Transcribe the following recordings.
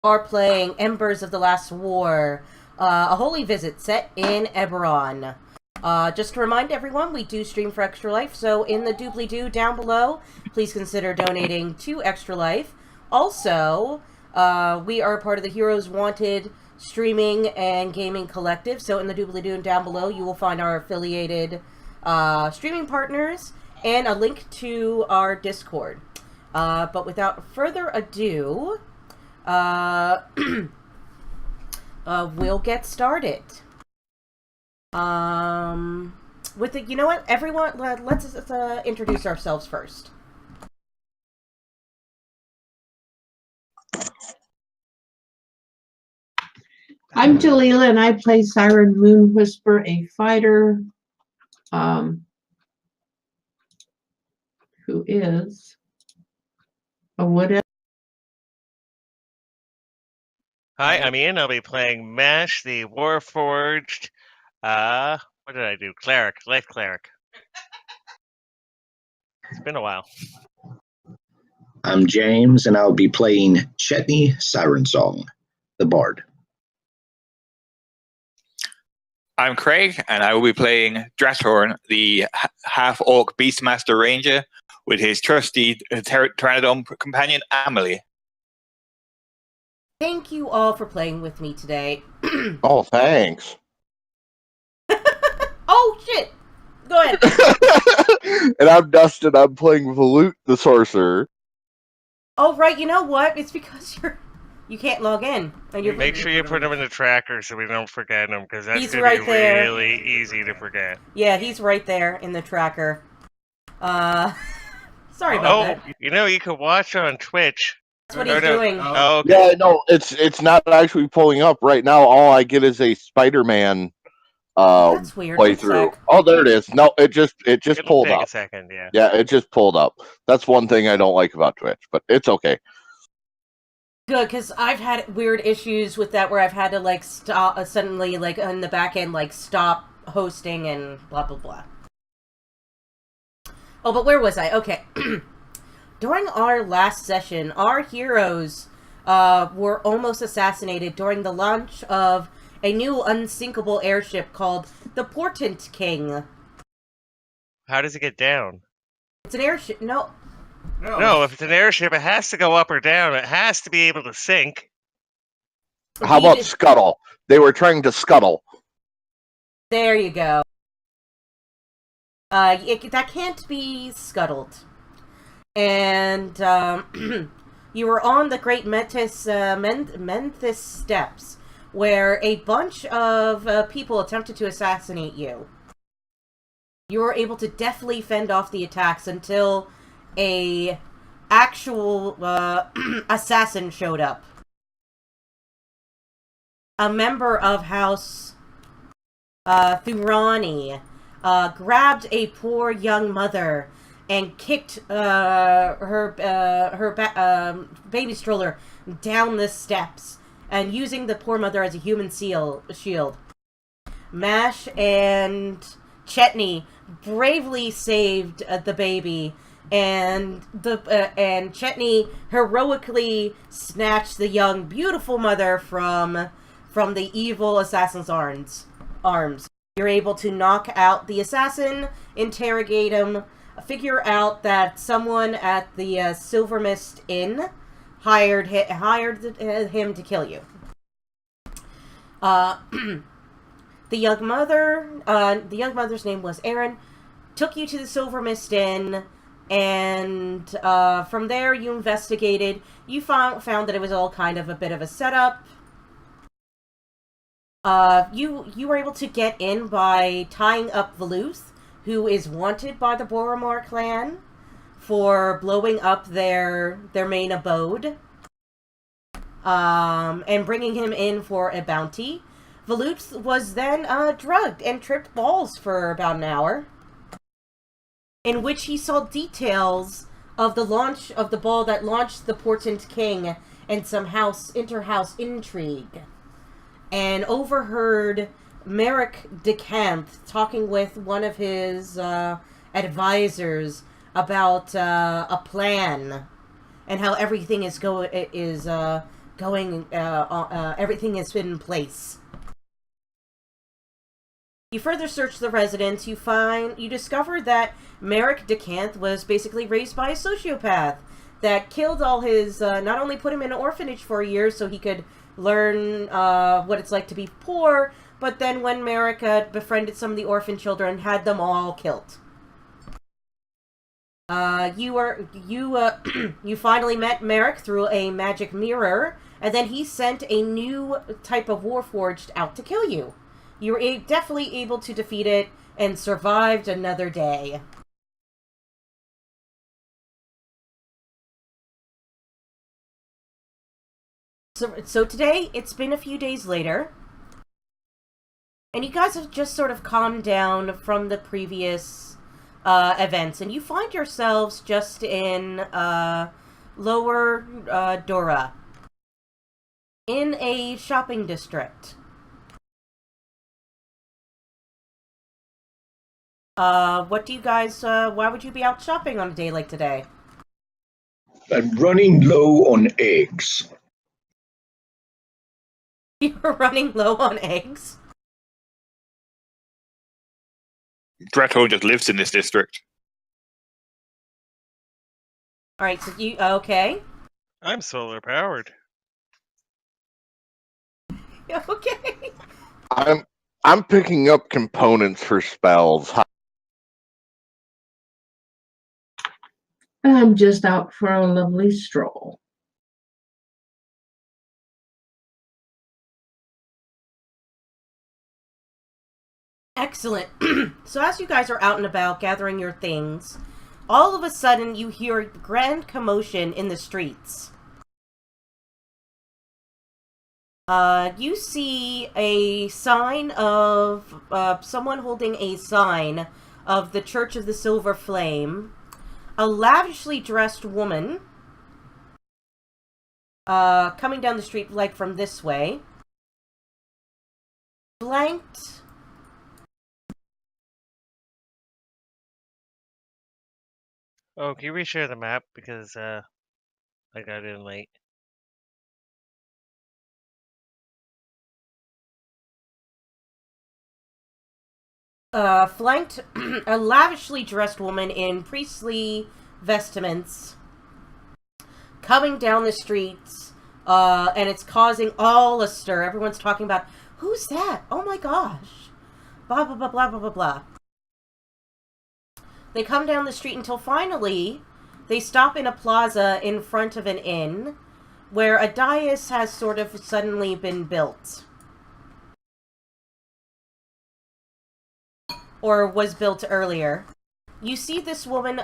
are playing Embers of the Last War, a holy visit set in Eberron. Just to remind everyone, we do stream for Extra Life, so in the doobly-doo down below, please consider donating to Extra Life. Also, we are part of the Heroes Wanted streaming and gaming collective, so in the doobly-doo down below, you will find our affiliated streaming partners and a link to our Discord. But without further ado, we'll get started. With the, you know what, everyone, let's introduce ourselves first. I'm Jalila, and I play Siren Moon Whisper, a fighter who is a wood. Hi, I'm Ian. I'll be playing Mash, the Warforged. What did I do? Cleric, Life Cleric. It's been a while. I'm James, and I'll be playing Chetney Siren Song, the Bard. I'm Craig, and I will be playing Drathorn, the half-orc Beastmaster Ranger, with his trusty Pteranodon companion, Amelie. Thank you all for playing with me today. Oh, thanks. Oh, shit! Go ahead. And I'm Dustin. I'm playing Volute the Sorcerer. Oh, right, you know what? It's because you can't log in. And you're Make sure you put him in the tracker so we don't forget him, because that's He's going right to be there. really easy to forget. Yeah, he's right there in the tracker. Sorry about that. You know, you could watch on Twitch. That's what he's doing. Oh, okay. Yeah, no, it's not actually pulling up right now. All I get is a Spider-Man That's weird. playthrough. Oh, there it is. No, it just It'll pulled take up. a second, yeah. Yeah, it just pulled up. That's one thing I don't like about Twitch, but it's okay. Good, because I've had weird issues with that where I've had to, like, stop, suddenly, like, on the back end, like, stop hosting and blah, blah, blah. Oh, but where was I? Okay. During our last session, our heroes were almost assassinated during the launch of a new unsinkable airship called the Portent King. How does it get down? It's an airship. No, if it's an airship, it has to go up or down. It has to be able to sink. How about scuttle? They were trying to scuttle. There you go. That can't be scuttled. And you were on the Great Menthis Steps, where a bunch of people attempted to assassinate you. You were able to deftly fend off the attacks until a actual assassin showed up. A member of House Thurani grabbed a poor young mother and kicked her baby stroller down the steps, and using the poor mother as a human shield. Mash and Chetney bravely saved the baby, and Chetney heroically snatched the young, beautiful mother from the evil assassin's arms. You're able to knock out the assassin, interrogate him, figure out that someone at the Silver Mist Inn hired him to kill you. The young mother's name was Erin, took you to the Silver Mist Inn, and from there you investigated. You found that it was all kind of a bit of a setup. You were able to get in by tying up Veluth, who is wanted by the Boromar clan for blowing up their main abode, and bringing him in for a bounty. Veluth was then drugged and tripped balls for about an hour, in which he saw details of the launch of the ball that launched the Portent King and some inter-house intrigue, and overheard Merrick DeCamp talking with one of his advisors about a plan and how everything is going going. Everything has been in place. You further search the residence. You discover that Merrick DeCanth was basically raised by a sociopath that killed all his. Not only put him in an orphanage for a year so he could learn what it's like to be poor, but then when Merrick befriended some of the orphan children, had them all killed. You finally met Merrick through a magic mirror, and then he sent a new type of Warforged out to kill you. You were definitely able to defeat it and survived another day. So today, it's been a few days later, and you guys have just sort of calmed down from the previous events, and you find yourselves just in Lower Dora, in a shopping district. What do you guys, why would you be out shopping on a day like today? I'm running low on eggs. You're running low on eggs? Dreadhorn just lives in this district. Alright, so you, okay. I'm solar powered. Okay. I'm picking up components for spells. I'm just out for a lovely stroll. Excellent. So as you guys are out and about gathering your things, all of a sudden you hear a grand commotion in the streets. You see a sign of someone holding a sign of the Church of the Silver Flame. A lavishly dressed woman coming down the street, like from this way. Flanked. Oh, can you reshare the map? Because I got in late. Flanked a lavishly dressed woman in priestly vestments coming down the streets, and it's causing all a stir. Everyone's talking about, who's that? Oh my gosh. Blah, blah, blah, blah, blah, blah, blah. They come down the street until finally they stop in a plaza in front of an inn where a dais has sort of suddenly been built. Or was built earlier. You see this woman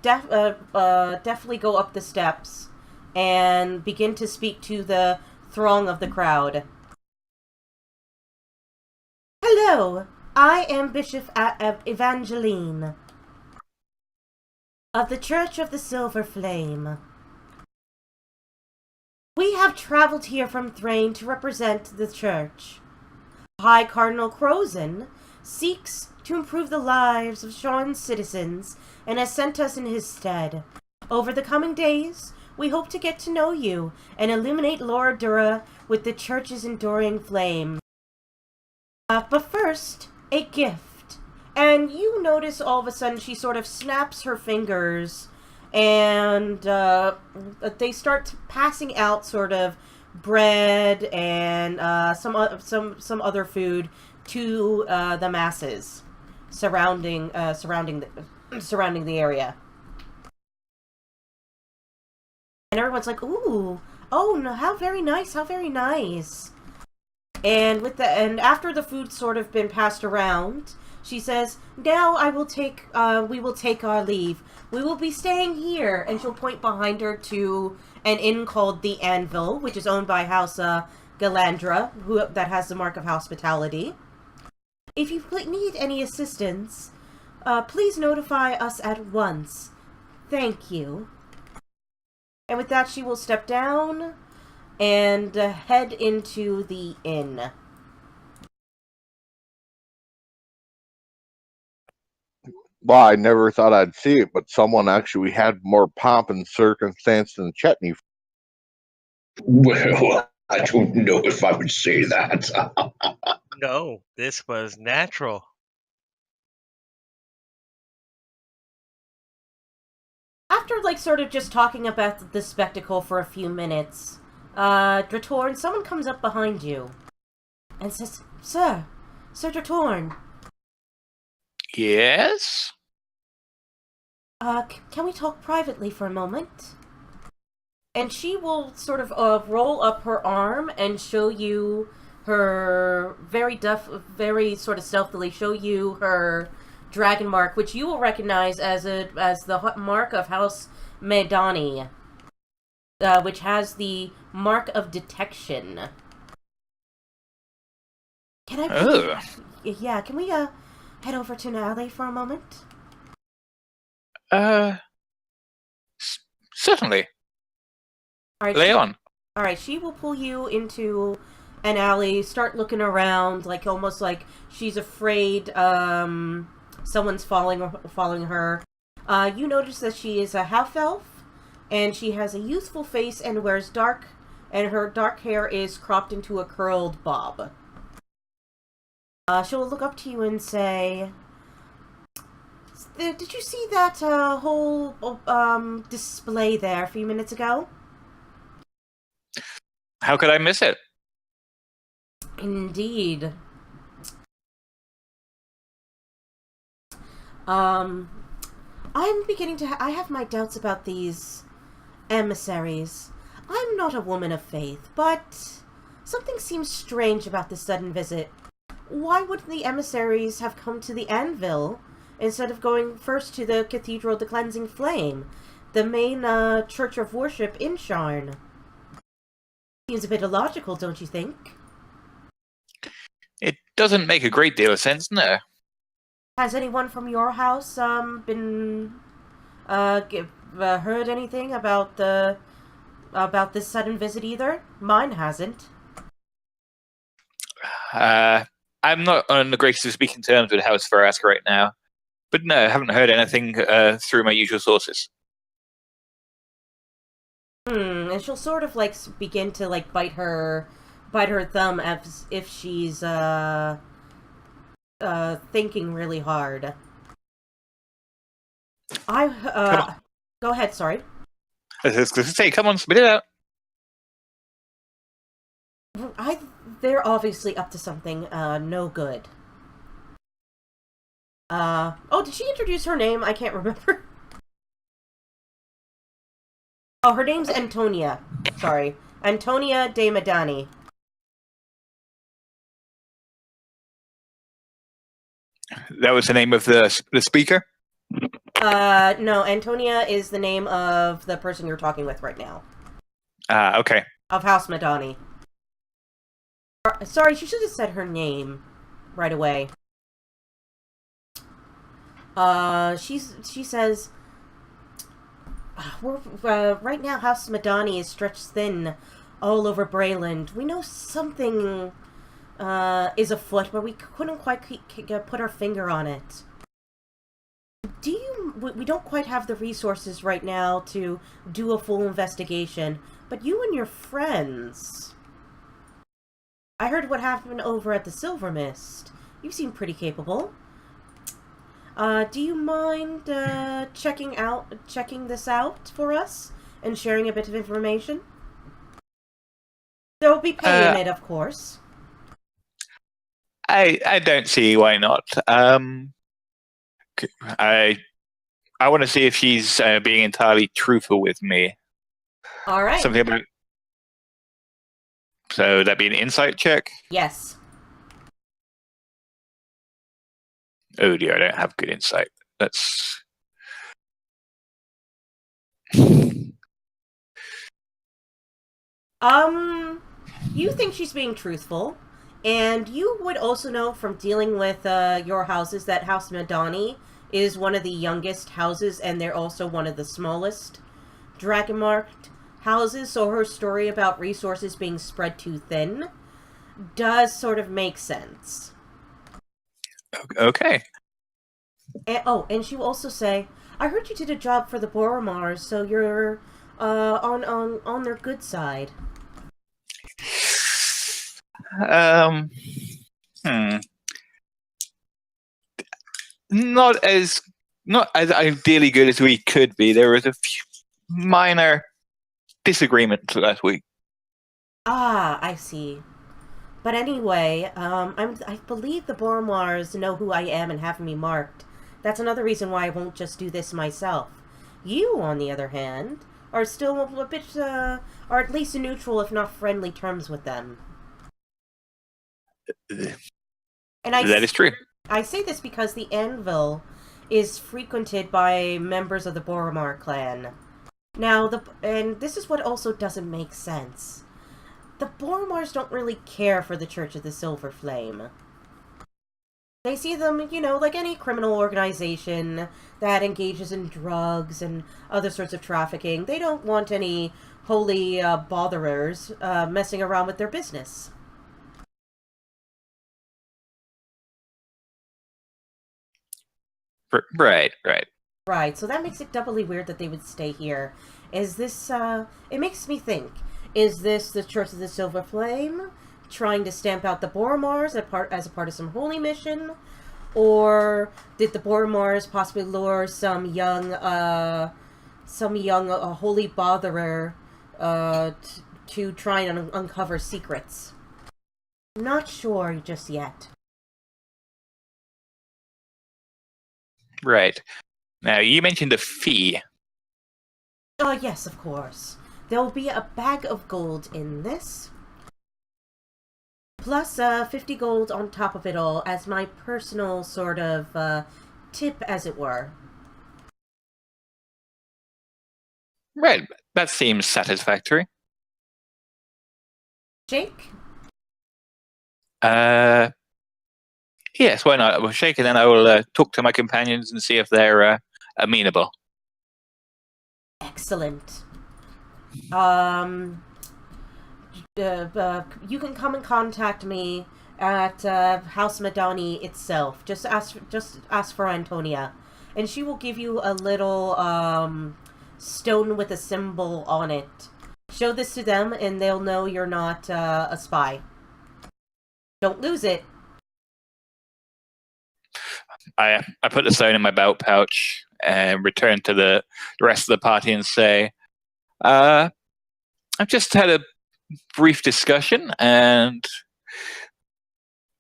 definitely go up the steps and begin to speak to the throng of the crowd. Hello, I am Bishop Evangeline of the Church of the Silver Flame. We have traveled here from Thrain to represent the church. High Cardinal Crozen seeks to improve the lives of Sean's citizens and has sent us in his stead. Over the coming days, we hope to get to know you and illuminate Laura Dura with the church's enduring flame. But first, a gift. And you notice all of a sudden she sort of snaps her fingers and they start passing out sort of bread and some other food to the masses surrounding the area. And everyone's like, "Ooh, oh no, how very nice, how very nice." And after the food's sort of been passed around, she says, "Now we will take our leave. We will be staying here." And she'll point behind her to an inn called the Anvil, which is owned by House Galandra, that has the mark of hospitality. If you need any assistance, please notify us at once. Thank you. And with that, she will step down and head into the inn. Well, I never thought I'd see it, but someone actually had more pomp and circumstance than Chetney. Well, I don't know if I would say that. No, this was natural. After, like, sort of just talking about the spectacle for a few minutes, Dratorn, someone comes up behind you and says, Sir Dratorn, Yes? can we talk privately for a moment? And she will sort of roll up her arm and show you her very sort of stealthily show you her dragon mark, which you will recognize as the mark of House Medani, which has the mark of detection. Can I? Oh. Yeah. Can we head over to an alley for a moment? Certainly. All right. Lay on. All right. She will pull you into an alley. Start looking around, like almost like she's afraid. Someone's following her. You notice that she is a half elf, and she has a youthful face and wears her dark hair is cropped into a curled bob. She'll look up to you and say, "Did you see that whole display there a few minutes ago?" How could I miss it? Indeed. I'm beginning to I have my doubts about these emissaries. I'm not a woman of faith, but something seems strange about this sudden visit. Why wouldn't the emissaries have come to the Anvil instead of going first to the Cathedral of the Cleansing Flame, the main church of worship in Sharn? Seems a bit illogical, don't you think? It doesn't make a great deal of sense, no. Has anyone from your house been heard anything about this sudden visit either? Mine hasn't. I'm not on the greatest of speaking terms with House Farask right now, but no, I haven't heard anything through my usual sources. And she'll sort of like begin to like bite her thumb as if she's thinking really hard. Go ahead, sorry. I was going to say, come on, spit it out. They're obviously up to something no good. Oh, did she introduce her name? I can't remember. Oh, her name's Antonia. Sorry. Antonia de Medani. That was the name of the speaker? No, Antonia is the name of the person you're talking with right now. Okay. Of House Medani. Sorry, she should have said her name right away. She says, right now House Medani is stretched thin all over Brayland. We know something is afoot, but we couldn't quite put our finger on it. We don't quite have the resources right now to do a full investigation, but you and your friends... I heard what happened over at the Silver Mist. You seem pretty capable. Do you mind checking this out for us and sharing a bit of information? There will be pay in it, of course. I don't see why not. I want to see if she's being entirely truthful with me. All right. Something about. So that'd be an insight check? Yes. Oh dear, I don't have good insight. That's... You think she's being truthful, and you would also know from dealing with your houses that House Medani is one of the youngest houses, and they're also one of the smallest dragon-marked houses, so her story about resources being spread too thin does sort of make sense. Okay. And she will also say, I heard you did a job for the Boromars, so you're on their good side. Not as ideally good as we could be. There was a few minor disagreements last week. Ah, I see. But anyway, I believe the Boromars know who I am and have me marked. That's another reason why I won't just do this myself. You, on the other hand, are still a bit, are at least neutral, if not friendly terms with them. And That is true. I say this because the Anvil is frequented by members of the Boromar clan. Now, and this is what also doesn't make sense. The Boromars don't really care for the Church of the Silver Flame. They see them, like any criminal organization that engages in drugs and other sorts of trafficking. They don't want any holy botherers messing around with their business. Right. Right, so that makes it doubly weird that they would stay here. Is this, it makes me think, is this the Church of the Silver Flame trying to stamp out the Boromars as a part of some holy mission? Or did the Boromars possibly lure some young holy botherer to try and uncover secrets? I'm not sure just yet. Right. Now, you mentioned a fee. Oh, yes, of course. There will be a bag of gold in this. Plus 50 gold on top of it all as my personal sort of tip, as it were. Right. That seems satisfactory. Jake? Yes, why not? Well, Shake, and then I will talk to my companions and see if they're amenable. Excellent. You can come and contact me at House Madani itself. Just ask for Antonia, and she will give you a little stone with a symbol on it. Show this to them, and they'll know you're not a spy. Don't lose it. I put the stone in my belt pouch and return to the rest of the party and say, I've just had a brief discussion, and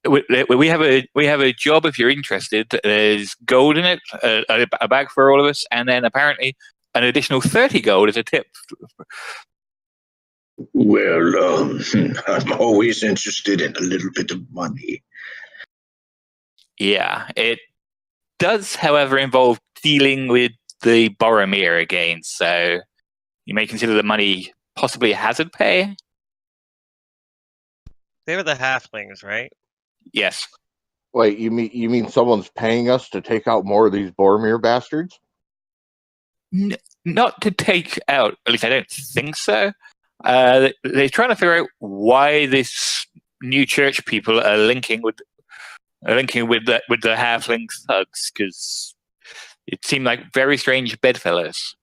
we have a job if you're interested. There's gold in it, a bag for all of us, and then apparently an additional 30 gold as a tip. Well, I'm always interested in a little bit of money. Yeah, it does, however, involve dealing with the Boromir again, so you may consider the money possibly a hazard pay. They were the halflings, right? Yes. Wait, you mean someone's paying us to take out more of these Boromir bastards? Not to take out, at least I don't think so. They're trying to figure out why this new church people are linking with the halfling thugs, because it seemed like very strange bedfellows.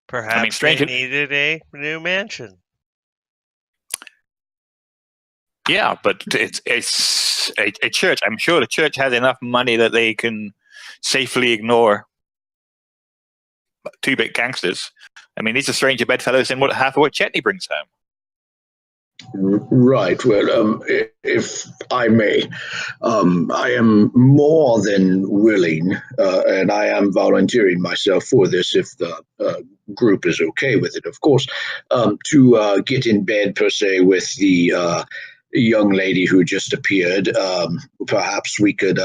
Perhaps they needed a new mansion. Yeah, but it's a church. I'm sure the church has enough money that they can safely ignore two big gangsters. I mean, these are stranger bedfellows than half of what Chetney brings home. Right. Well, if I may, I am more than willing, and I am volunteering myself for this if the group is okay with it, of course, to get in bed, per se, with the young lady who just appeared. Perhaps we could...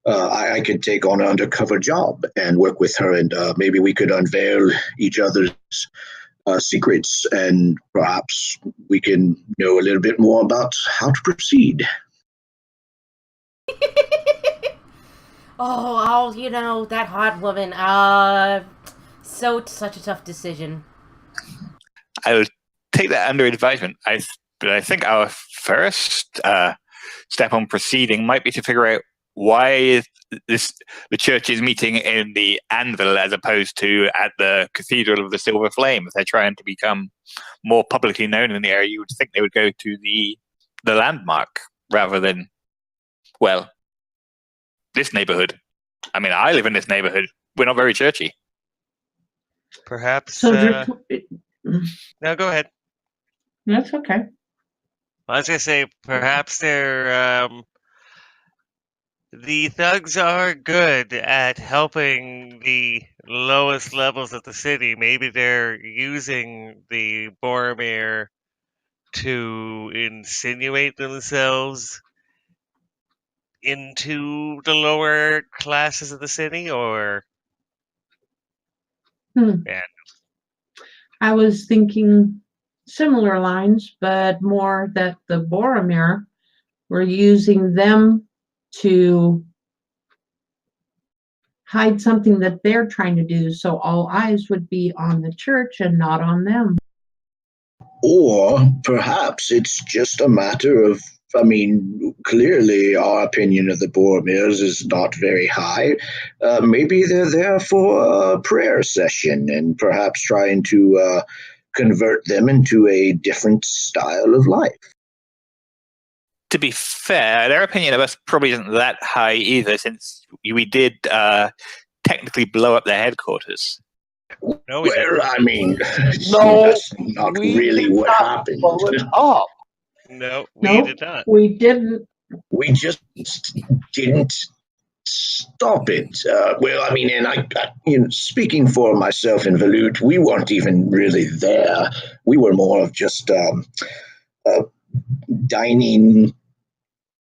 I could take on an undercover job and work with her, and maybe we could unveil each other's secrets, and perhaps we can know a little bit more about how to proceed. Oh, that hot woman. Such a tough decision. I'll take that under advisement. But I think our first step on proceeding might be to figure out why is the church is meeting in the Anvil as opposed to at the Cathedral of the Silver Flame? If they're trying to become more publicly known in the area, you would think they would go to the landmark rather than, well, this neighborhood. I mean, I live in this neighborhood. We're not very churchy. Perhaps. So No, go ahead. that's okay. I was gonna say perhaps they're the thugs are good at helping the lowest levels of the city. Maybe they're using the Boromir to insinuate themselves into the lower classes of the city, or yeah. I was thinking similar lines, but more that the Boromir were using them to hide something that they're trying to do, so all eyes would be on the church and not on them. Or perhaps it's just a matter of, I mean, clearly our opinion of the Boromirs is not very high. Maybe they're there for a prayer session and perhaps trying to convert them into a different style of life. To be fair, their opinion of us probably isn't that high either, since we did technically blow up their headquarters. No, we didn't. Well, I mean, No, that's not we really did what not happened. blow it up. No, we Nope, did not. we didn't. We just didn't stop it. Well, I mean, and speaking for myself and Velut, we weren't even really there. We were more of just dining,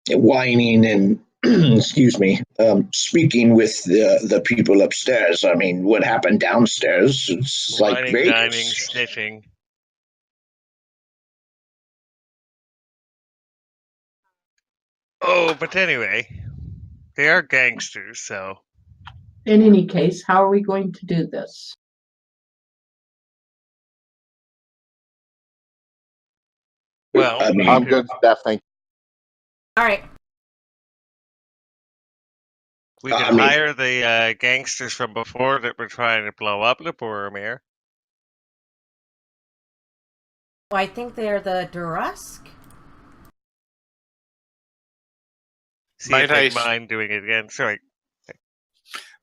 whining, and excuse me, speaking with the people upstairs. I mean, what happened downstairs? It's like Whining, Vegas. dining, snitching. Oh, but anyway, they are gangsters, so In any case, how are we going to do this? well, I mean, I'm good, Steph. Thank All right. we could I mean- hire the gangsters from before that were trying to blow up the Boromir. Well, I think they're the Durusk. See Might if they I s- mind doing it again. Sorry.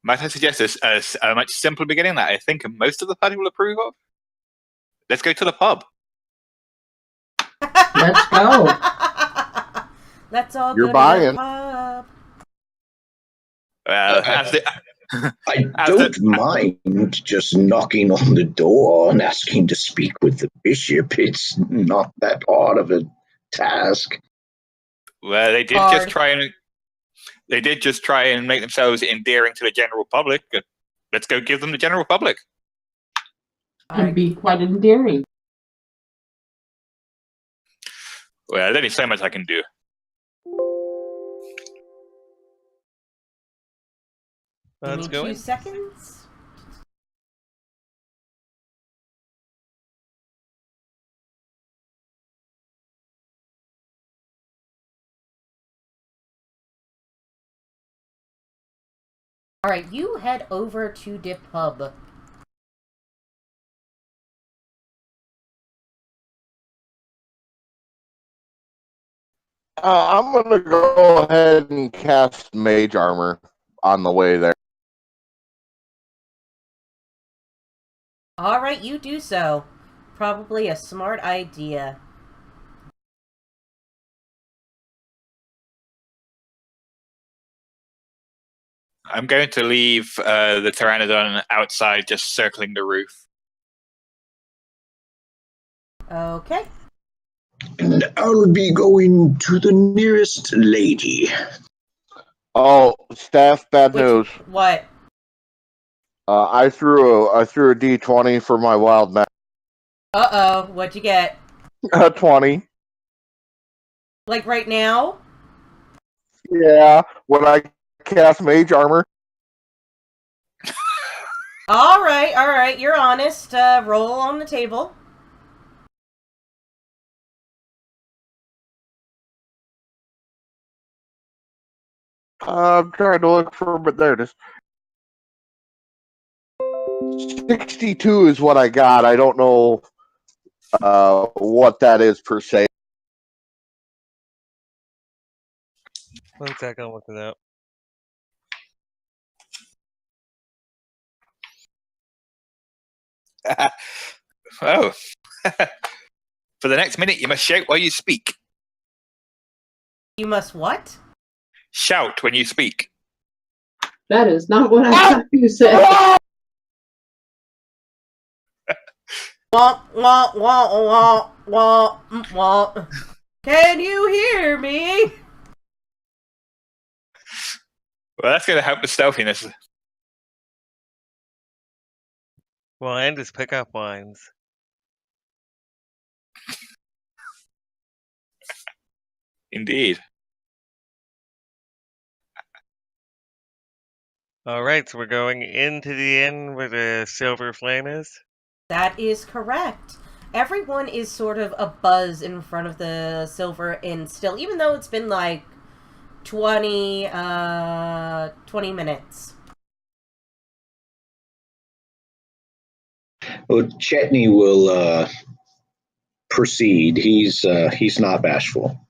Might I suggest a much simpler beginning that I think most of the party will approve of? Let's go to the pub. Let's go. Let's all You're go buying. to the pub. I As don't mind just knocking on the door and asking to speak with the bishop. It's not that hard of a task. Well, they did Hard. just try and make themselves endearing to the general public. Let's go give them the general public. And be quite endearing. Well, there's only so much I can do. Give Let's me go 2 in. seconds. All right, you head over to the pub. I'm gonna go ahead and cast Mage Armor on the way there. All right, you do so. Probably a smart idea. I'm going to leave the Pteranodon outside, just circling the roof. Okay. And I'll be going to the nearest lady. Oh, Steph, bad news. What? I threw a D20 for my wild man. Uh-oh, what'd you get? 20. Like right now? Yeah, when I cast Mage Armor. All right, you're honest. Roll on the table. I'm trying to look for, but there it is. 62 is what I got. I don't know what that is per se. 1 second, I'm looking it up. Oh. For the next minute, you must shout while you speak. You must what? Shout when you speak. That is not what I thought you said. Wah, wah, wah, wah, wah, wah. Can you hear me? Well, that's going to help the stealthiness. Well, and his pickup lines. Indeed. Alright, so we're going into the inn where the silver flame is? That is correct. Everyone is sort of a buzz in front of the Silver Inn still, even though it's been like 20 minutes. Well, Chetney will proceed. He's not bashful.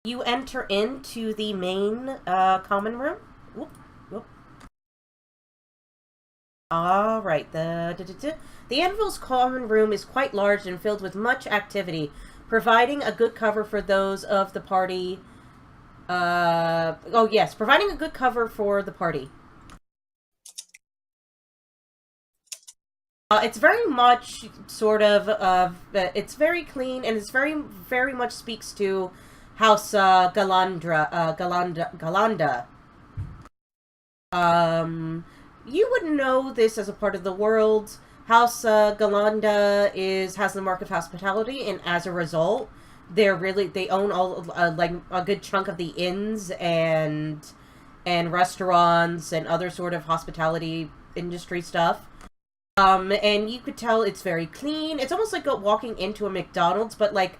You enter into the main common room. Whoop, whoop. All right. The Anvil's common room is quite large and filled with much activity, providing a good cover for those of the party. Providing a good cover for the party. It's very much sort of it's very clean, and it's very much speaks to House Galanda. You would know this as a part of the world. House Galanda has the mark of hospitality, and as a result, they own all like a good chunk of the inns and restaurants and other sort of hospitality industry stuff. And you could tell it's very clean. It's almost like walking into a McDonald's, but like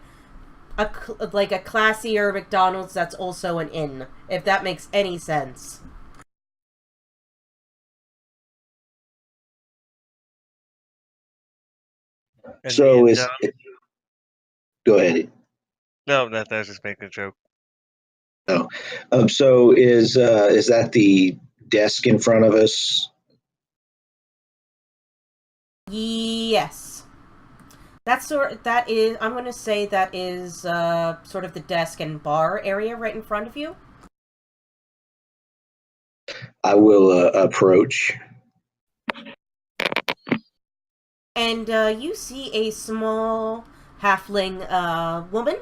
a classier McDonald's that's also an inn, if that makes any sense. And So the is go ahead. No, I was just making a joke. No. So is that the desk in front of us? Yes. I'm going to say that is sort of the desk and bar area right in front of you. I will approach. And you see a small halfling woman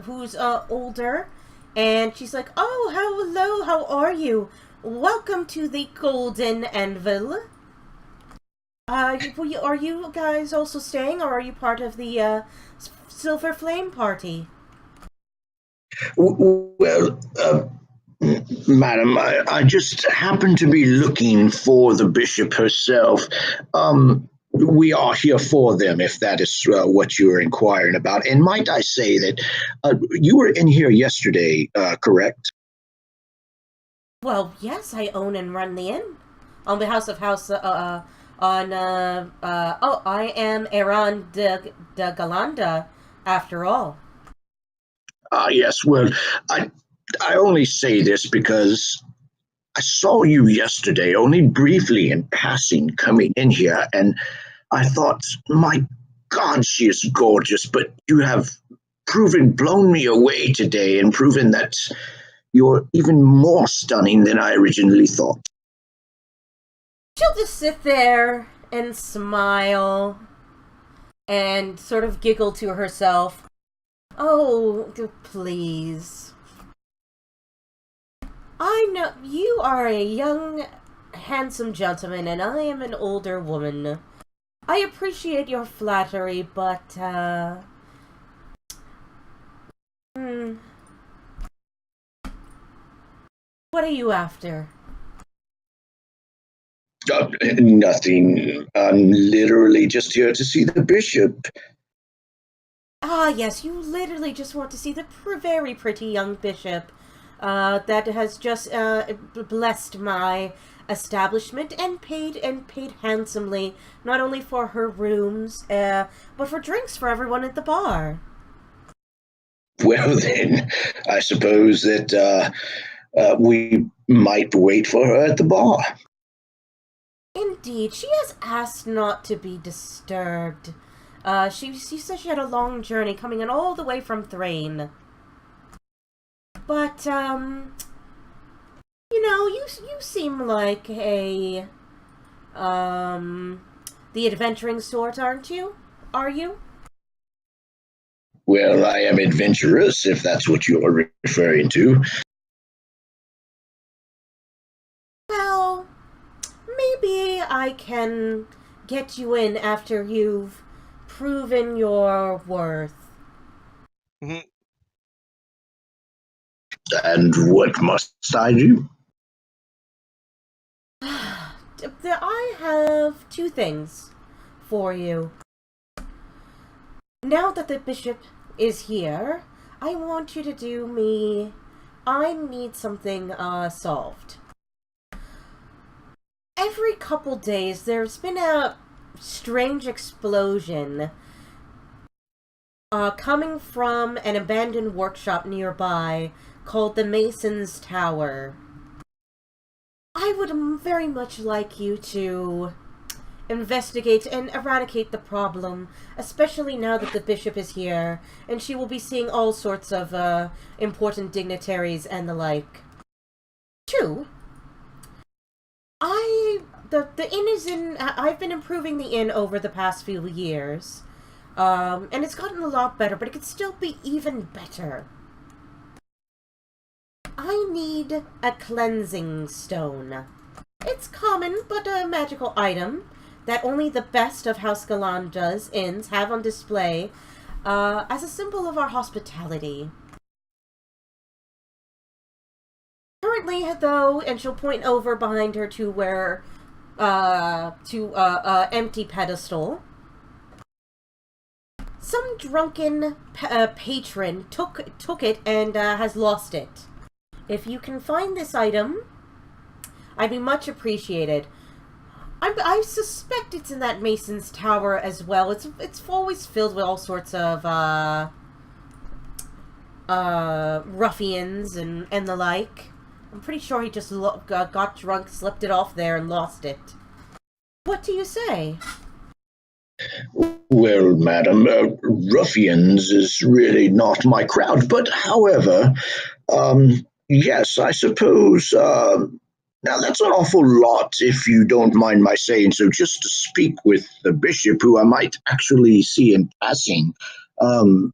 who's older, and she's like, "Oh, hello, how are you? Welcome to the Golden Anvil. Are you guys also staying, or are you part of the Silver Flame party?" Well, madam, I just happen to be looking for the bishop herself. We are here for them, if that is what you are inquiring about. And might I say that you were in here yesterday, correct? Well, yes, I own and run the inn on behalf of I am Eberron de Galanda, after all. Yes. Well, I only say this because I saw you yesterday, only briefly in passing, coming in here, and I thought, my God, she is gorgeous, but you have blown me away today and proven that you're even more stunning than I originally thought. She'll just sit there and smile and sort of giggle to herself. Oh, please. I know you are a young, handsome gentleman, and I am an older woman. I appreciate your flattery, but, what are you after? Nothing. I'm literally just here to see the bishop. Ah, yes, you literally just want to see the very pretty young bishop that has just blessed my establishment and paid handsomely, not only for her rooms, but for drinks for everyone at the bar. Well, then, I suppose that we might wait for her at the bar. Indeed, she has asked not to be disturbed. She said she had a long journey coming in all the way from Thrain. But, you know, you seem like the adventuring sort, aren't you? Are you? Well, I am adventurous, if that's what you're referring to. Well, maybe I can get you in after you've proven your worth. And what must I do? I have two things for you. Now that the bishop is here, I want you to do me... I need something solved. Every couple days, there's been a strange explosion coming from an abandoned workshop nearby called the Mason's Tower. I would very much like you to investigate and eradicate the problem, especially now that the bishop is here, and she will be seeing all sorts of important dignitaries and the like. Two, the inn is in... I've been improving the inn over the past few years, and it's gotten a lot better, but it could still be even better. I need a cleansing stone. It's common, but a magical item that only the best of House Galanda's inns have on display as a symbol of our hospitality. Currently, though, and she'll point over behind her to where, empty pedestal, some drunken patron took it and has lost it. If you can find this item, I'd be much appreciated. I suspect it's in that Mason's Tower as well. It's always filled with all sorts of ruffians and the like. I'm pretty sure he just got drunk, slipped it off there, and lost it. What do you say? Well, madam, ruffians is really not my crowd, but however, yes, I suppose, now that's an awful lot, if you don't mind my saying so, just to speak with the bishop, who I might actually see in passing.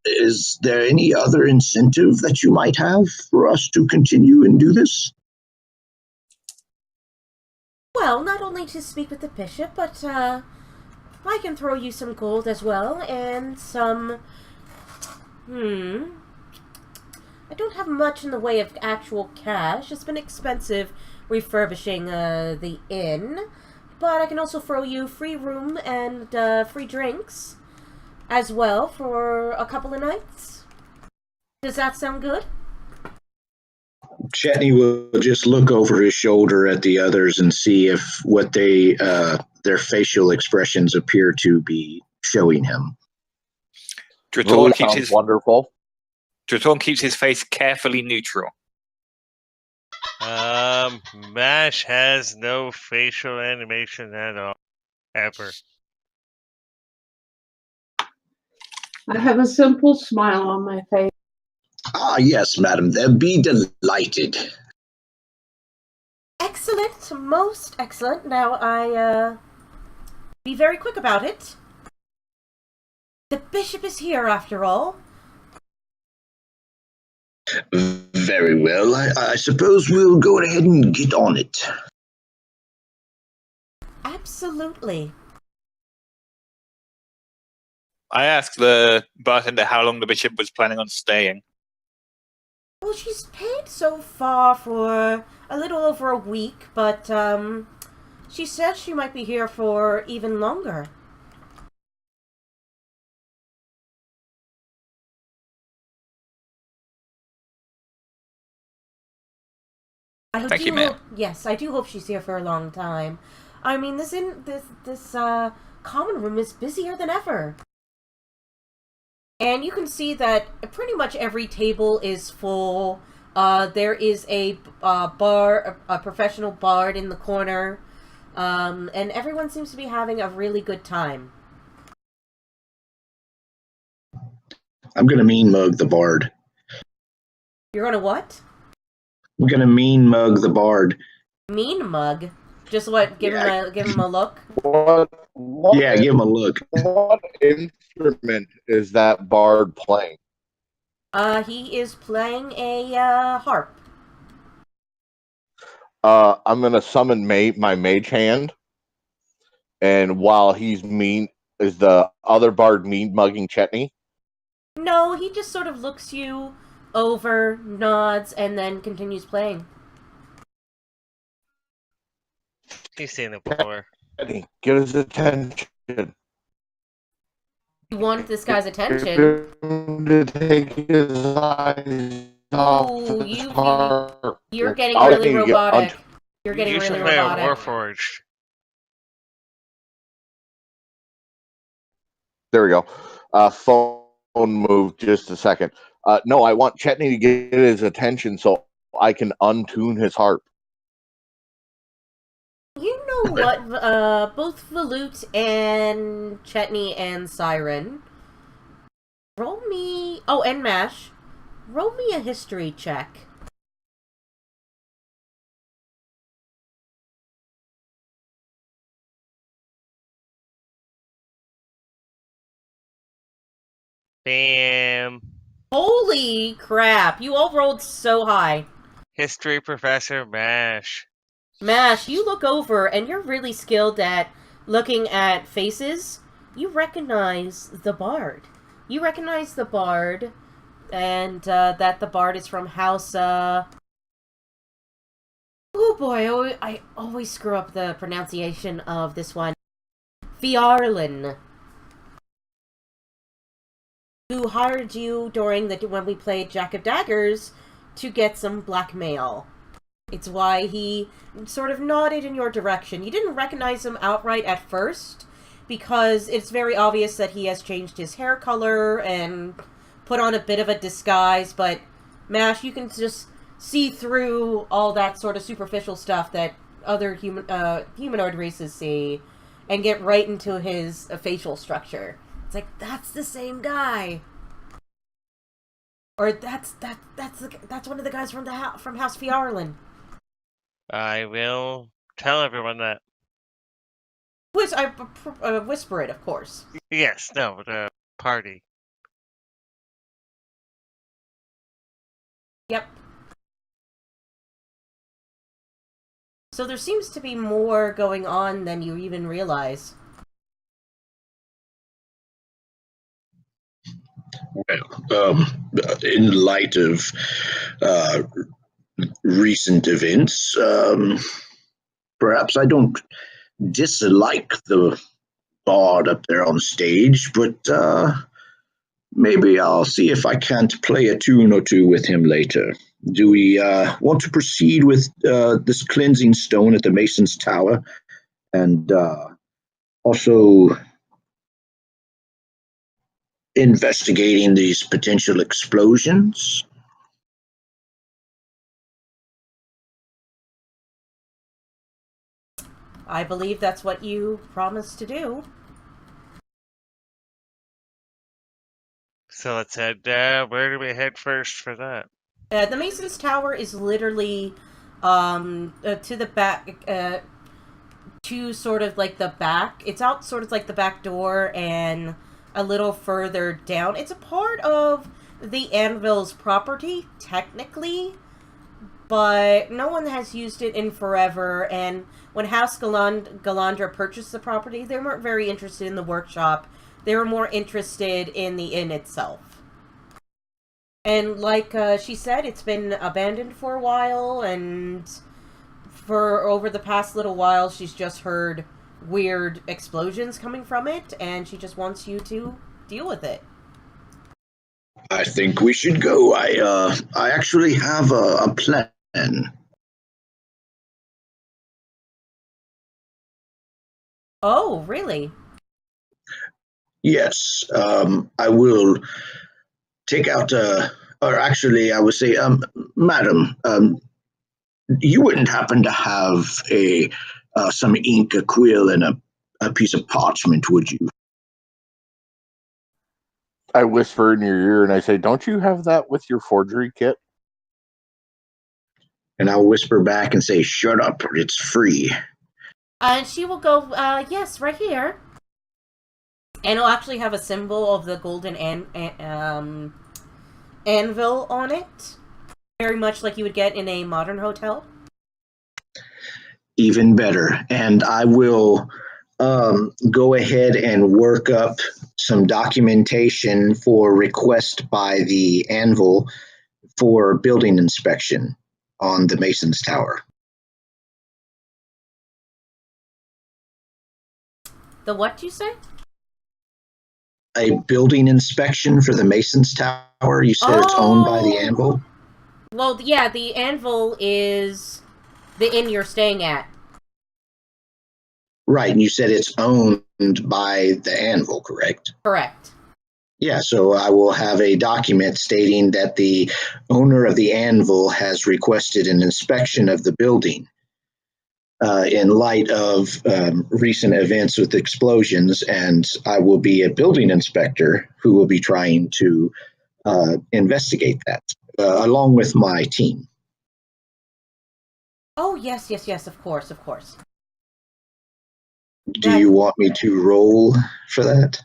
Is there any other incentive that you might have for us to continue and do this? Well, not only to speak with the bishop, but, I can throw you some gold as well, and some... I don't have much in the way of actual cash. It's been expensive refurbishing the inn, but I can also throw you free room and free drinks as well for a couple of nights. Does that sound good? Chetney will just look over his shoulder at the others and see if what their facial expressions appear to be showing him. Dratorn keeps Sounds wonderful. Dratorn keeps his face carefully neutral. Mash has no facial animation at all, ever. I have a simple smile on my face. Ah, yes, madam, they'll be delighted. Excellent, most excellent. Now, be very quick about it. The bishop is here, after all. Very well, I suppose we'll go ahead and get on it. Absolutely. I asked the bartender how long the bishop was planning on staying. Well, she's paid so far for a little over a week, but, she says she might be here for even longer. Thank you, ma'am. Yes, I do hope she's here for a long time. I mean, this common room is busier than ever. And you can see that pretty much every table is full. There is a professional bard in the corner. And everyone seems to be having a really good time. I'm gonna mean mug the bard. You're gonna what? I'm gonna mean mug the bard. Mean mug? Just what? Give him a look. What Yeah, give him a look. What instrument is that bard playing? He is playing a harp. I'm gonna summon my mage hand, and while he's mean, is the other bard mean mugging Chetney? No, he just sort of looks you over, nods, and then continues playing. He's seen it before. Chetney, get his attention. You want this guy's attention? Get him to take his eyes off Ooh, his harp. You're getting I'll really let you get robotic. You're getting You should really play a robotic. Warforged. There we go. Phone move just a second. No, I want Chetney to get his attention so I can untune his harp. You know what? Both Valut and Chetney and Siren. Roll me... Oh, and Mash. Roll me a history check. Bam. Holy crap! You all rolled so high. History Professor Mash. Mash, you look over and you're really skilled at looking at faces. You recognize the bard. You recognize the bard, and that the bard is from House, Oh boy, I always screw up the pronunciation of this one. Fjarlin. Who hired you during when we played Jack of Daggers to get some blackmail. It's why he sort of nodded in your direction. You didn't recognize him outright at first, because it's very obvious that he has changed his hair color and put on a bit of a disguise, but Mash, you can just see through all that sort of superficial stuff that other humanoid races see, and get right into his facial structure. It's like, that's the same guy. Or that's one of the guys from House Fjarlin. I will tell everyone that. I whisper it, of course. Yes, no, the party. Yep. So there seems to be more going on than you even realize. Well, in light of recent events, perhaps I don't dislike the bard up there on stage, but maybe I'll see if I can't play a tune or two with him later. Do we want to proceed with this cleansing stone at the Mason's Tower, and also investigating these potential explosions? I believe that's what you promised to do. So let's head down. Where do we head first for that? The Mason's Tower is literally to the back, to sort of like the back. It's out sort of like the back door and a little further down. It's a part of the Anvil's property, technically, but no one has used it in forever, and when House Galandra purchased the property, they weren't very interested in the workshop. They were more interested in the inn itself. And like she said, it's been abandoned for a while, and for over the past little while, she's just heard weird explosions coming from it, and she just wants you to deal with it. I think we should go. I actually have a plan. Oh, really? Yes, I will take out, or actually, I would say, madam, you wouldn't happen to have some ink, a quill, and a piece of parchment, would you? I whisper in your ear and I say, "Don't you have that with your forgery kit?" And I'll whisper back and say, "Shut up, it's free." And she will go, yes, right here. And it'll actually have a symbol of the golden anvil on it. Very much like you would get in a modern hotel. Even better. And I will go ahead and work up some documentation for request by the anvil for building inspection on the Mason's Tower. The what you say? A building inspection for the Mason's Tower? You said it's owned by the anvil? Well, yeah, the anvil is the inn you're staying at. Right, and you said it's owned by the anvil, correct? Correct. Yeah, so I will have a document stating that the owner of the anvil has requested an inspection of the building in light of recent events with explosions, and I will be a building inspector who will be trying to investigate that along with my team. Oh, yes, of course. Do you want me to roll for that?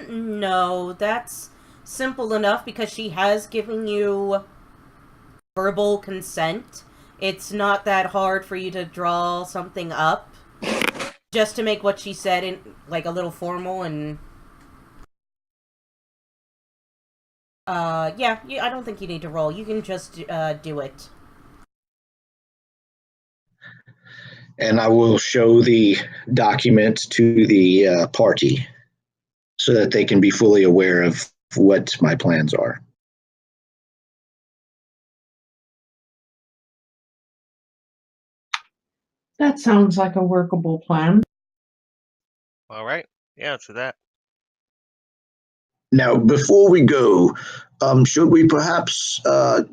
No, that's simple enough because she has given you verbal consent. It's not that hard for you to draw something up just to make what she said in like a little formal and yeah, I don't think you need to roll. You can just do it. And I will show the document to the party so that they can be fully aware of what my plans are. That sounds like a workable plan. All right. Yeah, to that. Now, before we go, should we perhaps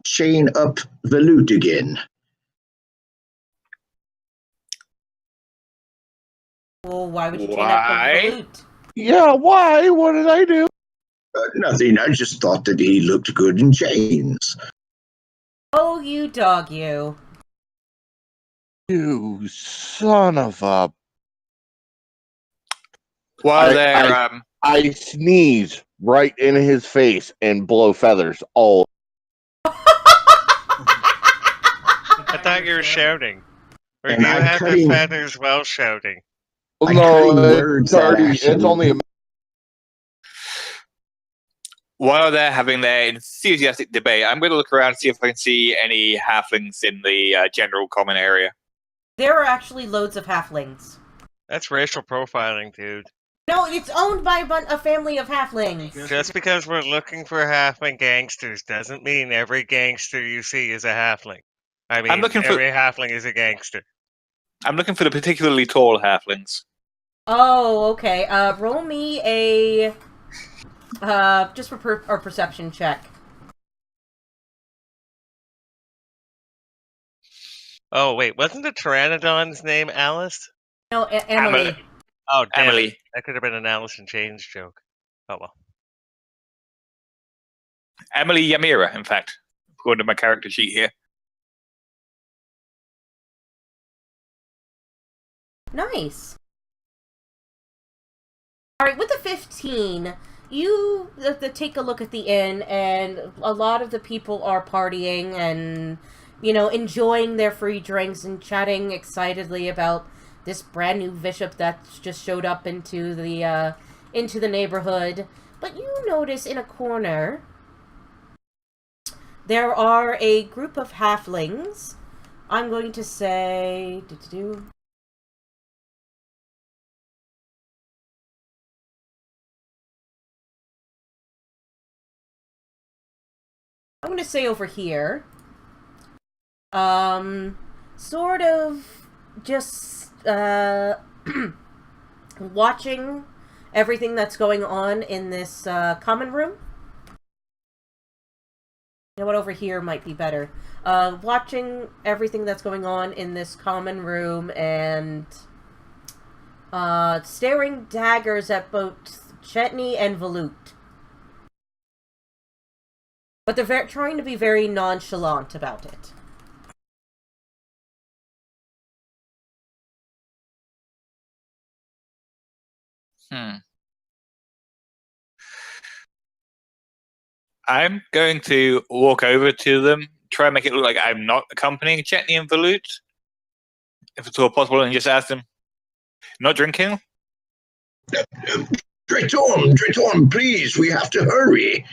chain up the loot again? Well, why would you chain up the loot? Yeah, why? What did I do? Nothing. I just thought that he looked good in chains. Oh, you dog, you. You son of a... While I sneeze right in his face and blow feathers all. I thought you were shouting. Or And do you I'm have cutting- the feathers while shouting? I'm No, cutting words that it's actually- only a... While they're having their enthusiastic debate, I'm going to look around and see if I can see any halflings in the general common area. There are actually loads of halflings. That's racial profiling, dude. No, it's owned by a family of halflings. Just because we're looking for halfling gangsters doesn't mean every gangster you see is a halfling. I mean, every halfling is a gangster. I'm looking for the particularly tall halflings. Oh, okay. Roll me a just for our perception check. Oh, wait, wasn't the Pteranodon's name Alice? No, Emily. Oh, damn Emily. it. That could have been an Alice in Chains joke. Oh, well. Emily Yamira, in fact, according to my character sheet here. Nice. Alright, with the 15, you take a look at the inn, and a lot of the people are partying and, you know, enjoying their free drinks and chatting excitedly about this brand new bishop that's just showed up into the neighborhood. But you notice in a corner there are a group of halflings. I'm going to say... I'm going to say over here. Sort of just, watching everything that's going on in this common room. You know what, over here might be better. Watching everything that's going on in this common room and staring daggers at both Chetney and Velut. But they're trying to be very nonchalant about it. I'm going to walk over to them, try and make it look like I'm not accompanying Chetney and Velut, if it's all possible, and just ask them, not drinking? Dritorm, please, we have to hurry.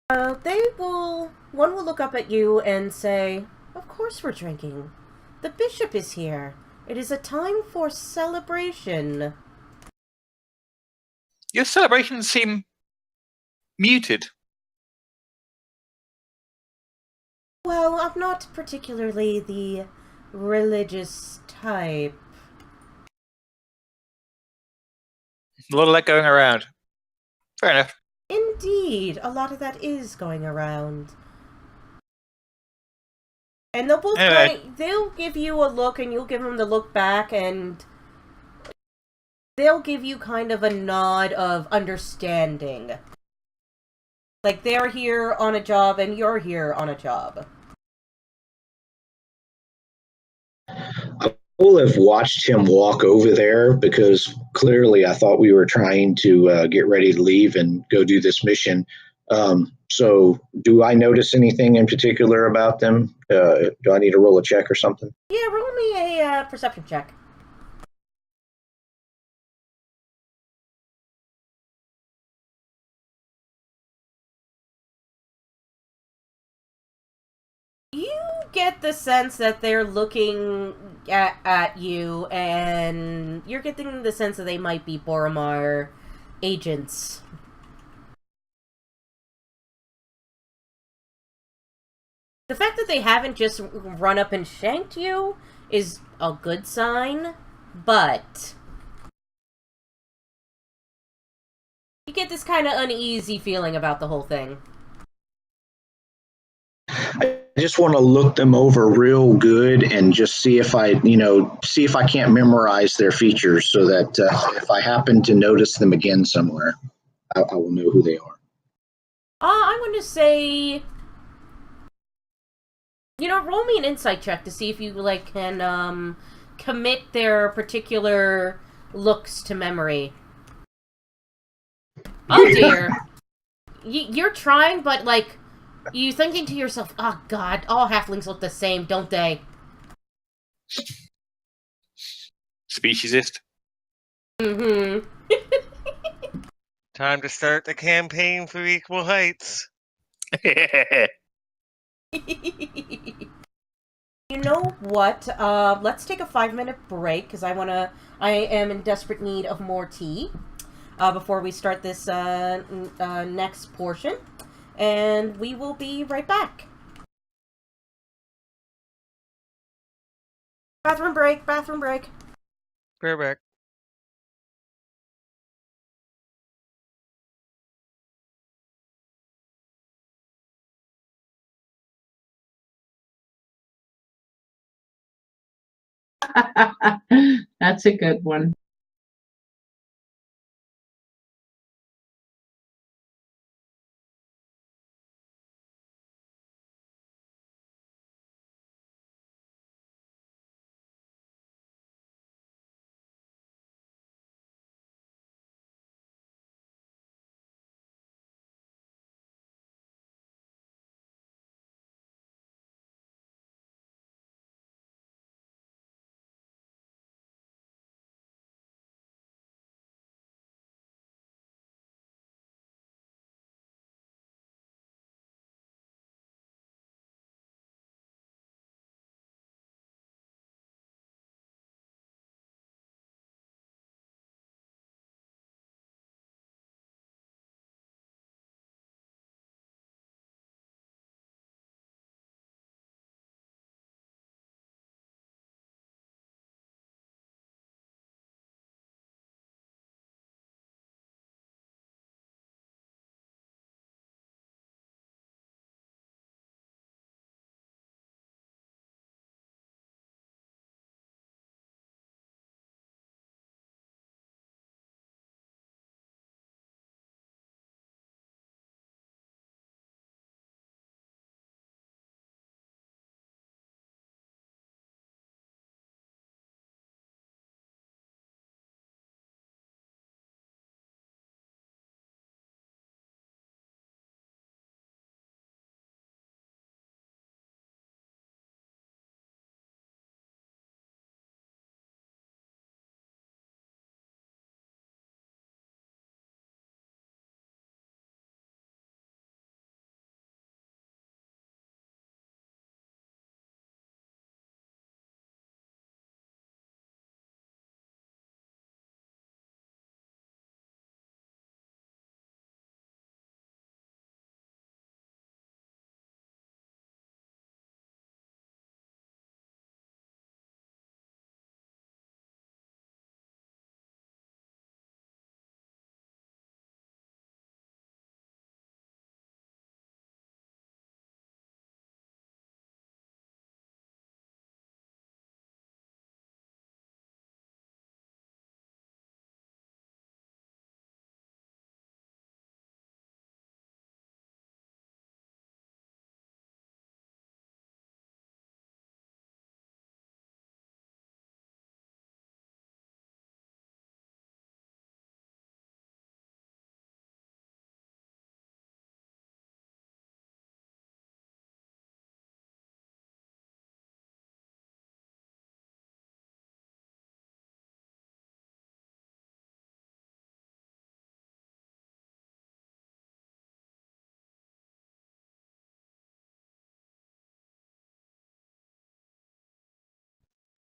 One will look up at you and say, "Of course we're drinking. The bishop is here. It is a time for celebration." Your celebrations seem muted. Well, I'm not particularly the religious type. A lot of that going around. Fair enough. Indeed, a lot of that is going around. And they'll both they'll give you a look and you'll give them the look back, and they'll give you kind of a nod of understanding. Like, they're here on a job and you're here on a job. I will have watched him walk over there because clearly I thought we were trying to get ready to leave and go do this mission. So do I notice anything in particular about them? Do I need to roll a check or something? Yeah, roll me a perception check. You get the sense that they're looking at you, and you're getting the sense that they might be Boromar agents. The fact that they haven't just run up and shanked you is a good sign, but you get this kind of uneasy feeling about the whole thing. I just want to look them over real good and just see if I can't memorize their features so that if I happen to notice them again somewhere, I will know who they are. I'm going to say, roll me an insight check to see if you, can, commit their particular looks to memory. Oh, dear. You're trying, but, you thinking to yourself, oh, God, all halflings look the same, don't they? Speciesist. Mm-hmm. Time to start the campaign for Equal Heights. You know what? Let's take a 5-minute break, because I am in desperate need of more tea, before we start this, next portion. And we will be right back. Bathroom break, bathroom break. Bareback. That's a good one.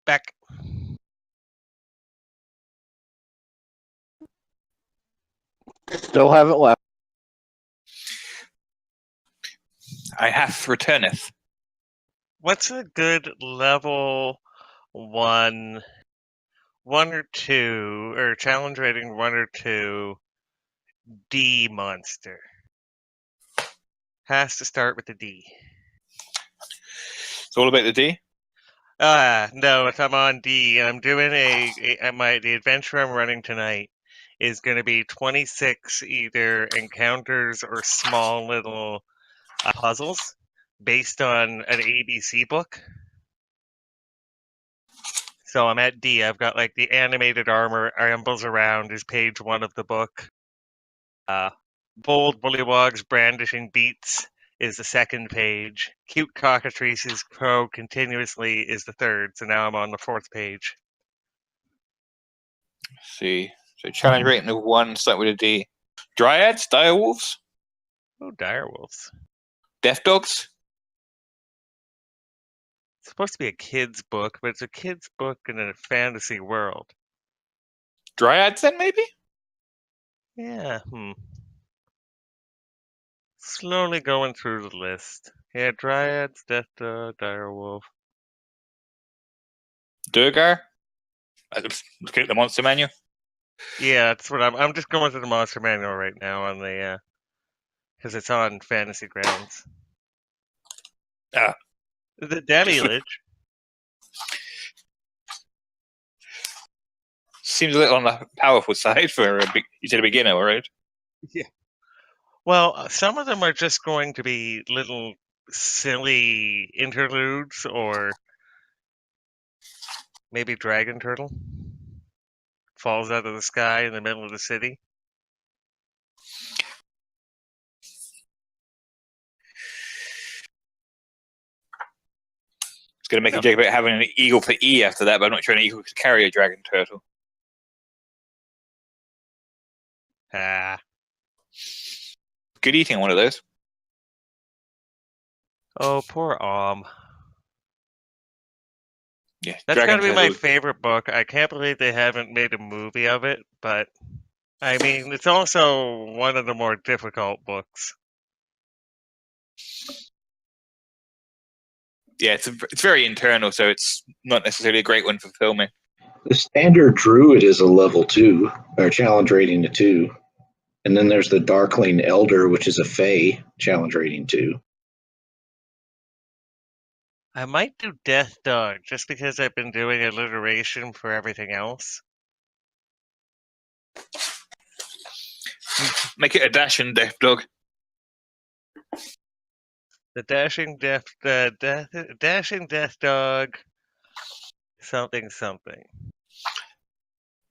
Back. Still haven't left. I have returneth. What's a good level 1 or 2, or challenge rating 1 or 2 D monster? Has to start with a D. It's all about the D. No, if I'm on D, I'm doing the adventure I'm running tonight is going to be 26 either encounters or small little puzzles based on an ABC book. So I'm at D. I've got like the animated armor ambles around is page 1 of the book. Bold bullywogs brandishing beats is the second page. Cute cockatrices crow continuously is the third. So now I'm on the 4th page. Let's see. So challenge rating of 1, start with a D. Dryads, direwolves, Oh, direwolves. death dogs. It's supposed to be a kid's book, but it's a kid's book in a fantasy world. Dryads, then maybe. Yeah, Slowly going through the list. Yeah, dryads, death dog, direwolf. Durgar. Look at the monster menu. Yeah, that's what I'm just going through the monster manual right now on the because it's on Fantasy Grounds. Ah. The DDAL-ELW06. Seems a little on the powerful side for you said a beginner, right? Yeah. Well, some of them are just going to be little silly interludes, or maybe Dragon Turtle falls out of the sky in the middle of the city. It's going to make a joke about having an eagle for E after that, but I'm not sure an eagle could carry a dragon turtle. Ah. Good eating one of those. Oh, poor Yeah, That's dragon got to be my turtle. favorite book. I can't believe they haven't made a movie of it, but I mean, it's also one of the more difficult books. Yeah, it's very internal, so it's not necessarily a great one for filming. The standard druid is a level 2, or challenge rating a 2. And then there's the Darkling Elder, which is a Fey, challenge rating 2. I might do Death Dog just because I've been doing alliteration for everything else. Make it a dashing death dog. The dashing death dog, something.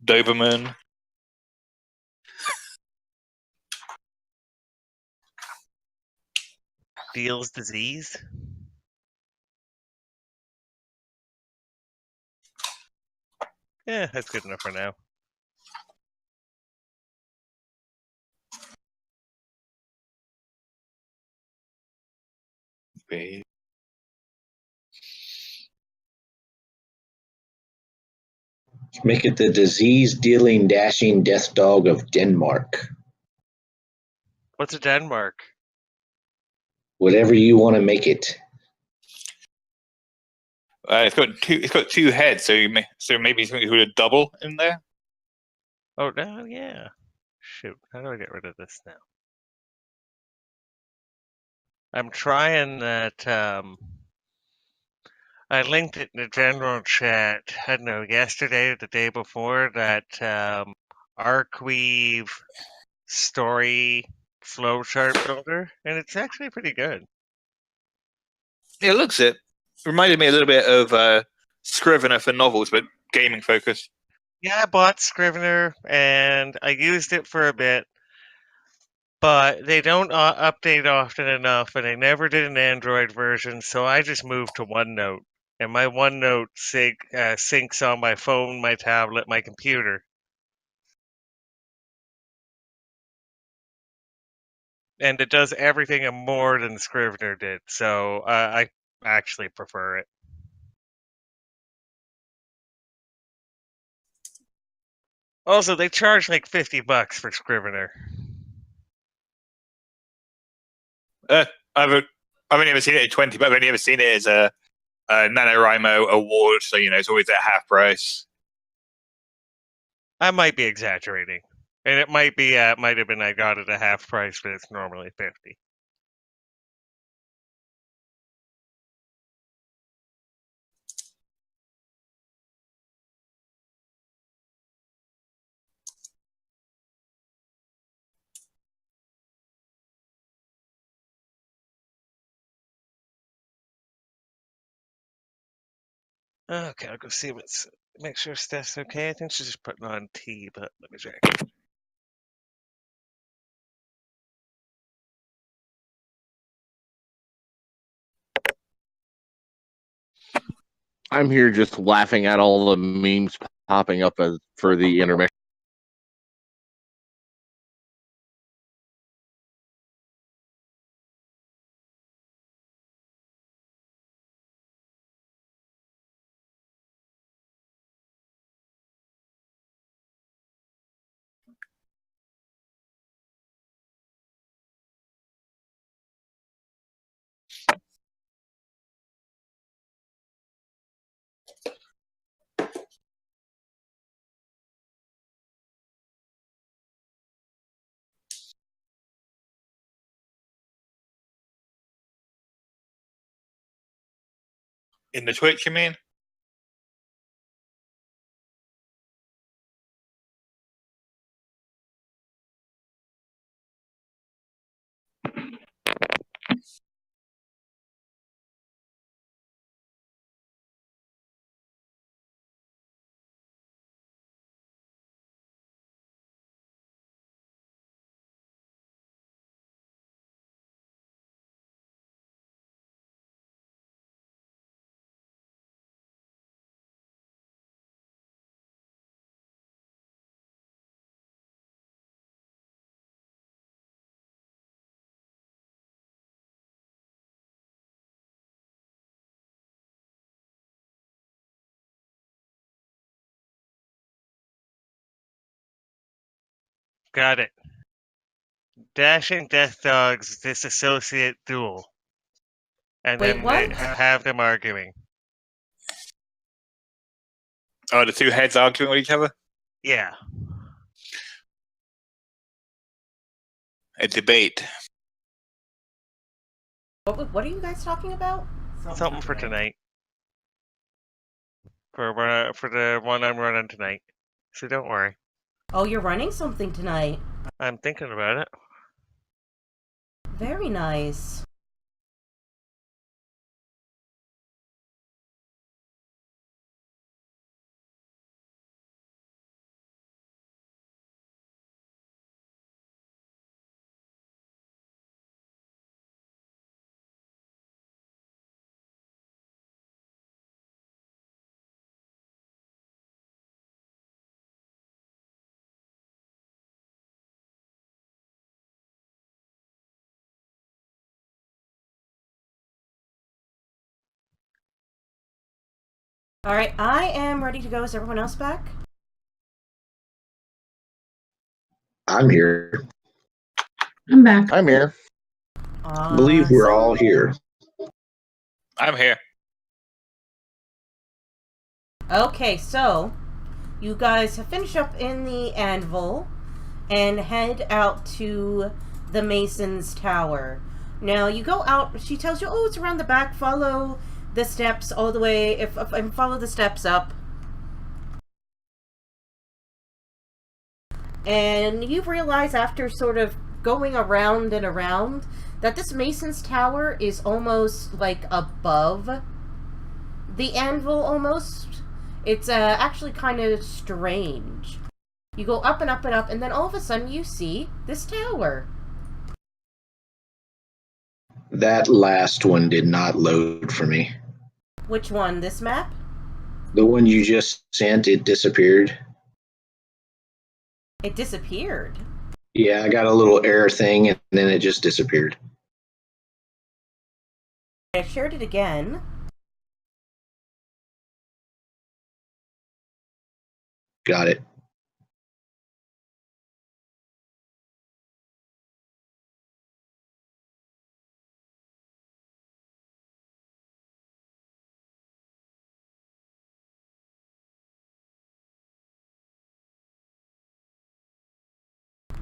Doberman. Deals disease. Yeah, that's good enough for now. Make it the disease-dealing, dashing death dog of Denmark. What's a Denmark? Whatever you want to make it. It's got 2 heads, so maybe something with a double in there. Oh no, yeah. Shoot, how do I get rid of this now? I'm trying that. I linked it in the general chat. I don't know, yesterday or the day before, that Arcweave story flowchart builder, and it's actually pretty good. Yeah, it looks it. Reminded me a little bit of Scrivener for novels, but gaming focused. Yeah, I bought Scrivener and I used it for a bit, but they don't update often enough, and they never did an Android version, so I just moved to OneNote. And my OneNote syncs on my phone, my tablet, my computer. And it does everything and more than Scrivener did, so I actually prefer it. Also, they charge like $50 for Scrivener. I've only ever seen it at 20, but I've only ever seen it as a NaNoWriMo award, so it's always at half price. I might be exaggerating, and it might have been I got it at half price, but it's normally 50. Okay, I'll go see make sure Steph's okay. I think she's just putting on tea, but let me check. I'm here just laughing at all the memes popping up for the intermission. In the Twitch, you mean? Got it. Dashing Death Dogs disassociate duel. And Wait, then what? they have them arguing. Oh, the two heads arguing with each other? Yeah. A debate. What are you guys talking about? Something for tonight. For the one I'm running tonight. So don't worry. Oh, you're running something tonight. I'm thinking about it. Very nice. Alright, I am ready to go. Is everyone else back? I'm here. I'm back. I'm here. I believe we're all here. I'm here. Okay, so you guys have finished up in the anvil and head out to the Mason's Tower. Now you go out, she tells you, oh, it's around the back, follow the steps all the way, and follow the steps up. And you realize after sort of going around and around that this Mason's Tower is almost like above the anvil almost. It's actually kind of strange. You go up and up and up, and then all of a sudden you see this tower. That last one did not load for me. Which one? This map? The one you just sent, it disappeared. It disappeared. Yeah, I got a little error thing and then it just disappeared. I shared it again. Got it.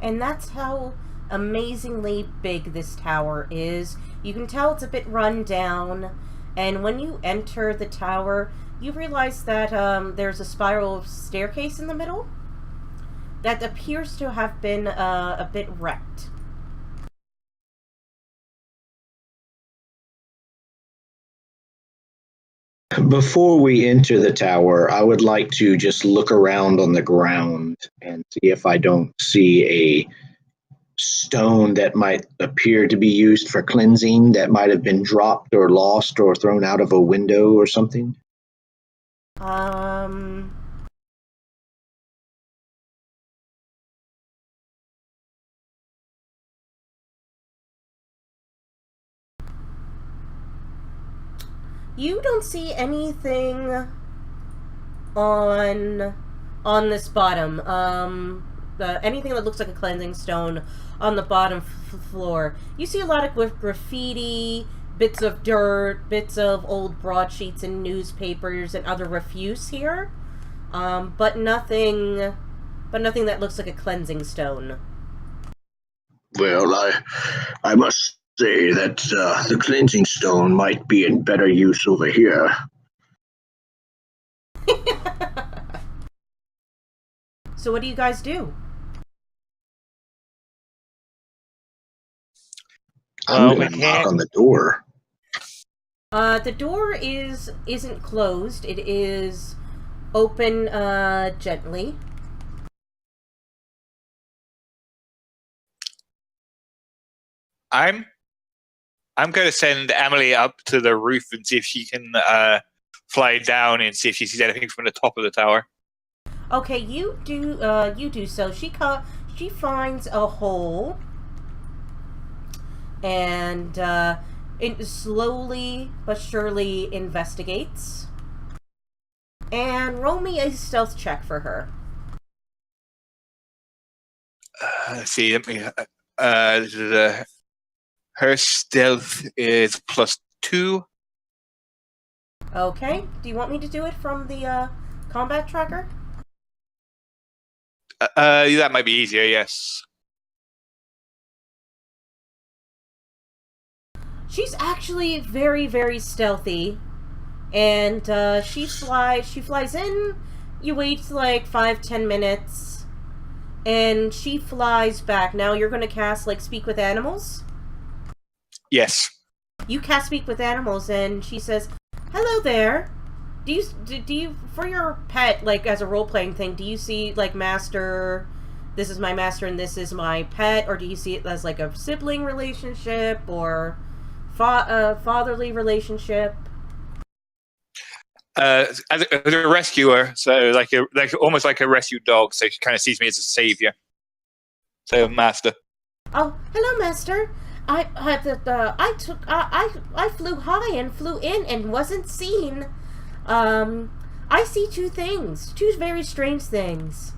And that's how amazingly big this tower is. You can tell it's a bit run down, and when you enter the tower, you realize that there's a spiral staircase in the middle that appears to have been a bit wrecked. Before we enter the tower, I would like to just look around on the ground and see if I don't see a stone that might appear to be used for cleansing that might have been dropped or lost or thrown out of a window or something. You don't see anything on this bottom. Anything that looks like a cleansing stone on the bottom floor. You see a lot of graffiti, bits of dirt, bits of old broadsheets and newspapers and other refuse here, but nothing that looks like a cleansing stone. Well, I must say that the cleansing stone might be in better use over here. So what do you guys do? Well, I'm we gonna knock can't. on the door. The door isn't closed. It is open gently. I'm going to send Emily up to the roof and see if she can fly down and see if she sees anything from the top of the tower. Okay, you do so. She finds a hole, and it slowly but surely investigates. And roll me a stealth check for her. Let's see. Her stealth is +2. Okay. Do you want me to do it from the combat tracker? That might be easier. Yes. She's actually very, very stealthy, and she flies in. You wait like 5-10 minutes, and she flies back. Now you're going to cast like Speak with Animals. Yes. You cast Speak with Animals, and she says, "Hello there. Do you for your pet, like as a role playing thing? Do you see like master? This is my master, and this is my pet, or do you see it as like a sibling relationship or fatherly relationship?" As a rescuer, so like almost like a rescue dog. So she kind of sees me as a savior. So master. Oh, hello, master. I flew high and flew in and wasn't seen. I see two very strange things.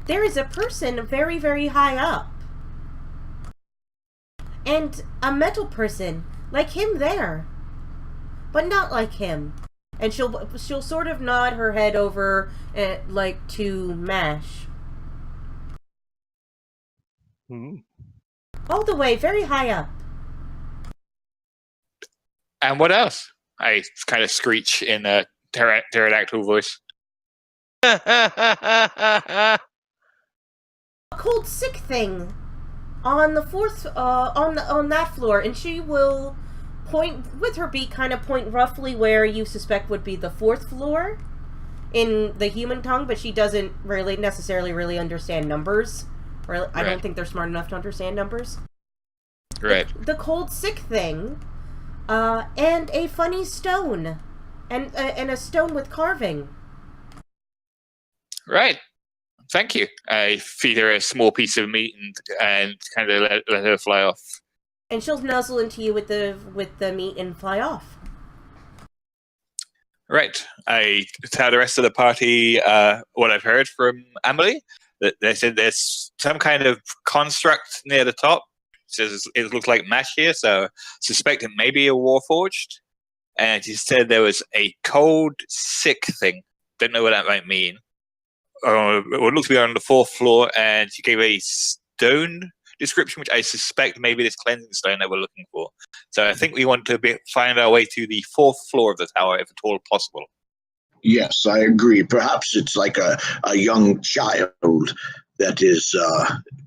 There is a person very, very high up, and a metal person like him there, but not like him. And she'll sort of nod her head over, like to Mash. All the way, very high up. And what else? I kind of screech in a pterodactyl voice. A cold, sick thing on the fourth, on that floor, and she will point with her beak, kind of point roughly where you suspect would be the fourth floor in the human tongue, but she doesn't really necessarily really understand numbers. I don't think they're smart enough to understand numbers. Right. The cold, sick thing, and a funny stone, and a stone with carving. Right. Thank you. I feed her a small piece of meat and kind of let her fly off. And she'll nuzzle into you with the meat and fly off. Right. I tell the rest of the party what I've heard from Emily. That they said there's some kind of construct near the top. Says it looks like mesh here, so suspect it may be a warforged. And she said there was a cold, sick thing. Don't know what that might mean. what looks to be on the 4th floor, and she gave a stone description, which I suspect maybe this cleansing stone that we're looking for. So I think we want to find our way to the 4th floor of the tower, if at all possible. Yes, I agree. Perhaps it's like a young child that is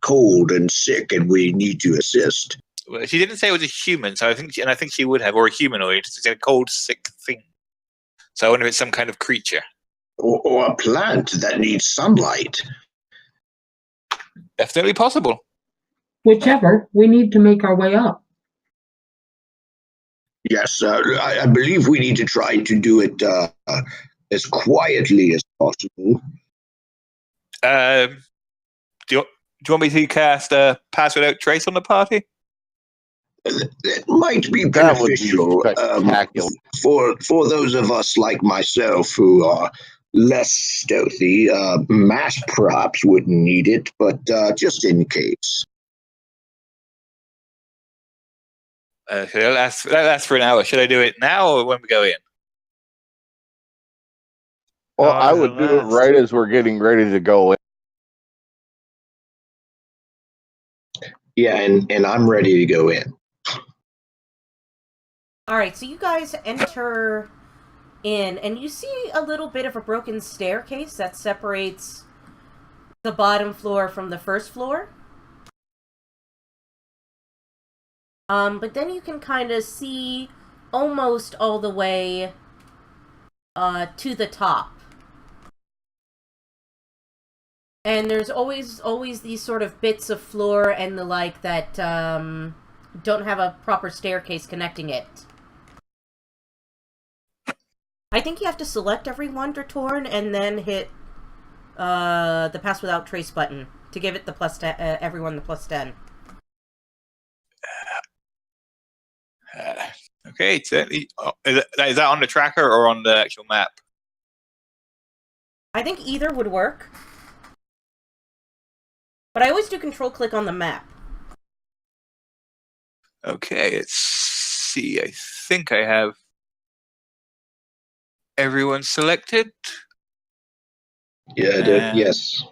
cold and sick, and we need to assist. Well, she didn't say it was a human, so I think she would have, or a humanoid. It's a cold, sick thing. So I wonder if it's some kind of creature. Or a plant that needs sunlight. Definitely possible. Whichever, we need to make our way up. Yes, I believe we need to try to do it as quietly as possible. Do you want me to cast Pass Without Trace on the party? It might be That would be beneficial spectacular. for those of us like myself who are less stealthy. Mass perhaps wouldn't need it, but just in case. That lasts for an hour. Should I do it now or when we go in? Well, How I long does would it do it last? right as we're getting ready to go in. Yeah, and I'm ready to go in. Alright, so you guys enter in, and you see a little bit of a broken staircase that separates the bottom floor from the first floor. But then you can kind of see almost all the way to the top. And there's always these sort of bits of floor and the like that don't have a proper staircase connecting it. I think you have to select everyone, Torn, and then hit the Pass Without Trace button to give it the plus everyone the plus 10. Okay, certainly. Is that on the tracker or on the actual map? I think either would work. But I always do control-click on the map. Okay, let's see. I think I have everyone selected. Yeah, yes.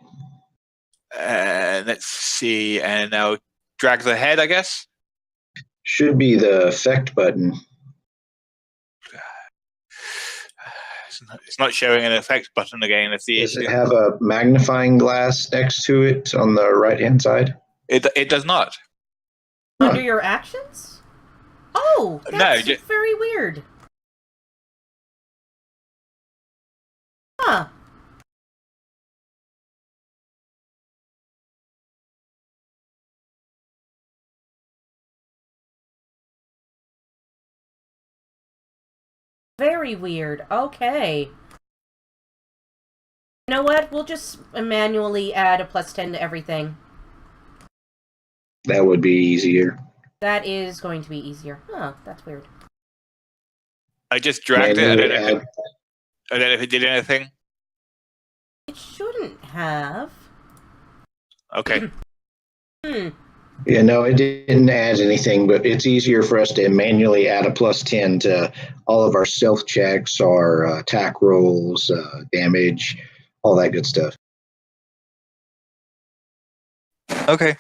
And let's see. And now drag the head, I guess. Should be the effect button. It's not showing an effect button again. That's the Does issue. it have a magnifying glass next to it on the right-hand side? It does not. Under your actions? Oh, that's No, very weird. Huh. Very weird. Okay. You know what? We'll just manually add a plus 10 to everything. That would be easier. That is going to be easier. Oh, that's weird. I just dragged it. Manually I don't know if it did anything. It shouldn't have. Okay. Yeah, no, it didn't add anything, but it's easier for us to manually add a plus 10 to all of our self checks, our attack rolls, damage, all that good stuff. Okay.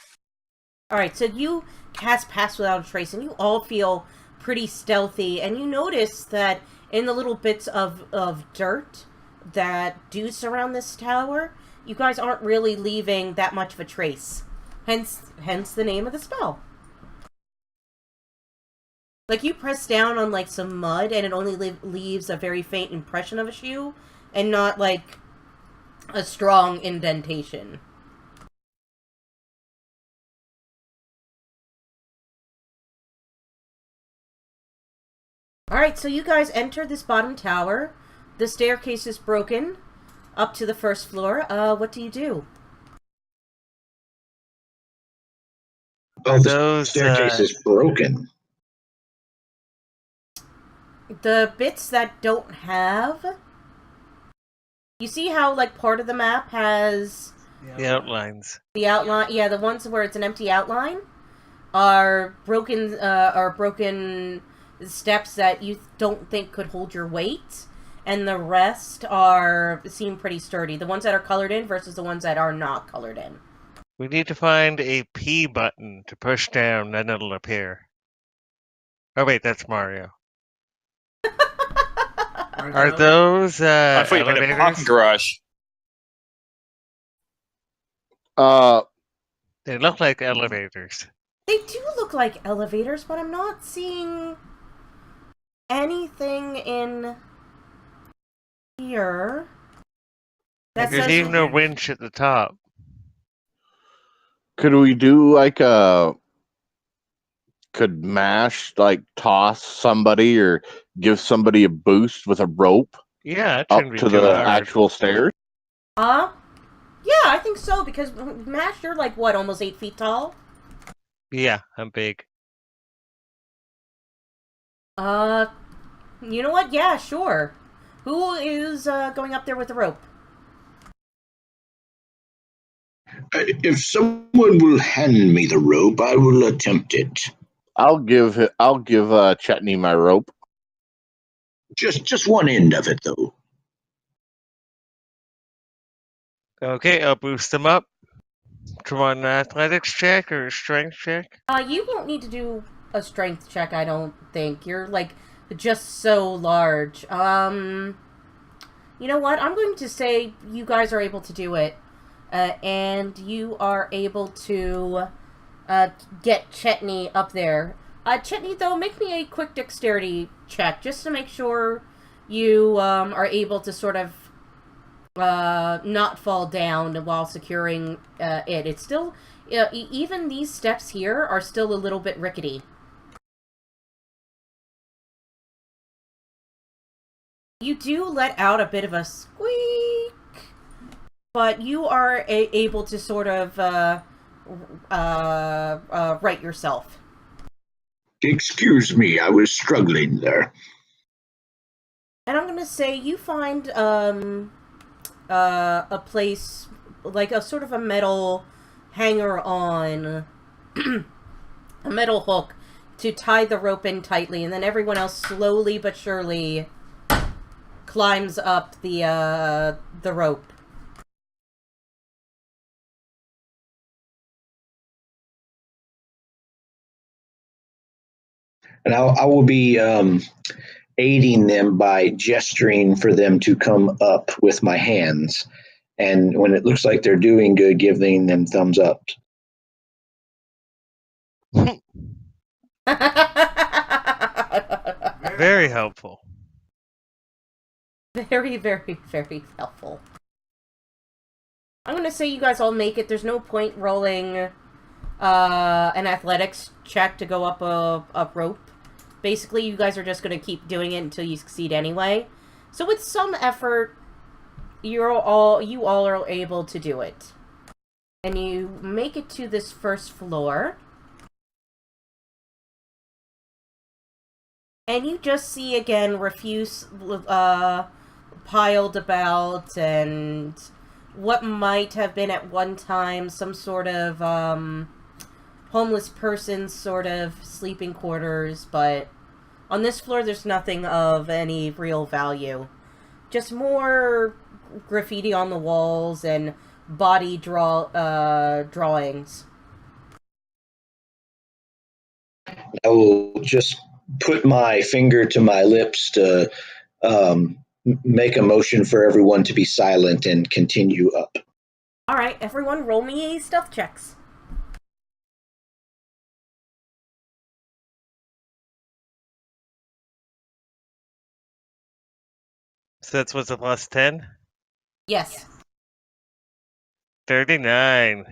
Alright, so you cast Pass Without a Trace, and you all feel pretty stealthy, and you notice that in the little bits of dirt that do surround this tower, you guys aren't really leaving that much of a trace. Hence the name of the spell. Like, you press down on, like, some mud, and it only leaves a very faint impression of a shoe, and not, like, a strong indentation. Alright, so you guys enter this bottom tower. The staircase is broken up to the first floor. What do you do? Oh, the Those staircase is broken. The bits that don't have... You see how, like, part of the map has... the outlines. The outline... Yeah, the ones where it's an empty outline are broken steps that you don't think could hold your weight. and the rest seem pretty sturdy. The ones that are colored in versus the ones that are not colored in. We need to find a P button to push down, then it'll appear. Oh wait, that's Mario. Are those I thought you meant a parking elevators? garage. They look like elevators. They do look like elevators, but I'm not seeing anything in here. That There's says even a winch at the top. Could we do like could MASH like toss somebody or give somebody a boost with a rope Yeah, that up shouldn't be to too the hard. actual stairs? Yeah, I think so, because Mash, you're like, what, almost 8 feet tall? Yeah, I'm big. You know what? Yeah, sure. Who is going up there with the rope? If someone will hand me the rope, I will attempt it. I'll give Chetney my rope. Just one end of it, though. Okay, I'll boost them up. Do you want an athletics check or a strength check? You won't need to do a strength check, I don't think. You're, like, just so large. You know what? I'm going to say you guys are able to do it. And you are able to get Chetney up there. Chetney, though, make me a quick dexterity check, just to make sure you are able to sort of not fall down while securing it. It's still, even these steps here are still a little bit rickety. You do let out a bit of a squeak, but you are able to sort of right yourself. Excuse me, I was struggling there. And I'm gonna say you find a place, like a sort of a metal hanger-on, a metal hook to tie the rope in tightly, and then everyone else slowly but surely climbs up the rope. And I will be aiding them by gesturing for them to come up with my hands. And when it looks like they're doing good, giving them thumbs up. Very helpful. Very, very, very helpful. I'm gonna say you guys all make it. There's no point rolling an athletics check to go up a rope. Basically, you guys are just gonna keep doing it until you succeed anyway. So with some effort, you all are able to do it. And you make it to this first floor. And you just see again refuse piled about, and what might have been at one time some sort of homeless person's sort of sleeping quarters, but on this floor there's nothing of any real value. Just more graffiti on the walls and body drawings. I will just put my finger to my lips to make a motion for everyone to be silent and continue up. Alright, everyone roll me stealth checks. So that's what's a plus 10? Yes. 39.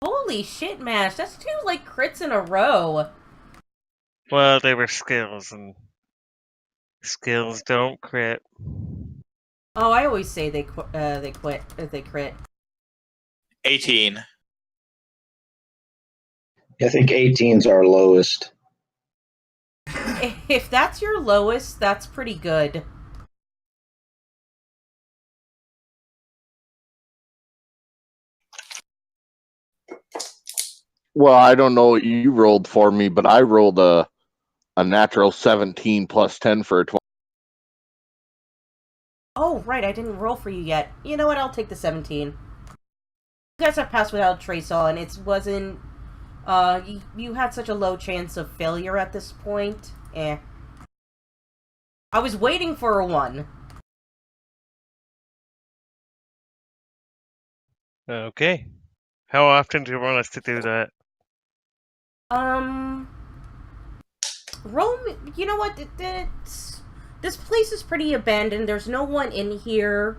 Holy shit, Mash. That's 2, like, crits in a row. Well, they were skills, and skills don't crit. Oh, I always say they crit. 18. I think 18's our lowest. If that's your lowest, that's pretty good. Well, I don't know what you rolled for me, but I rolled a natural 17 plus 10 for a 20. Oh, right, I didn't roll for you yet. You know what, I'll take the 17. You guys have passed without a trace on. It wasn't... you had such a low chance of failure at this point. I was waiting for a 1. Okay. How often do you want us to do that? Roll me... You know what, this place is pretty abandoned. There's no one in here.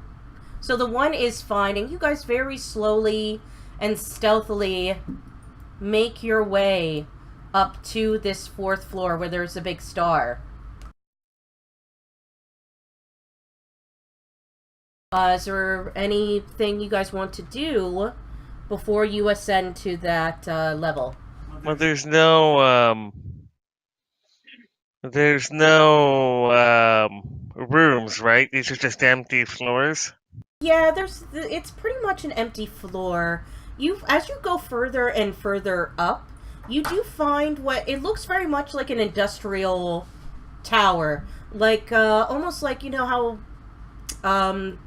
So the 1 is fine, and you guys very slowly and stealthily make your way up to this 4th floor where there's a big star. Is there anything you guys want to do before you ascend to that level? Well, there's no rooms, right? These are just empty floors. Yeah, it's pretty much an empty floor. As you go further and further up, you do find what it looks very much like an industrial tower. Like, almost like, you know how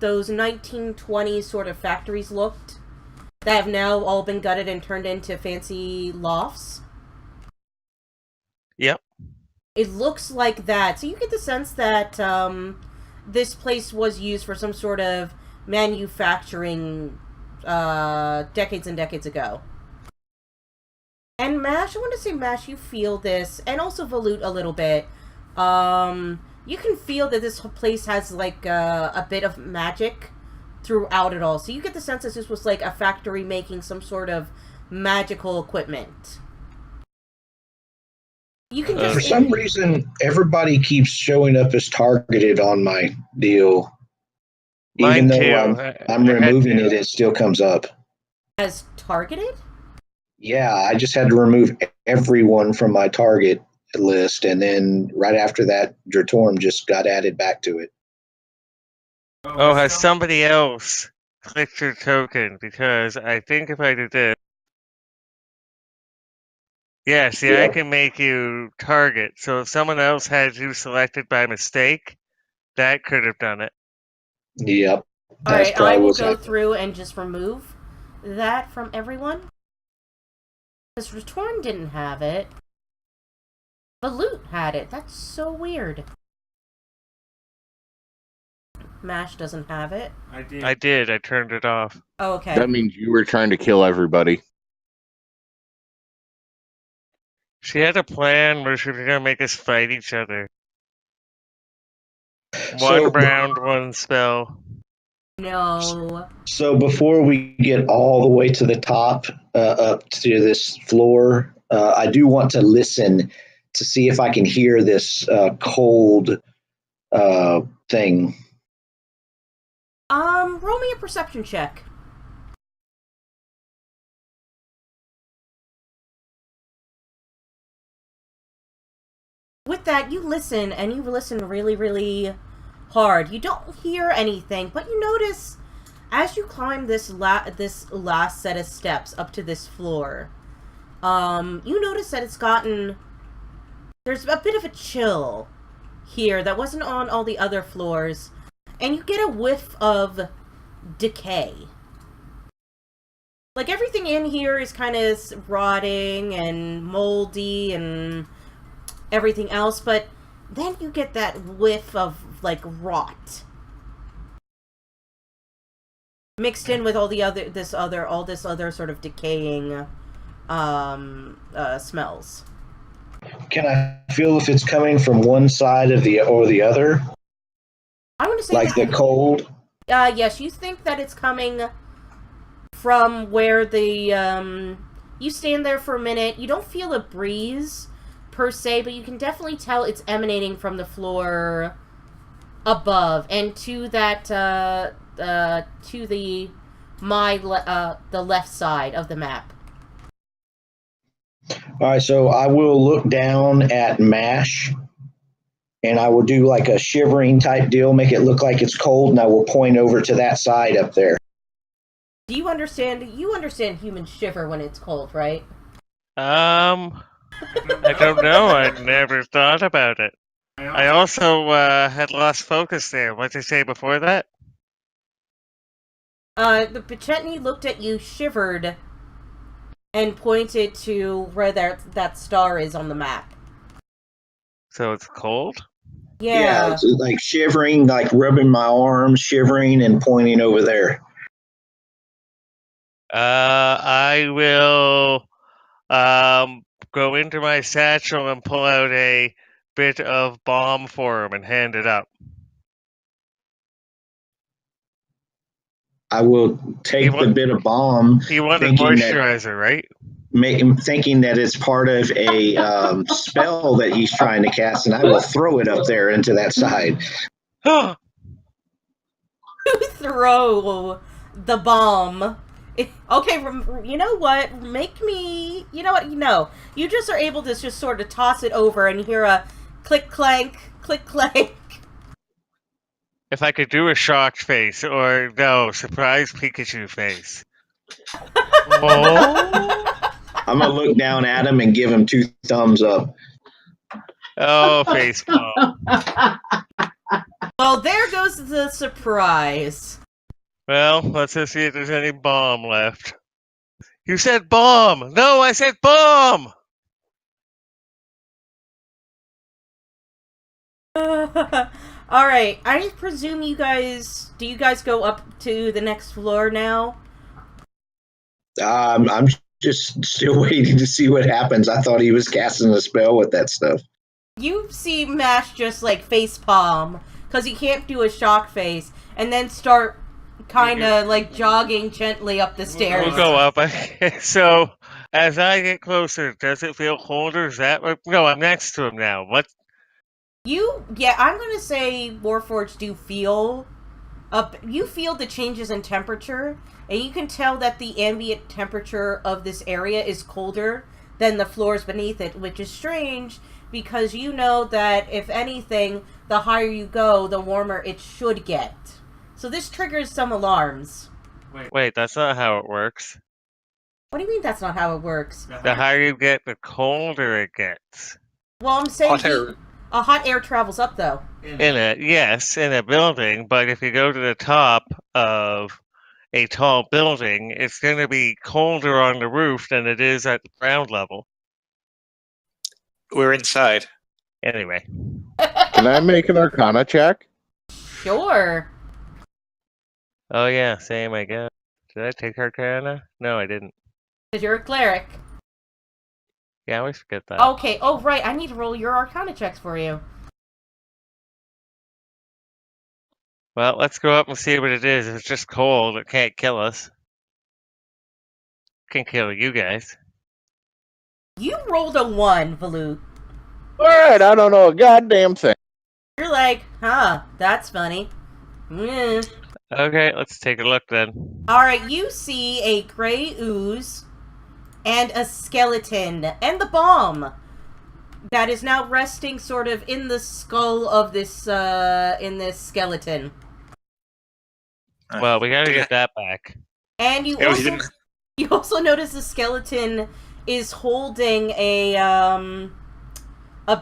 those 1920s sort of factories looked that have now all been gutted and turned into fancy lofts? Yep. It looks like that. So you get the sense that this place was used for some sort of manufacturing decades and decades ago. And Mash, I want to say, Mash, you feel this, and also Volute a little bit. You can feel that this place has, like, a bit of magic throughout it all. So you get the sense that this was, like, a factory making some sort of magical equipment. You can just... For some reason, everybody keeps showing up as targeted on my deal. Even Mine though too. I'm removing it, it still comes up. As targeted? Yeah, I just had to remove everyone from my target list, and then right after that, Dratorm just got added back to it. Oh, has somebody else clicked your token? Because I think if I did this... Yeah, see, I can make you target. So if someone else had you selected by mistake, that could have done it. Yep. Alright, I will go through and just remove that from everyone. Because Return didn't have it. Volute had it. That's so weird. Mash doesn't have it. I did. I turned it off. Oh, okay. That means you were trying to kill everybody. She had a plan where she was going to make us fight each other. One round, one spell. No. So before we get all the way to the top, up to this floor, I do want to listen to see if I can hear this cold thing. Roll me a perception check. With that, you listen, and you listen really, really hard. You don't hear anything, but you notice as you climb this last set of steps up to this floor, you notice that there's a bit of a chill here that wasn't on all the other floors, and you get a whiff of decay. Like, everything in here is kind of rotting and moldy and everything else, but then you get that whiff of, like, rot mixed in with all this other sort of decaying smells. Can I feel if it's coming from one side of the other? I want to say like the cold. Yes, you think that it's coming from where the you stand there for a minute. You don't feel a breeze per se, but you can definitely tell it's emanating from the floor above and to that to the left side of the map. All right, so I will look down at MASH, and I will do like a shivering type deal, make it look like it's cold, and I will point over to that side up there. Do you understand? You understand human shiver when it's cold, right? I don't know. I never thought about it. I also had lost focus there. What did you say before that? The Pachetny looked at you, shivered, and pointed to where that star is on the map. So it's cold? Yeah. It's like shivering, like rubbing my arms, shivering, and pointing over there. I will go into my satchel and pull out a bit of balm for him and hand it up. I will take the bit of balm, He wanted thinking that moisturizer, right? thinking that it's part of a spell that he's trying to cast, and I will throw it up there into that side. Throw the bomb. Okay, you know what? Make me... You know what? No. You just are able to just sort of toss it over and hear a click-clank, click-clank. If I could do a shocked face, or no, surprise Pikachu face. Oh, I'm going to look down at him and give him 2 thumbs up. oh, face palm. Well, there goes the surprise. Well, let's just see if there's any bomb left. You said bomb! No, I said bomb! Alright, I presume you guys... Do you guys go up to the next floor now? I'm just still waiting to see what happens. I thought he was casting a spell with that stuff. You see Mash just, like, facepalm, because he can't do a shock face, and then start kind of, like, jogging gently up the stairs. We'll go up. So, as I get closer, does it feel colder? Is that what... No, I'm next to him now. What? Yeah, I'm gonna say Warforged do feel... you feel the changes in temperature, and you can tell that the ambient temperature of this area is colder than the floors beneath it, which is strange, because you know that, if anything, the higher you go, the warmer it should get. So this triggers some alarms. Wait, that's not how it works. What do you mean that's not how it works? The higher you get, the colder it gets. Well, I'm saying Hot air. a hot air travels up, though. In a building, but if you go to the top of a tall building, it's going to be colder on the roof than it is at the ground level. We're inside. Anyway. Can I make an Arcana check? Sure. Oh yeah, same I guess. Did I take Arcana? No, I didn't. Because you're a cleric. Yeah, I always forget that. Okay, oh right, I need to roll your Arcana checks for you. Well, let's go up and see what it is. If it's just cold, it can't kill us. It can kill you guys. You rolled a 1, Valoot. Alright, I don't know a goddamn thing. You're like, huh, that's funny. Okay, let's take a look then. Alright, you see a gray ooze and a skeleton and the bomb that is now resting sort of in the skull of this skeleton. Well, we gotta get that back. And you also notice the skeleton is holding a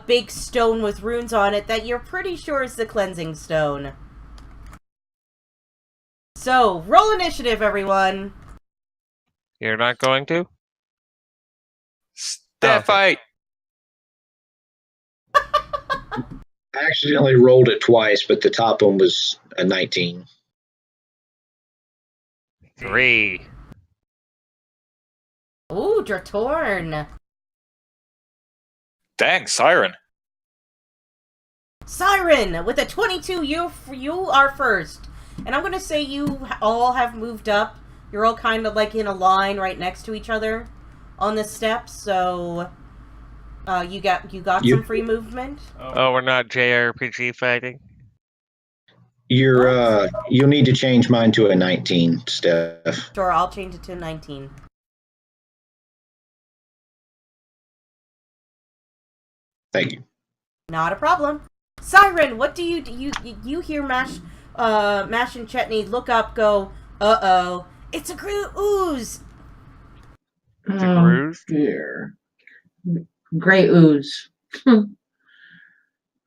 big stone with runes on it that you're pretty sure is the cleansing stone. So, roll initiative, everyone. You're not going to? Stand fight. I accidentally rolled it twice, but the top one was a 19. 3. Ooh, Dratorn. Dang, Siren. Siren, with a 22, you are first. And I'm gonna say you all have moved up. You're all kind of like in a line right next to each other on the steps, so you got some free movement. Oh, we're not JRPG fighting? You'll need to change mine to a 19, Steph. Sure, I'll change it to 19. Thank you. Not a problem. Siren, what do you hear Mash and Chetney look up, go, uh-oh, it's a ooze! It's a cruise? Dear. Gray ooze.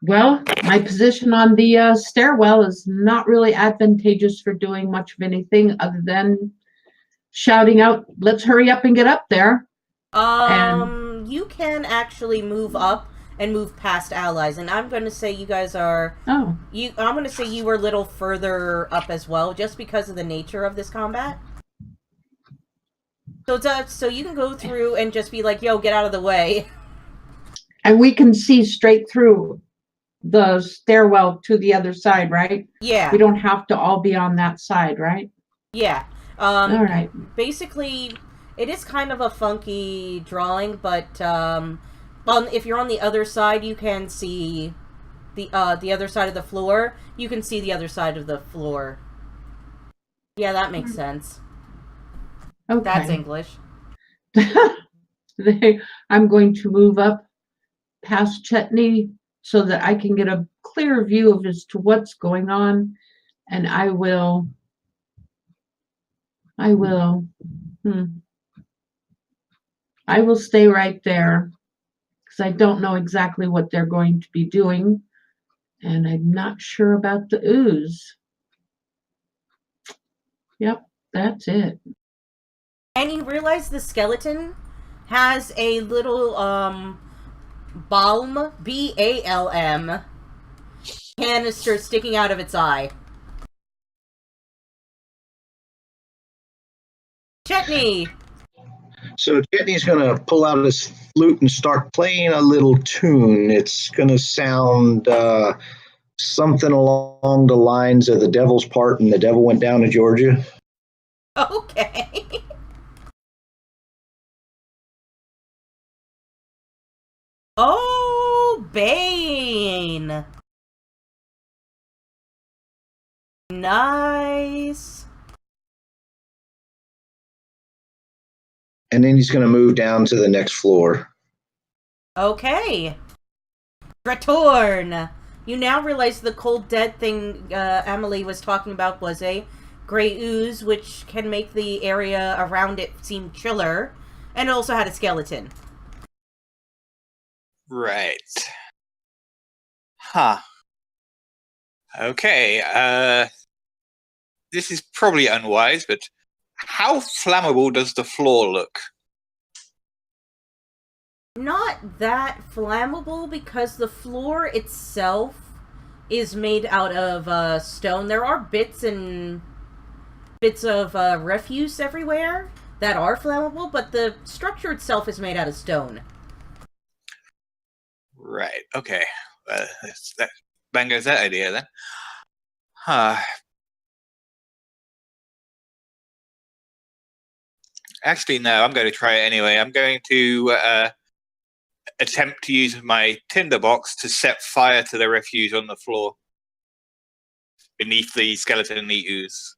Well, my position on the stairwell is not really advantageous for doing much of anything other than shouting out, "Let's hurry up and get up there." You can actually move up and move past allies, and I'm going to say you guys are. Oh, I'm going to say you were a little further up as well, just because of the nature of this combat. So you can go through and just be like, "Yo, get out of the way." and we can see straight through the stairwell to the other side, right? Yeah. We don't have to all be on that side, right? Yeah. All right. Basically, it is kind of a funky drawing, but if you're on the other side, you can see the other side of the floor. You can see the other side of the floor. Yeah, that makes sense. Okay. That's English. I'm going to move up past Chetney so that I can get a clear view of as to what's going on, and I will stay right there because I don't know exactly what they're going to be doing, and I'm not sure about the ooze. Yep, that's it. And you realize the skeleton has a little balm, BALM, canister sticking out of its eye. Chetney! So Chetney's going to pull out his flute and start playing a little tune. It's going to sound something along the lines of The Devil's Part and The Devil Went Down to Georgia. Okay. Oh, Bane! Nice. And then he's going to move down to the next floor. Okay. Return! You now realize the cold dead thing Emily was talking about was a gray ooze, which can make the area around it seem chiller, and it also had a skeleton. Right. Huh. Okay, this is probably unwise, but how flammable does the floor look? Not that flammable, because the floor itself is made out of stone. There are bits of refuse everywhere that are flammable, but the structure itself is made out of stone. Right, okay. That bang goes that idea then. Huh. Actually, no, I'm going to try it anyway. I'm going to attempt to use my tinderbox to set fire to the refuse on the floor beneath the skeleton and the ooze.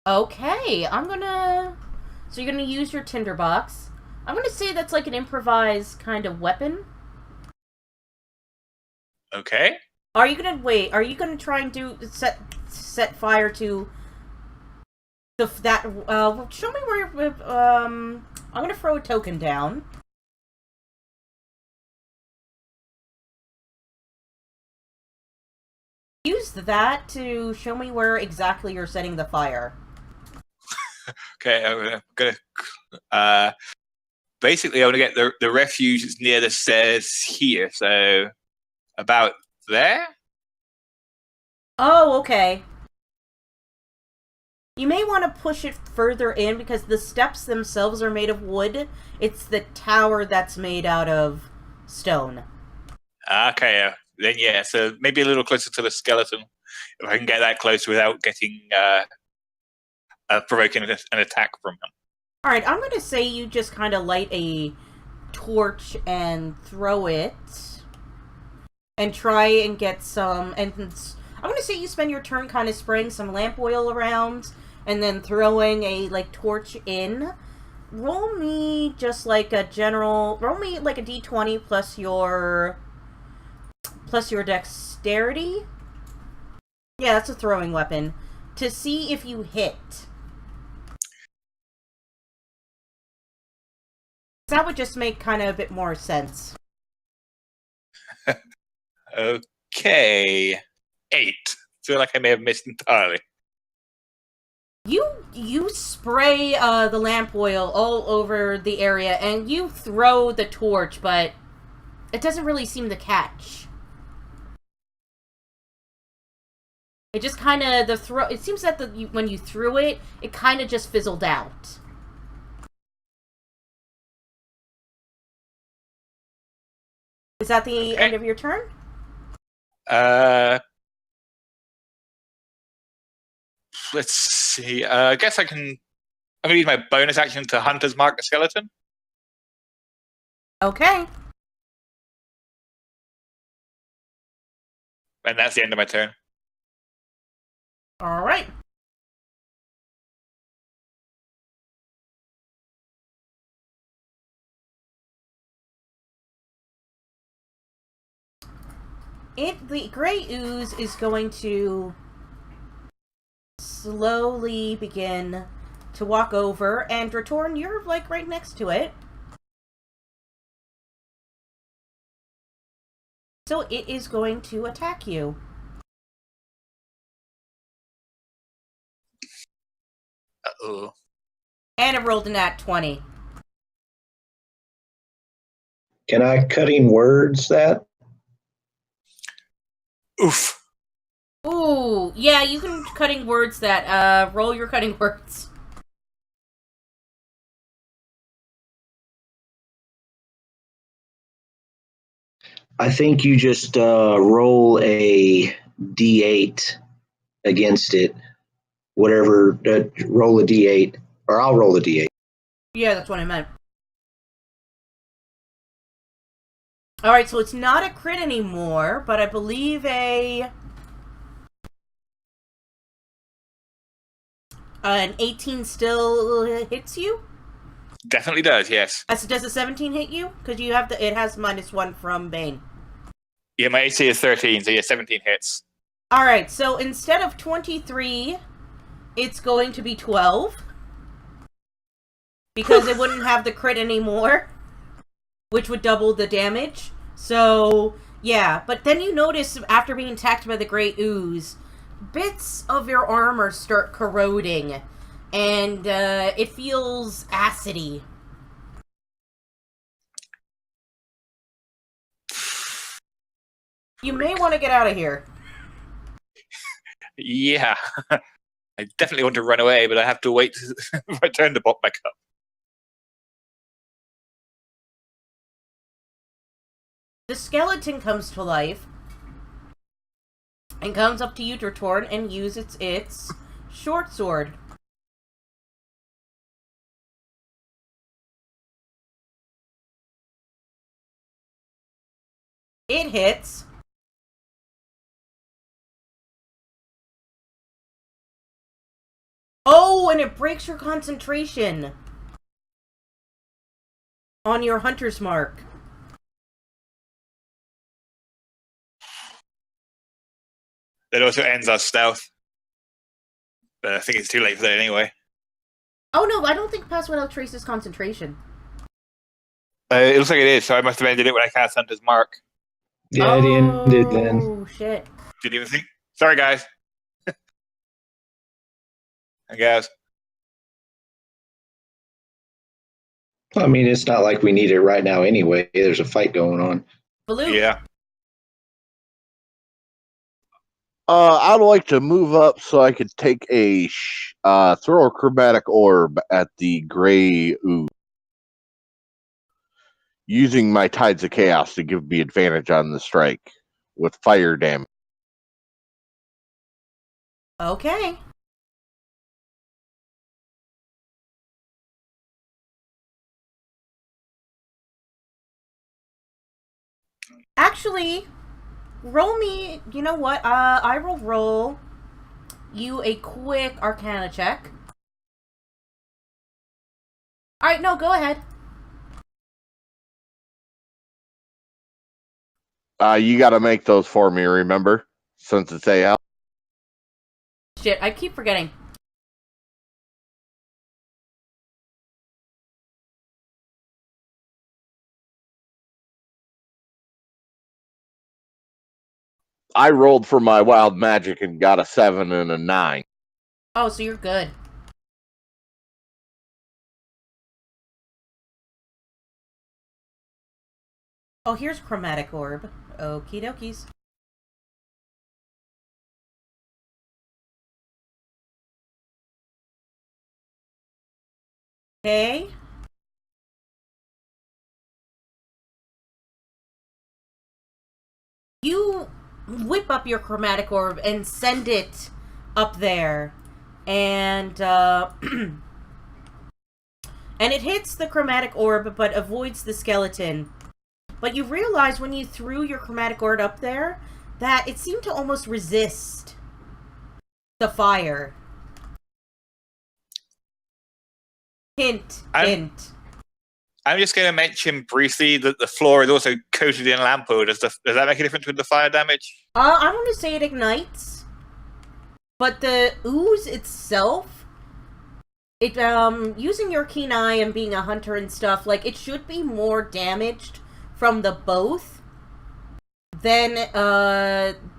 Okay, so you're gonna use your tinderbox. I'm gonna say that's like an improvised kind of weapon. Okay. Are you gonna try and set fire to show me where I'm gonna throw a token down. Use that to show me where exactly you're setting the fire. Okay, I'm gonna basically I want to get the refuge near the stairs here, so about there. Oh, okay. You may want to push it further in because the steps themselves are made of wood. It's the tower that's made out of stone. Okay, then yeah, so maybe a little closer to the skeleton. If I can get that close without getting provoking an attack from him. Alright, I'm going to say you just kind of light a torch and throw it. And try and get some... I'm going to say you spend your turn kind of spraying some lamp oil around and then throwing a, torch in. Roll me just like a general... Roll me like a d20 plus your dexterity. Yeah, that's a throwing weapon. To see if you hit. That would just make kind of a bit more sense. Okay. 8. Feel like I may have missed entirely. You spray the lamp oil all over the area, and you throw the torch, but it doesn't really seem to catch. It just kind of it seems that when you threw it, it kind of just fizzled out. Is that the end of your turn? Let's see. I guess I'm going to use my bonus action to Hunter's Mark the skeleton. Okay. And that's the end of my turn. All right. The gray ooze is going to slowly begin to walk over, and Retorn, you're like right next to it. So it is going to attack you. Uh-oh. And it rolled a nat 20. Can I cutting words that? Oof. Ooh, yeah, you can cutting words that. Roll your cutting words. I think you just roll a d8 against it. Whatever, roll a d8, or I'll roll a d8. Yeah, that's what I meant. Alright, so it's not a crit anymore, but I believe an 18 still hits you? Definitely does, yes. Does a 17 hit you? Because you have it has -1 from Bane. Yeah, my AC is 13, so yeah, 17 hits. Alright, so instead of 23, it's going to be 12. Because it wouldn't have the crit anymore, which would double the damage. So, yeah. But then you notice, after being attacked by the Great Ooze, bits of your armor start corroding. And it feels acidy. You may want to get out of here. Yeah. I definitely want to run away, but I have to wait for my turn to pop back up. The skeleton comes to life and comes up to you, Retorn, and uses its short sword. It hits. Oh, and it breaks your concentration on your hunter's mark. That also ends our stealth. But I think it's too late for that anyway. Oh no, I don't think past without traces concentration. It looks like it is, so I must have ended it when I cast Hunter's Mark. Yeah, it ended then. Oh, shit. Didn't even think. Sorry, guys. I guess. I mean, it's not like we need it right now anyway. There's a fight going on. Baloo. Yeah. I'd like to move up so I could take a throw a chromatic orb at the gray ooze, using my Tides of Chaos to give me advantage on the strike with fire damage. Okay. Actually, roll me, you know what, I will roll you a quick Arcana check. Alright, no, go ahead. You got to make those for me, remember? Since it's AL. Shit, I keep forgetting. I rolled for my wild magic and got a 7 and a 9. Oh, so you're good. Oh, here's Chromatic Orb. Okie dokies. Okay. You whip up your Chromatic Orb and send it up there. And, and it hits the Chromatic Orb, but avoids the skeleton. But you realize when you threw your Chromatic Orb up there, that it seemed to almost resist the fire. Hint. I'm just going to mention briefly that the floor is also coated in lampo. Does that make a difference with the fire damage? I'm going to say it ignites. But the ooze itself, it using your keen eye and being a hunter and stuff, like, it should be more damaged from the both. Then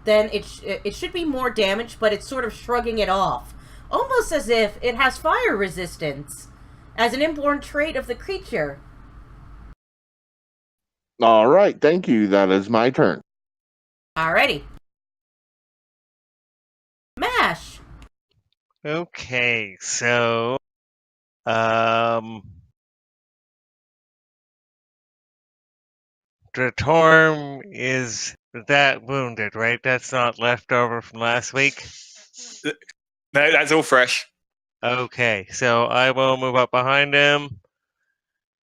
it should be more damaged, but it's sort of shrugging it off. Almost as if it has fire resistance as an inborn trait of the creature. All right, thank you. That is my turn. Alrighty. Mash! Okay, so Dratorm is that wounded, right? That's not left over from last week. No, that's all fresh. Okay, so I will move up behind him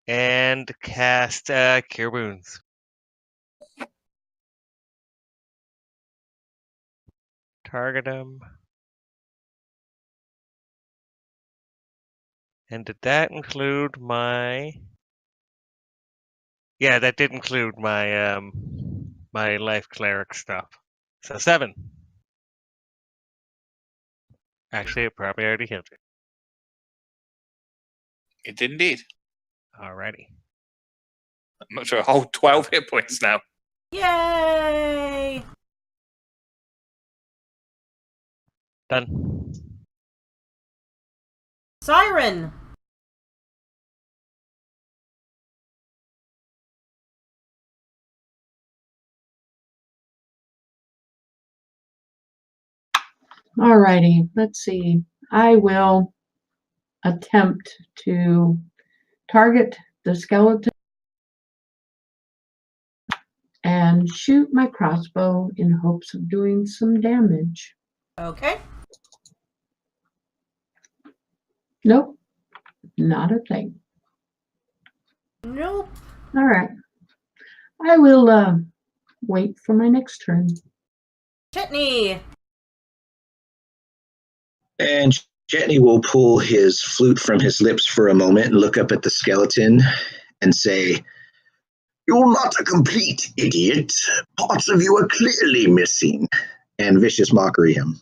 and cast Cure Wounds. Target him. And did that include my... Yeah, that did include my my life cleric stuff. So 7. Actually, it probably already healed it. It did indeed. Alrighty. I'm not sure, a whole 12 hit points now. Yay! Done. Siren! Alrighty, let's see. I will attempt to target the skeleton and shoot my crossbow in hopes of doing some damage. Okay. Nope, not a thing. Nope. All right. I will wait for my next turn. Chitney! And Jetney will pull his flute from his lips for a moment and look up at the skeleton and say, "You're not a complete idiot. Parts of you are clearly missing." And vicious mockery him.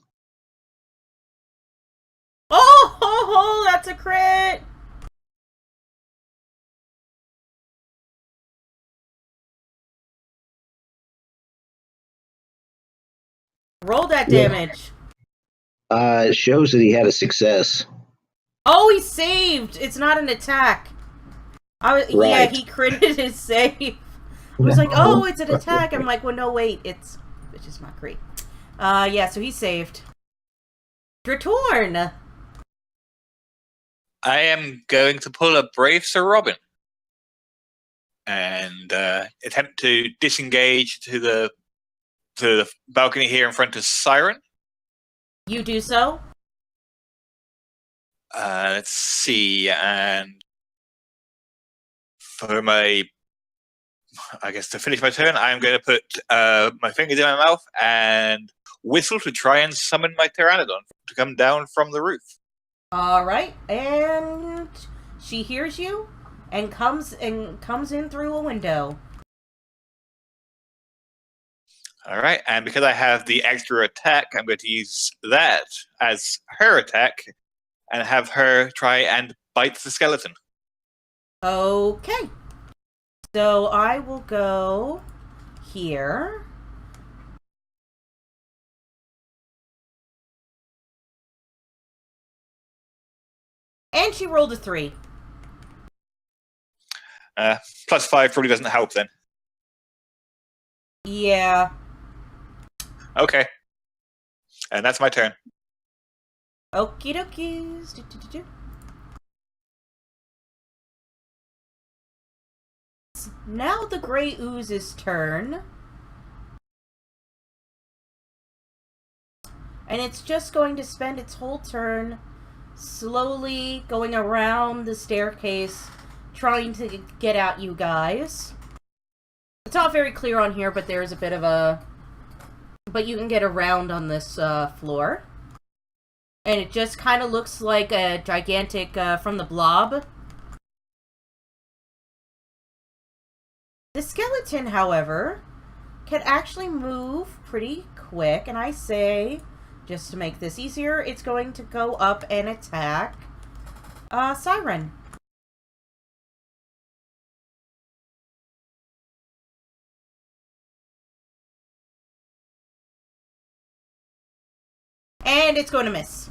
Oh, ho, ho, that's a crit! Roll that damage. It shows that he had a success. Oh, he saved! It's not an attack. Yeah, Right. he critted his save. I was like, oh, it's an attack. I'm like, well, no, wait, it's just mockery. Yeah, so he saved. Dratorn! I am going to pull a Brave Sir Robin and attempt to disengage to the balcony here in front of Siren. You do so? Let's see, and for my, I guess to finish my turn, I'm going to put my fingers in my mouth and whistle to try and summon my Pteranodon to come down from the roof. Alright, and she hears you and comes in through a window. Alright, and because I have the extra attack, I'm going to use that as her attack and have her try and bite the skeleton. Okay. So I will go here. And she rolled a 3. +5 probably doesn't help then. Yeah. Okay. And that's my turn. Okie dokies. Do. Now the gray ooze's turn. And it's just going to spend its whole turn slowly going around the staircase, trying to get at you guys. It's not very clear on here, but there's a bit of a... But you can get around on this floor. And it just kind of looks like a gigantic from the Blob. The skeleton, however, can actually move pretty quick, and I say, just to make this easier, it's going to go up and attack Siren. And it's going to miss.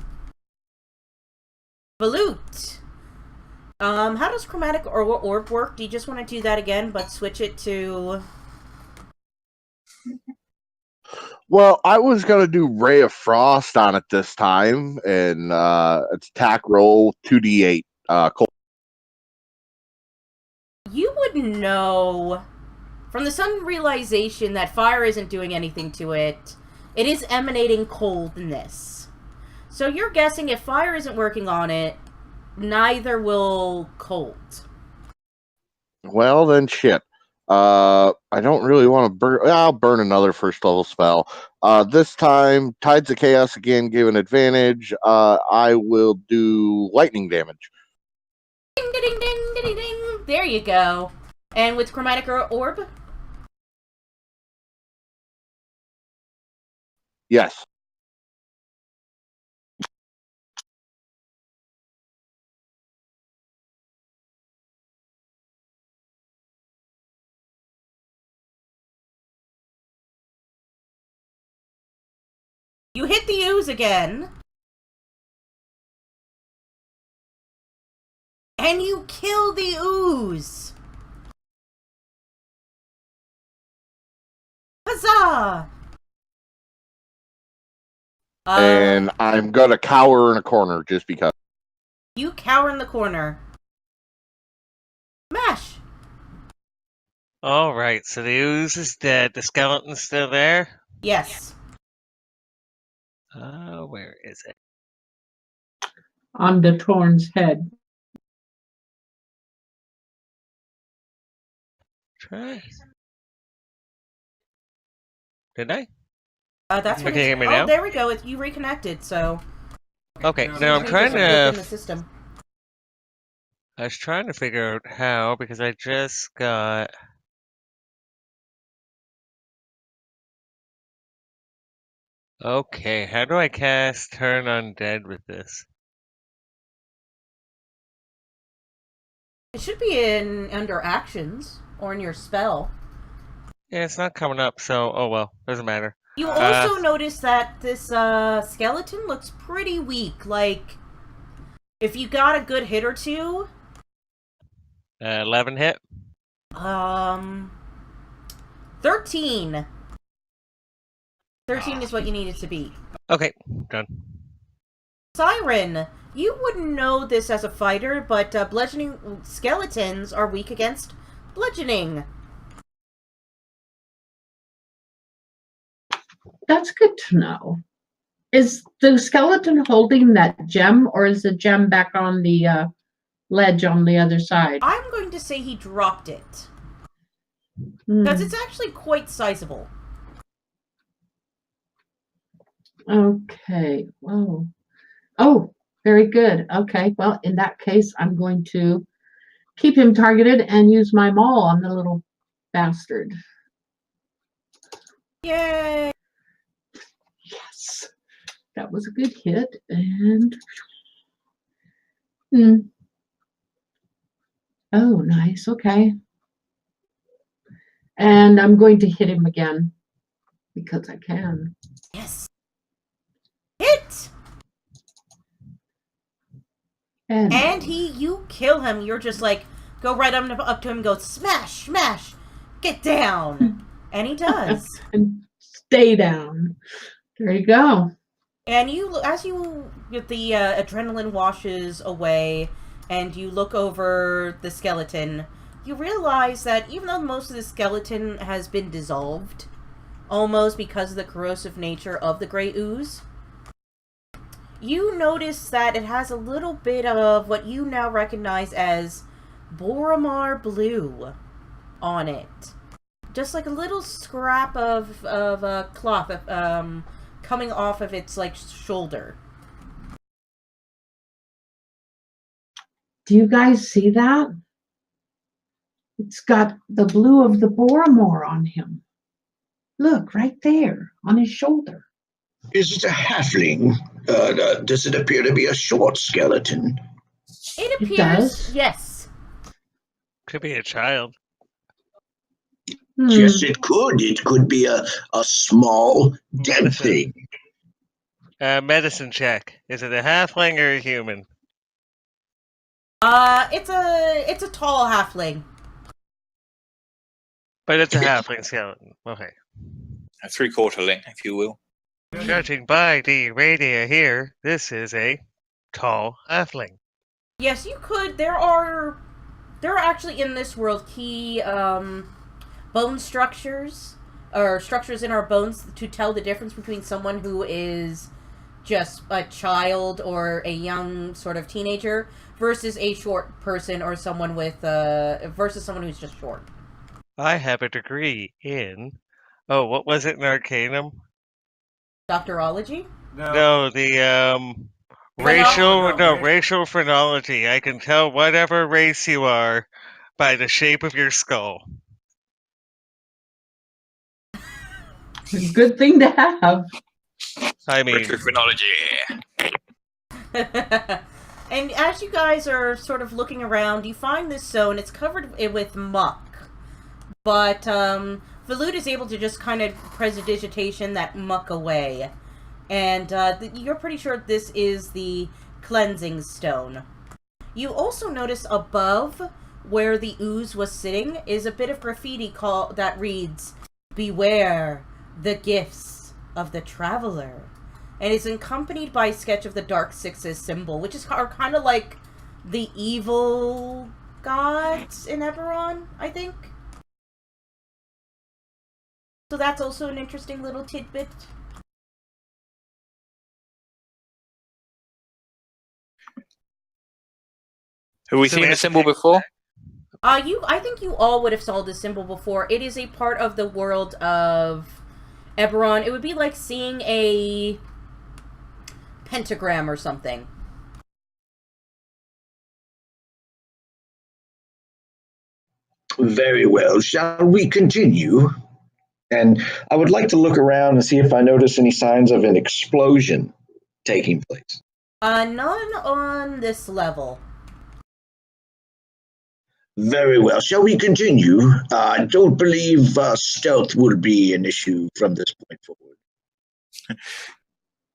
Balut. How does chromatic orb work? Do you just want to do that again, but switch it to... Well, I was gonna do Ray of Frost on it this time, and it's attack roll 2d8. You would know from the sudden realization that fire isn't doing anything to it. It is emanating coldness. So you're guessing if fire isn't working on it, neither will cold. Well, then shit. I don't really want to burn. I'll burn another first level spell. This time, Tides of Chaos again gave an advantage. I will do lightning damage. Ding, ding, ding, ding, ding. There you go. And with chromatic orb? Yes. You hit the ooze again. And you kill the ooze. Huzzah! And I'm gonna cower in a corner just because. You cower in the corner. Mash! Alright, so the ooze is dead. The skeleton's still there? Yes. Where is it? On the Torn's head. Try. Did I? That's what Okay, hear me oh, now? there we go. You reconnected, so... Okay, So now I'm maybe trying there's a glitch to... in the system. I was trying to figure out how, because I just got... Okay, how do I cast Turn Undead with this? It should be under actions, or in your spell. Yeah, it's not coming up, so oh well, doesn't matter. You also notice that this skeleton looks pretty weak. Like, if you got a good hit or two... 11 hit? 13. 13 is what you need it to be. Okay, done. Siren, you wouldn't know this as a fighter, but bludgeoning skeletons are weak against bludgeoning. That's good to know. Is the skeleton holding that gem, or is the gem back on the ledge on the other side? I'm going to say he dropped it. Because it's actually quite sizable. Okay. Whoa. Oh, very good. Okay. Well, in that case, I'm going to keep him targeted and use my maul on the little bastard. Yay! Yes. That was a good hit. And oh, nice. Okay. And I'm going to hit him again because I can. Yes. Hit! And you kill him. You're just like, go right up to him and go, smash, smash, get down. And he does. And stay down. There you go. And the adrenaline washes away, and you look over the skeleton, you realize that even though most of the skeleton has been dissolved, almost because of the corrosive nature of the gray ooze, you notice that it has a little bit of what you now recognize as Boromar blue on it. Just like a little scrap of cloth coming off of its shoulder. Do you guys see that? It's got the blue of the Boromar on him. Look, right there, on his shoulder. Is it a halfling? Does it appear to be a short skeleton? It appears, does? yes. Could be a child. Yes, it could. It could be a small dead Medicine. thing. Medicine check. Is it a halfling or a human? It's a tall halfling. But it's a halfling skeleton. Okay. A three-quarterling, if you will. Judging by the radia here, this is a tall halfling. Yes, you could. There are actually in this world key bone structures, or structures in our bones to tell the difference between someone who is just a child or a young sort of teenager versus a short person or someone with versus someone who's just short. I have a degree in... Oh, what was it in Arcanum? Doctorology? No, the, racial phrenology. I can tell whatever race you are by the shape of your skull. It's a good thing to have. I mean... Chronology. And as you guys are sort of looking around, you find this zone. It's covered with muck. But, Velut is able to just kind of prestidigitation that muck away. And, you're pretty sure this is the cleansing stone. You also notice above where the ooze was sitting is a bit of graffiti that reads, "Beware the gifts of the traveler." And it's accompanied by a sketch of the Dark Six's symbol, which are kind of like the evil gods in Eberron, I think. So that's also an interesting little tidbit. Have we seen the symbol before? I think you all would have saw this symbol before. It is a part of the world of Eberron. It would be like seeing a pentagram or something. Very well. Shall we continue? And I would like to look around and see if I notice any signs of an explosion taking place. None on this level. Very well. Shall we continue? I don't believe stealth will be an issue from this point forward.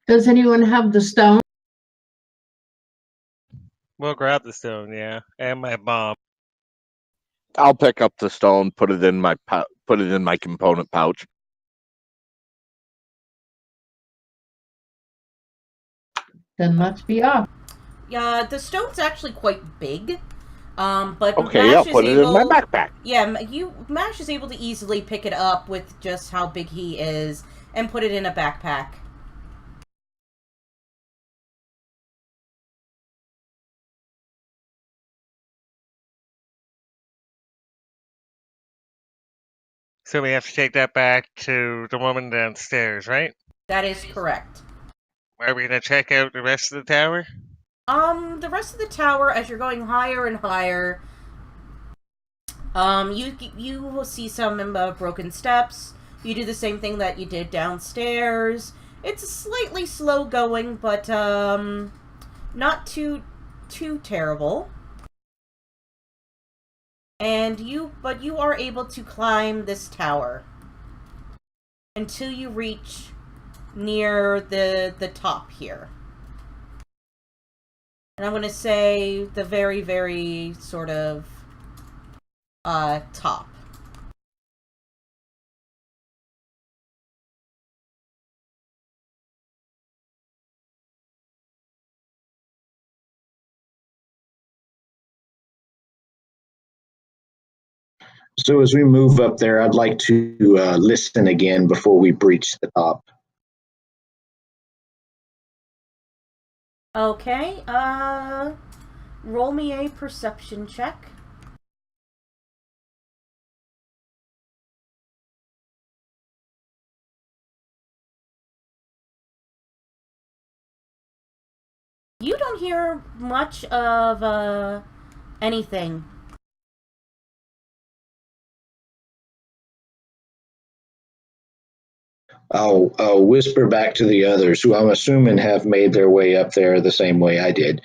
Does anyone have the stone? We'll grab the stone, yeah. And my bomb. I'll pick up the stone, put it in my component pouch. Then let's be off. Yeah, the stone's actually quite big. But Okay, Mash I'll put it in my backpack. Yeah, Mash is able to easily pick it up with just how big he is and put it in a backpack. So we have to take that back to the woman downstairs, right? That is correct. Are we gonna check out the rest of the tower? The rest of the tower, as you're going higher and higher, you will see some broken steps. You do the same thing that you did downstairs. It's slightly slow going, but not too terrible. And you are able to climb this tower until you reach near the top here. And I'm going to say the very, very sort of top. So as we move up there, I'd like to listen again before we breach the top. Okay, roll me a perception check. You don't hear much of, anything. I'll whisper back to the others, who I'm assuming have made their way up there the same way I did,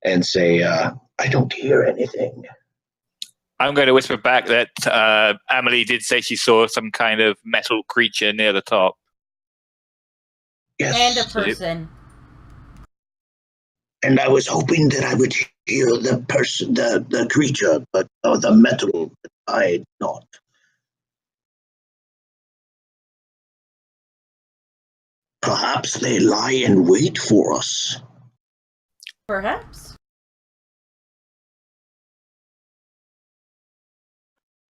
and say, I don't hear anything. I'm going to whisper back that Amelie did say she saw some kind of metal creature near the top. Yes. And a person. And I was hoping that I would hear the person, the creature, but the metal, but I did not. Perhaps they lie in wait for us. Perhaps.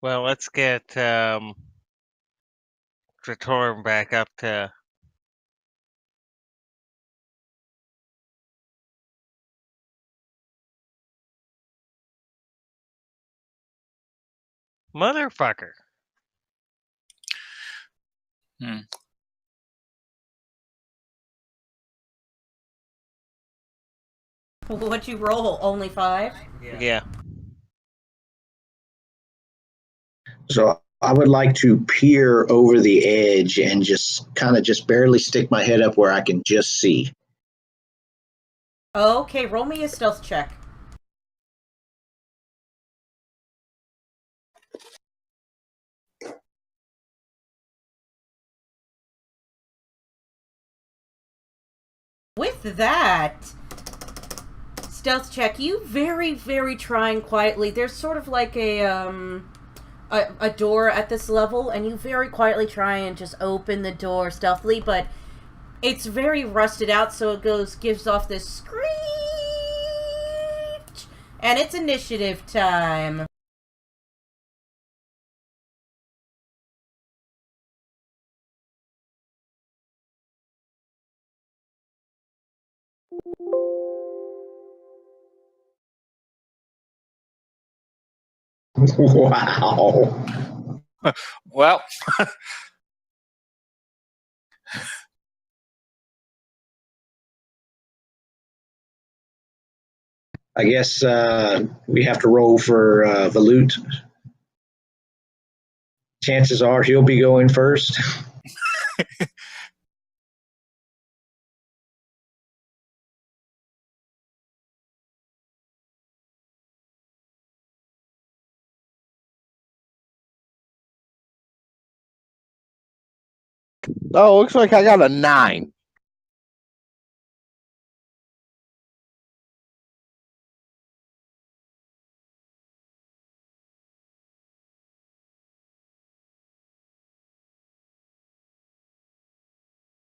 Well, let's get Dratorm back up to. Motherfucker. What'd you roll? Only 5? Yeah. So I would like to peer over the edge and just barely stick my head up where I can just see. Okay, roll me a stealth check. With that stealth check, you very, very trying quietly. There's sort of like a door at this level, and you very quietly try and just open the door stealthily, but it's very rusted out, so it gives off this screech, and it's initiative time. Wow. Well, I guess we have to roll for Valut. Chances are he'll be going first. Oh, looks like I got a 9.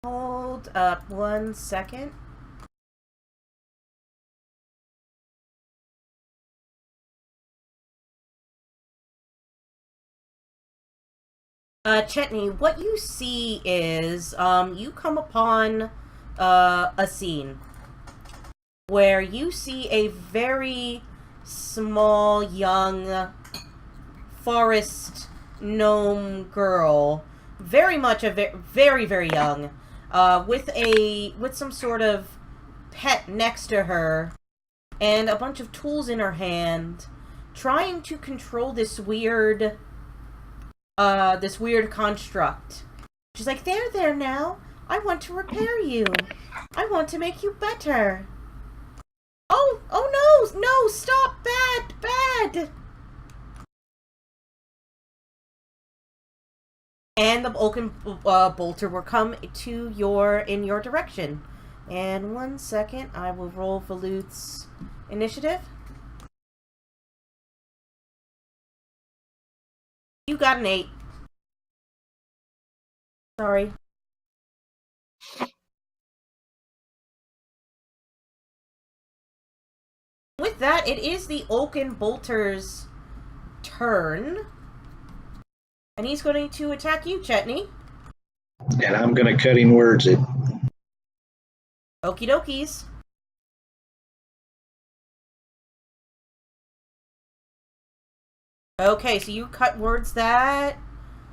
Hold up 1 second. Chetney, what you see is, you come upon, a scene where you see a very small, young forest gnome girl, very much very, very young, with some sort of pet next to her, and a bunch of tools in her hand, trying to control this weird construct. She's like, there now. I want to repair you. I want to make you better. Oh no, stop, bad. And the Oaken Bolter will come in your direction. And 1 second, I will roll Volut's initiative. You got an 8. Sorry. With that, it is the Oaken Bolter's turn. And he's going to attack you, Chetney. And I'm going to cutting words it. Okie dokies. Okay, so you cut words that...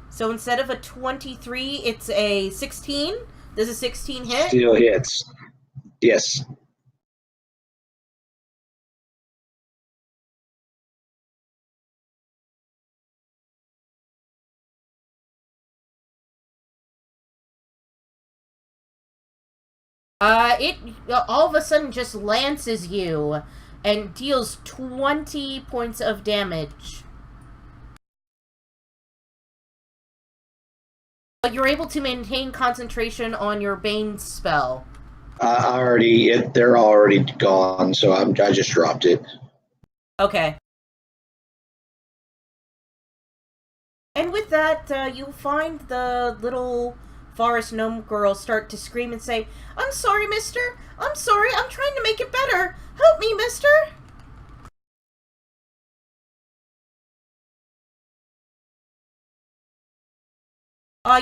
So instead of a 23, it's a 16? Does a 16 hit? Still hits. Yes. It all of a sudden just lances you and deals 20 points of damage. But you're able to maintain concentration on your Bane spell. They're already gone, so I just dropped it. Okay. And with that, you'll find the little forest gnome girl start to scream and say, "I'm sorry, mister. I'm sorry. I'm trying to make it better. Help me, mister."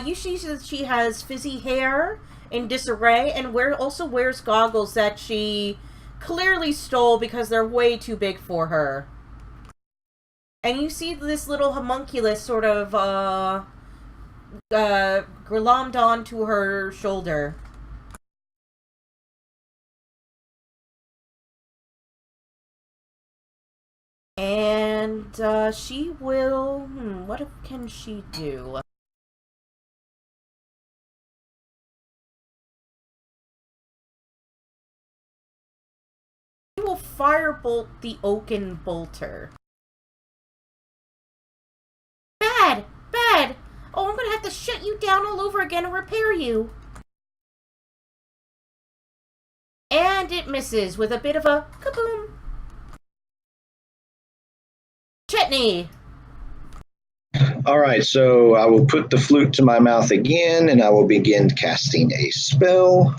You see that she has fizzy hair in disarray and also wears goggles that she clearly stole because they're way too big for her. And you see this little homunculus sort of, glommed onto her shoulder. And, she will... what can she do? She will firebolt the Oaken Bolter. Bad! Bad! Oh, I'm gonna have to shut you down all over again and repair you. And it misses with a bit of a kaboom. Chetney! All right, so I will put the flute to my mouth again, and I will begin casting a spell.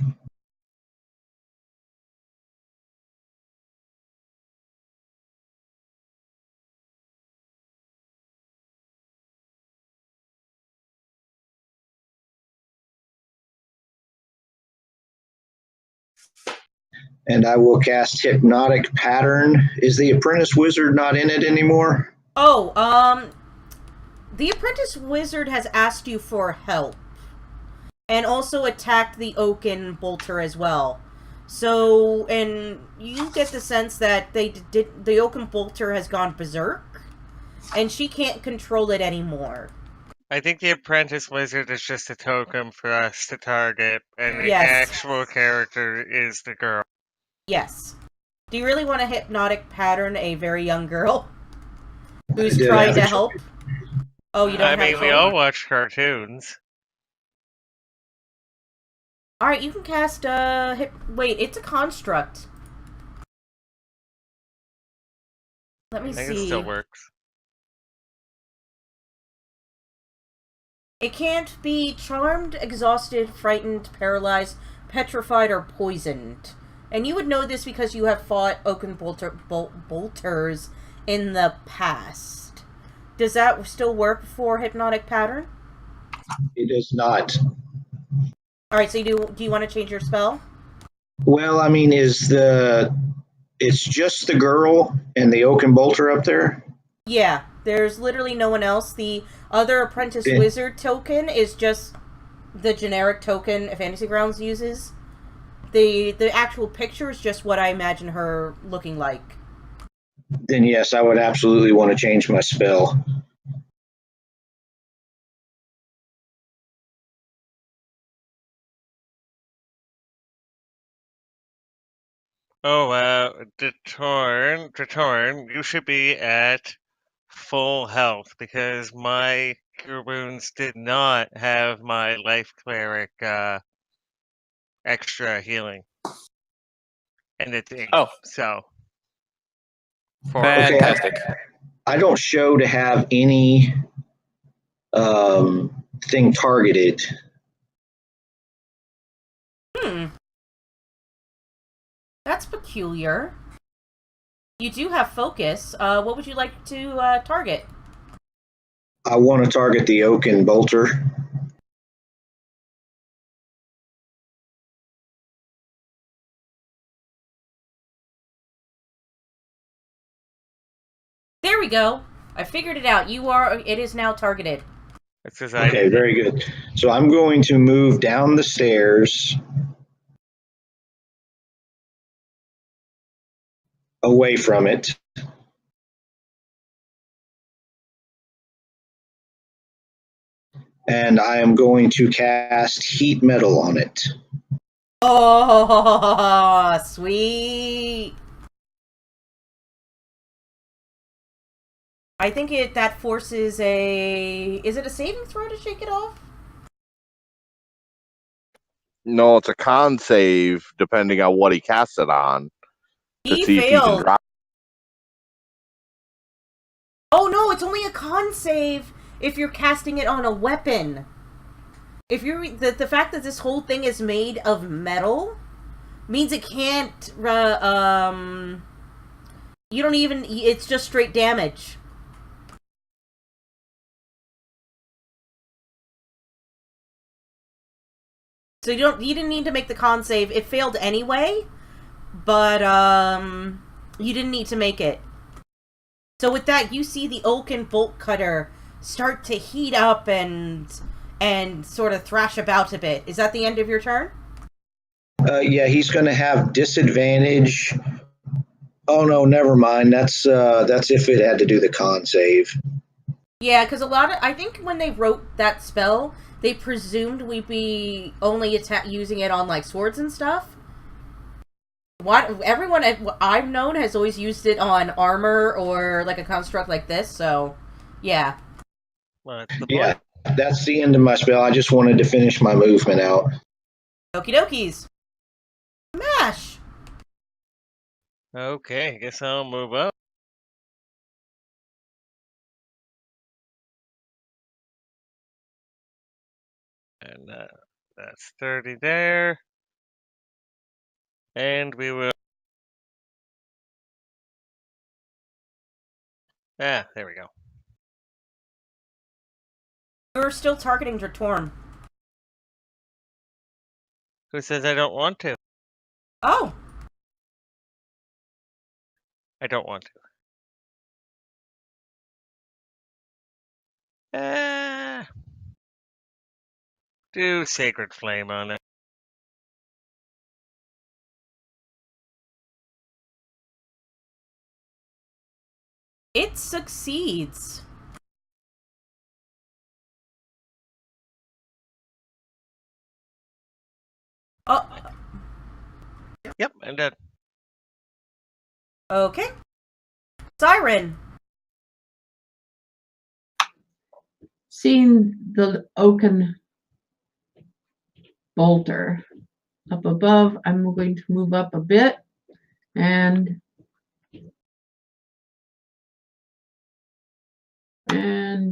And I will cast Hypnotic Pattern. Is the Apprentice Wizard not in it anymore? Oh, the Apprentice Wizard has asked you for help. And also attacked the Oaken Bolter as well. So, and you get the sense that the Oaken Bolter has gone berserk. And she can't control it anymore. I think the Apprentice Wizard is just a token for us to target, and the Yes. actual character is the girl. Yes. Do you really want to Hypnotic Pattern a very young girl who's I did trying have to a help? Oh, you don't I have mean, we a all watch cartoons. Alright, you can cast, wait, it's a construct. Let me I think see. it still works. It can't be charmed, exhausted, frightened, paralyzed, petrified, or poisoned. And you would know this because you have fought Oaken Bolters in the past. Does that still work for Hypnotic Pattern? It does not. Alright, so do you want to change your spell? Well, I mean, it's just the girl and the Oaken Bolter up there? Yeah, there's literally no one else. The other Apprentice Yeah. Wizard token is just the generic token Fantasy Grounds uses. The actual picture is just what I imagine her looking like. Then yes, I would absolutely want to change my spell. Oh, Return, you should be at full health because my cure wounds did not have my life cleric extra healing. And it's ink. Oh. So. Fantastic. I don't show to have any thing targeted. That's peculiar. You do have focus. What would you like to target? I want to target the oaken bolter. There we go. I figured it out. It is now targeted. Okay, very good. So I'm going to move down the stairs away from it. And I am going to cast heat metal on it. Oh, sweet. I think that forces is it a saving throw to shake it off? No, it's a con save depending on what he casts it on. He see failed. if he can drop. Oh no, it's only a con save if you're casting it on a weapon. If you're the fact that this whole thing is made of metal means it can't you don't even, it's just straight damage. So you didn't need to make the con save. It failed anyway, but you didn't need to make it. So with that, you see the oaken bolt cutter start to heat up and sort of thrash about a bit. Is that the end of your turn? Yeah, he's going to have disadvantage. Oh no, never mind. That's if it had to do the con save. Yeah, because I think when they wrote that spell, they presumed we'd be only using it on like swords and stuff. Everyone I've known has always used it on armor or like a construct like this. So, yeah. Well, yeah, that's the end of my spell. I just wanted to finish my movement out. Okie dokies. Mash. Okay, I guess I'll move up. And that's 30 there. And we will... there we go. You're still targeting Dratorm. Who says I don't want to? Oh. I don't want to. Do Sacred Flame on it. It succeeds. Oh. Yep, I'm dead. Okay. Siren. Seeing the oaken bolter up above, I'm going to move up a bit and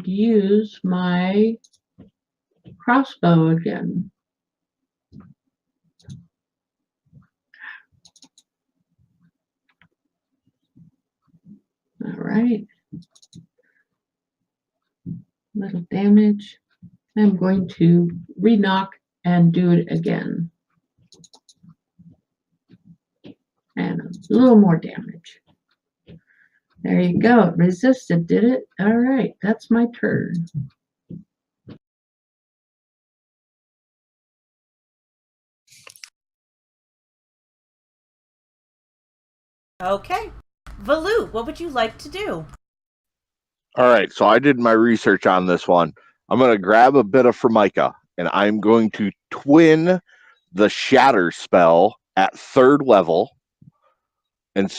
use my crossbow again. All right. Little damage. I'm going to re-knock and do it again. And a little more damage. There you go. It resisted, did it? All right. That's my turn. Okay. Valu, what would you like to do? All right, so I did my research on this one. I'm going to grab a bit of Formica, and I'm going to twin the Shatter spell at 3rd level and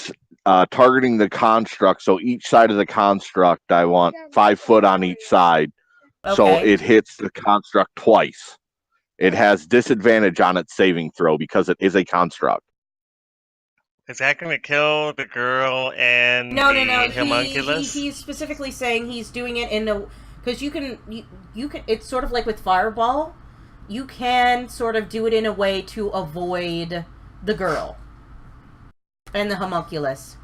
targeting the construct. So each side of the construct, I want 5 foot on each side. Okay. So it hits the construct twice. It has disadvantage on its saving throw because it is a construct. Is that going to kill the girl and No. the homunculus? He's specifically saying he's doing it in a... Because you can... It's sort of like with Fireball. You can sort of do it in a way to avoid the girl. And the homunculus.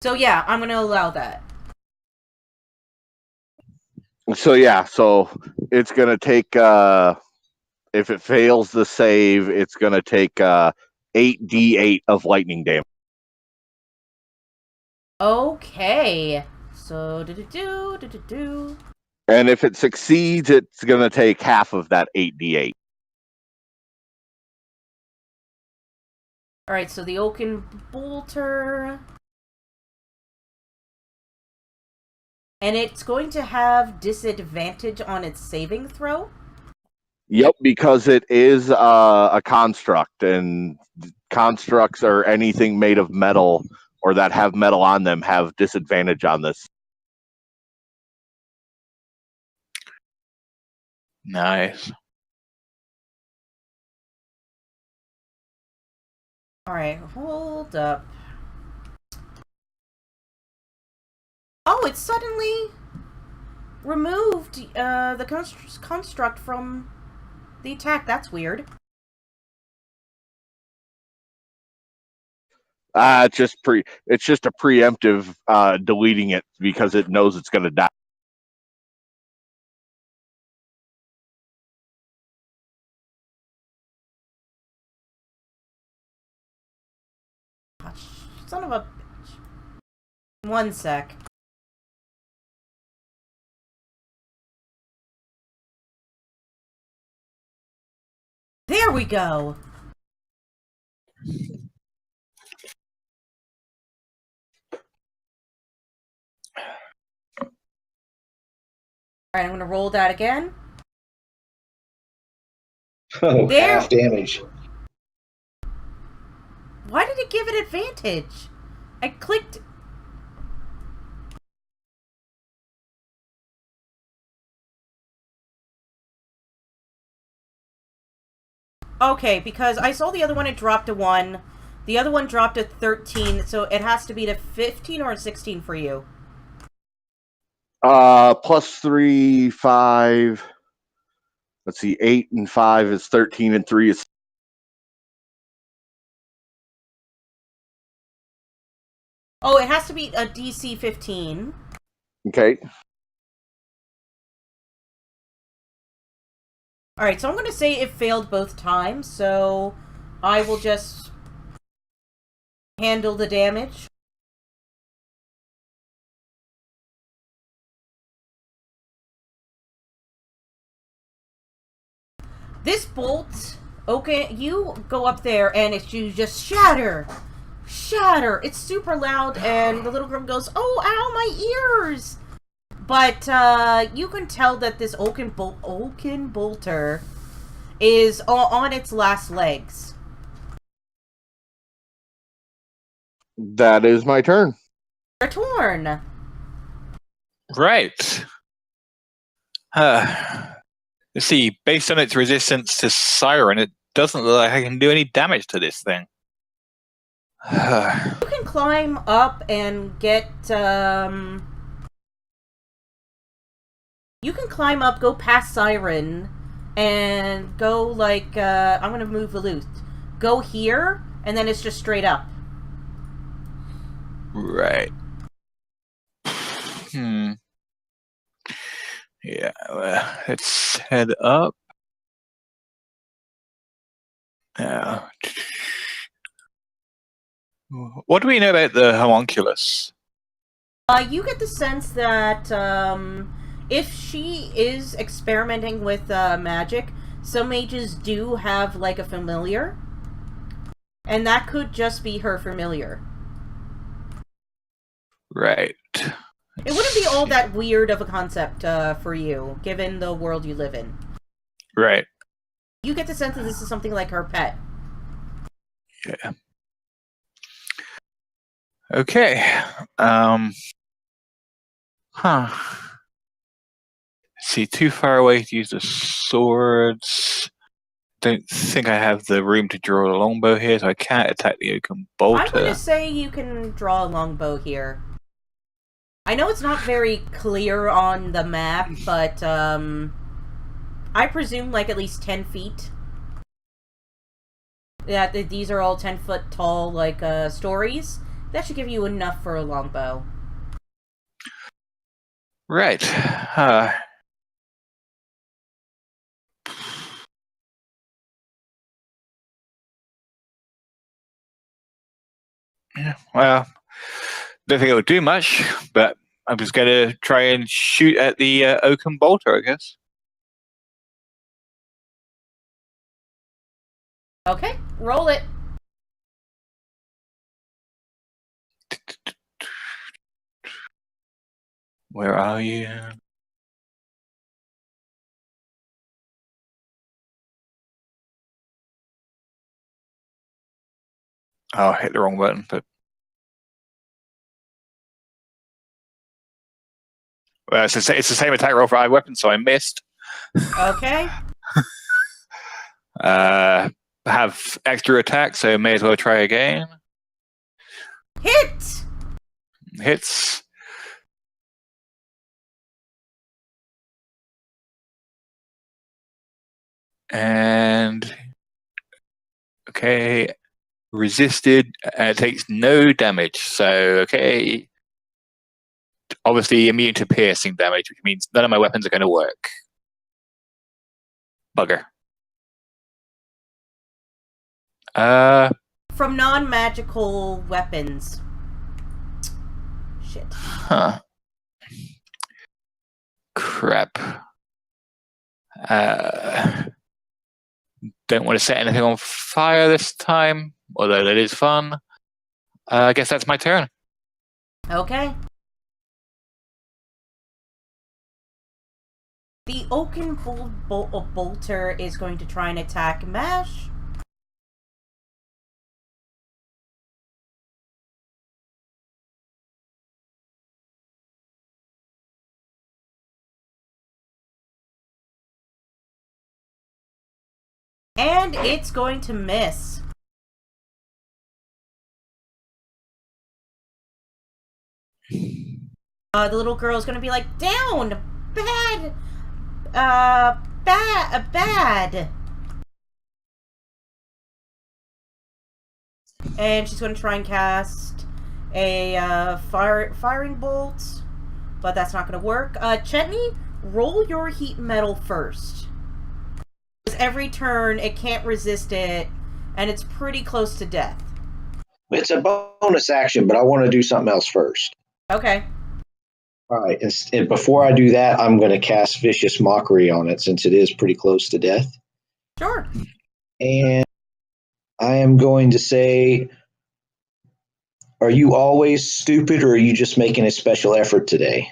So yeah, I'm going to allow that. So yeah, so it's going to take, if it fails the save, it's going to take 8d8 of lightning damage. Okay. So, do. And if it succeeds, it's going to take half of that 8d8. Alright, so the Oaken Bolter... And it's going to have disadvantage on its saving throw? Yep, because it is a construct, and constructs or anything made of metal or that have metal on them have disadvantage on this. Nice. Alright, hold up. Oh, it suddenly removed the construct from the attack. That's weird. It's just a preemptive deleting it because it knows it's going to die. Gosh, son of a bitch. 1 sec. There we go! Alright, I'm gonna roll that again. Oh, There. half damage. Why did it give it advantage? I clicked... Okay, because I saw the other one, it dropped to 1. The other one dropped to 13, so it has to be to 15 or 16 for you. +3, 5. Let's see, 8 and 5 is 13, and 3 is... Oh, it has to be a DC 15. Okay. Alright, so I'm going to say it failed both times, so I will just handle the damage. This bolt, okay, you go up there and you just shatter. Shatter. It's super loud and the little girl goes, "Oh, ow, my ears!" But you can tell that this Oaken Bolter is on its last legs. That is my turn. Your turn. Right. Let's see, based on its resistance to Siren, it doesn't look like I can do any damage to this thing. You can climb up and get, you can climb up, go past Siren, and go, like, I'm gonna move the loot. Go here, and then it's just straight up. Right. Yeah, let's head up. Now, what do we know about the homunculus? You get the sense that, if she is experimenting with, magic, some mages do have, like, a familiar. And that could just be her familiar. Right. It wouldn't be all that weird of a concept, for you, given the world you live in. Right. You get the sense that this is something like her pet. Yeah. Okay. Huh. See, too far away to use the swords. Don't think I have the room to draw a longbow here, so I can't attack the oaken bolter. I'm going to say you can draw a longbow here. I know it's not very clear on the map, but I presume like at least 10 feet. Yeah, these are all 10-foot tall, like, stories. That should give you enough for a longbow. Right. Yeah, well, don't think it would do much, but I'm just going to try and shoot at the oaken bolter, I guess. Okay, roll it. Where are you? Oh, I hit the wrong button, but... Well, it's the same attack roll for eye weapon, so I missed. Okay. Have extra attack, so may as well try again. Hit! Hits. And... Okay. Resisted. Takes no damage, so okay. Obviously immune to piercing damage, which means none of my weapons are going to work. Bugger. From non-magical weapons. Shit. Huh. Crap. Don't want to set anything on fire this time, although that is fun. I guess that's my turn. Okay. The oaken bolter is going to try and attack Mash. And it's going to miss. The little girl is going to be like, down! Bad! Bad! And she's going to try and cast a firing bolt, but that's not going to work. Chetney, roll your heat metal first. Every turn, it can't resist it, and it's pretty close to death. It's a bonus action, but I want to do something else first. Okay. All right, and before I do that, I'm going to cast Vicious Mockery on it, since it is pretty close to death. Sure. And I am going to say, are you always stupid, or are you just making a special effort today?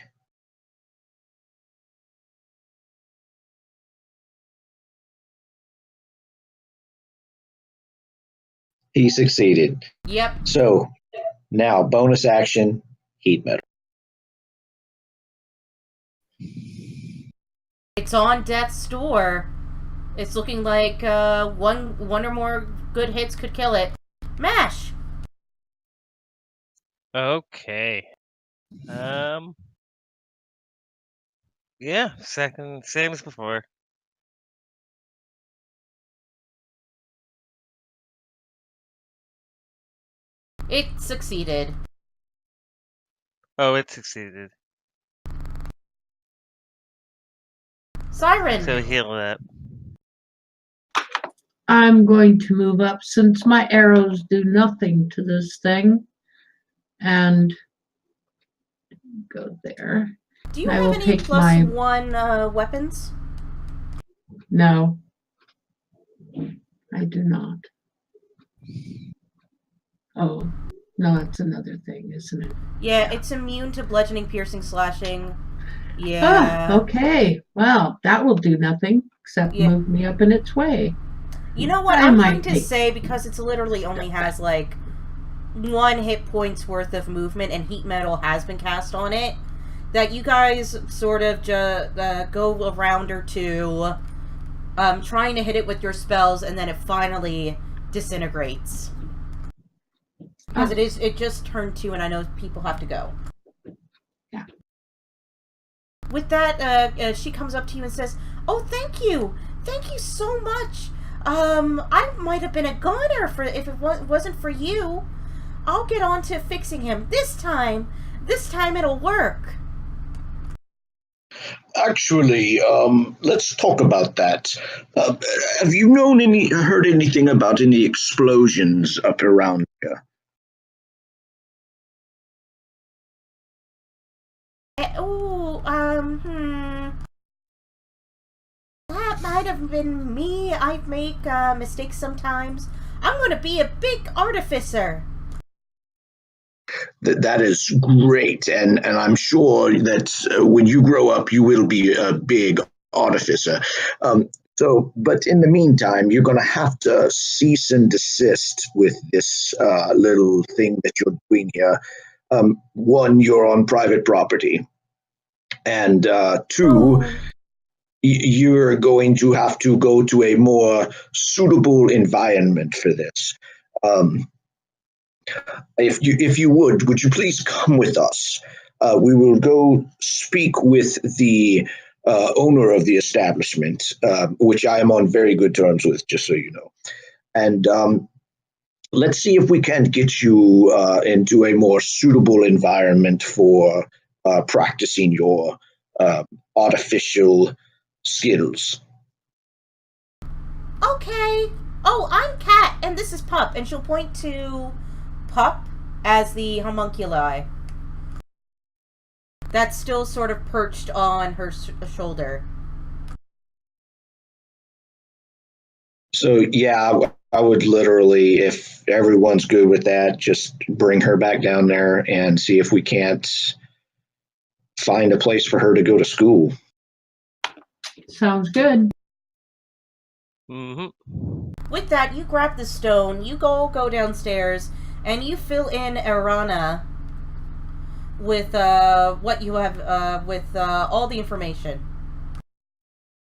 He succeeded. Yep. So, now, bonus action, heat metal. It's on death's door. It's looking like one or more good hits could kill it. Mash! Okay. Yeah, second, same as before. It succeeded. Oh, it succeeded. Siren! So heal that. I'm going to move up since my arrows do nothing to this thing. And go there. Do you I have will any take +1 weapons? No, I do not. Oh, no, that's another thing, isn't it? Yeah, it's immune to bludgeoning, piercing, slashing. Yeah. Ah, okay. Well, that will do nothing except move me up in its way. You know what? I I'm might going to take- say, because it's literally only has like 1 hit point's worth of movement and heat metal has been cast on it, that you guys sort of go a round or two, trying to hit it with your spells, and then it finally disintegrates. Because it just turned 2, and I know people have to go. Yeah. With that, she comes up to you and says, "Oh, thank you! Thank you so much! I might have been a goner if it wasn't for you. I'll get on to fixing him. This time it'll work." Actually, let's talk about that. Have you heard anything about any explosions up around here? That might have been me. I make mistakes sometimes. I'm going to be a big artificer. That is great, and I'm sure that when you grow up, you will be a big artificer. But in the meantime, you're going to have to cease and desist with this little thing that you're doing here. One, you're on private property, and two, you're going to have to go to a more suitable environment for this. If you would you please come with us? We will go speak with the owner of the establishment, which I am on very good terms with, just so you know. And let's see if we can get you into a more suitable environment for practicing your artificial skills. Okay. Oh, I'm Kat, and this is Pup, and she'll point to Pup as the homunculi that's still sort of perched on her shoulder. So yeah, I would literally, if everyone's good with that, just bring her back down there and see if we can't find a place for her to go to school. Sounds good. With that, you grab the stone, you go downstairs, and you fill in Arana with what you have, with all the information.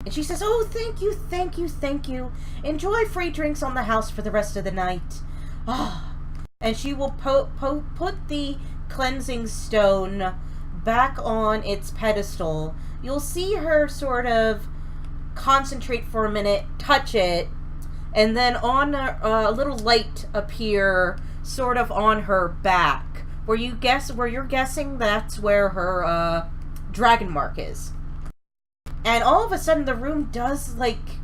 And she says, "Oh, thank you, thank you, thank you. Enjoy free drinks on the house for the rest of the night." And she will put the cleansing stone back on its pedestal. You'll see her sort of concentrate for a minute, touch it, and then on a little light appear sort of on her back, where you're guessing that's where her dragon mark is. And all of a sudden the room does like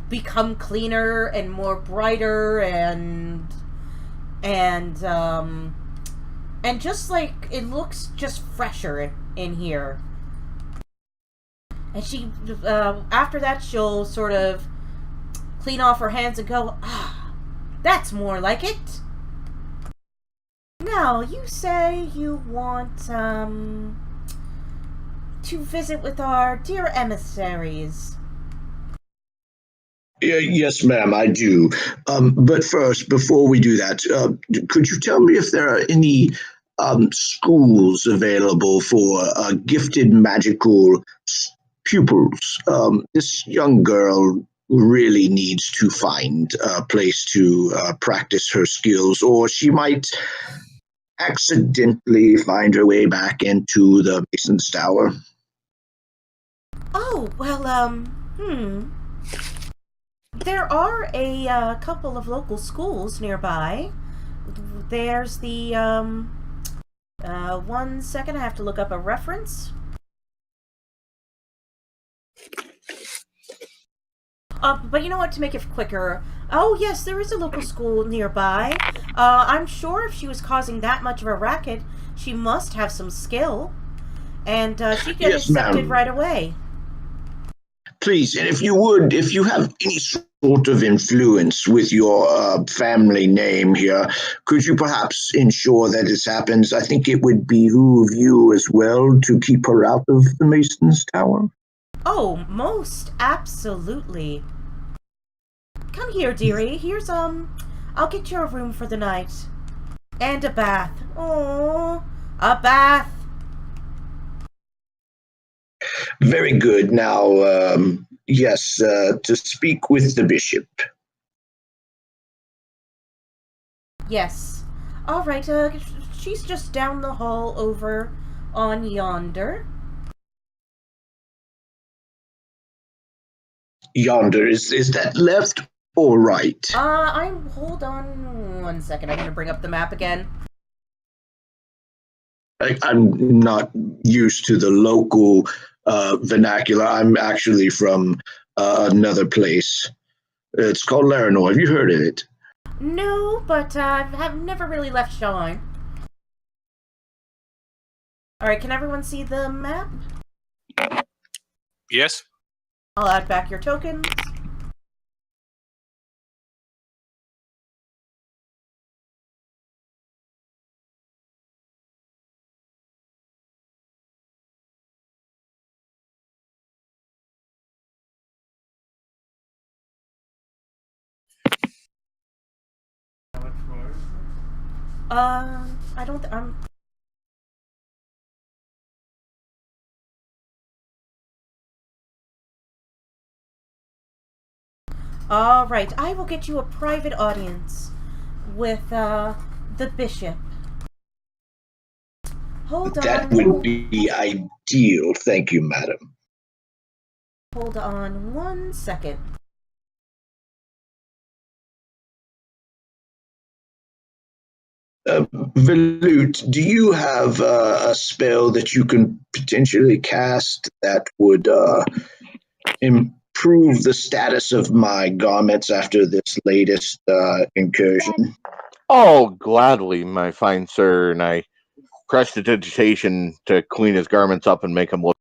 become cleaner and more brighter and just like it looks just fresher in here. And she after that she'll sort of clean off her hands and go, "That's more like it. Now, you say you want, to visit with our dear emissaries." Yes, ma'am, I do. But first, before we do that, could you tell me if there are any schools available for gifted magical pupils? This young girl really needs to find a place to practice her skills, or she might accidentally find her way back into the Mason's Tower. Oh, well, there are a couple of local schools nearby. There's the, 1 second, I have to look up a reference. But you know what, to make it quicker, oh yes, there is a local school nearby. I'm sure if she was causing that much of a racket, she must have some skill. And she'd get accepted ma'am. right away. Please, and if you have any sort of influence with your family name here, could you perhaps ensure that this happens? I think it would behoove you as well to keep her out of the Mason's Tower. Oh, most absolutely. Come here, dearie. Here's, I'll get you a room for the night. And a bath. Oh, a bath. Very good. Now, yes, to speak with the bishop. Yes. All right. She's just down the hall over on yonder. Yonder, is that left or right? Hold on 1 second. I'm gonna bring up the map again. I'm not used to the local vernacular. I'm actually from another place. It's called Laranor. Have you heard of it? No, but I've never really left Shine. Alright, can everyone see the map? Yes. I'll add back your tokens. I don't. All right, I will get you a private audience with the bishop. Hold on. That would be ideal. Thank you, madam. Hold on 1 second. Velut, do you have a spell that you can potentially cast that would improve the status of my garments after this latest incursion? Oh, gladly, my fine sir. And I prestidigitation to clean his garments up and make him look.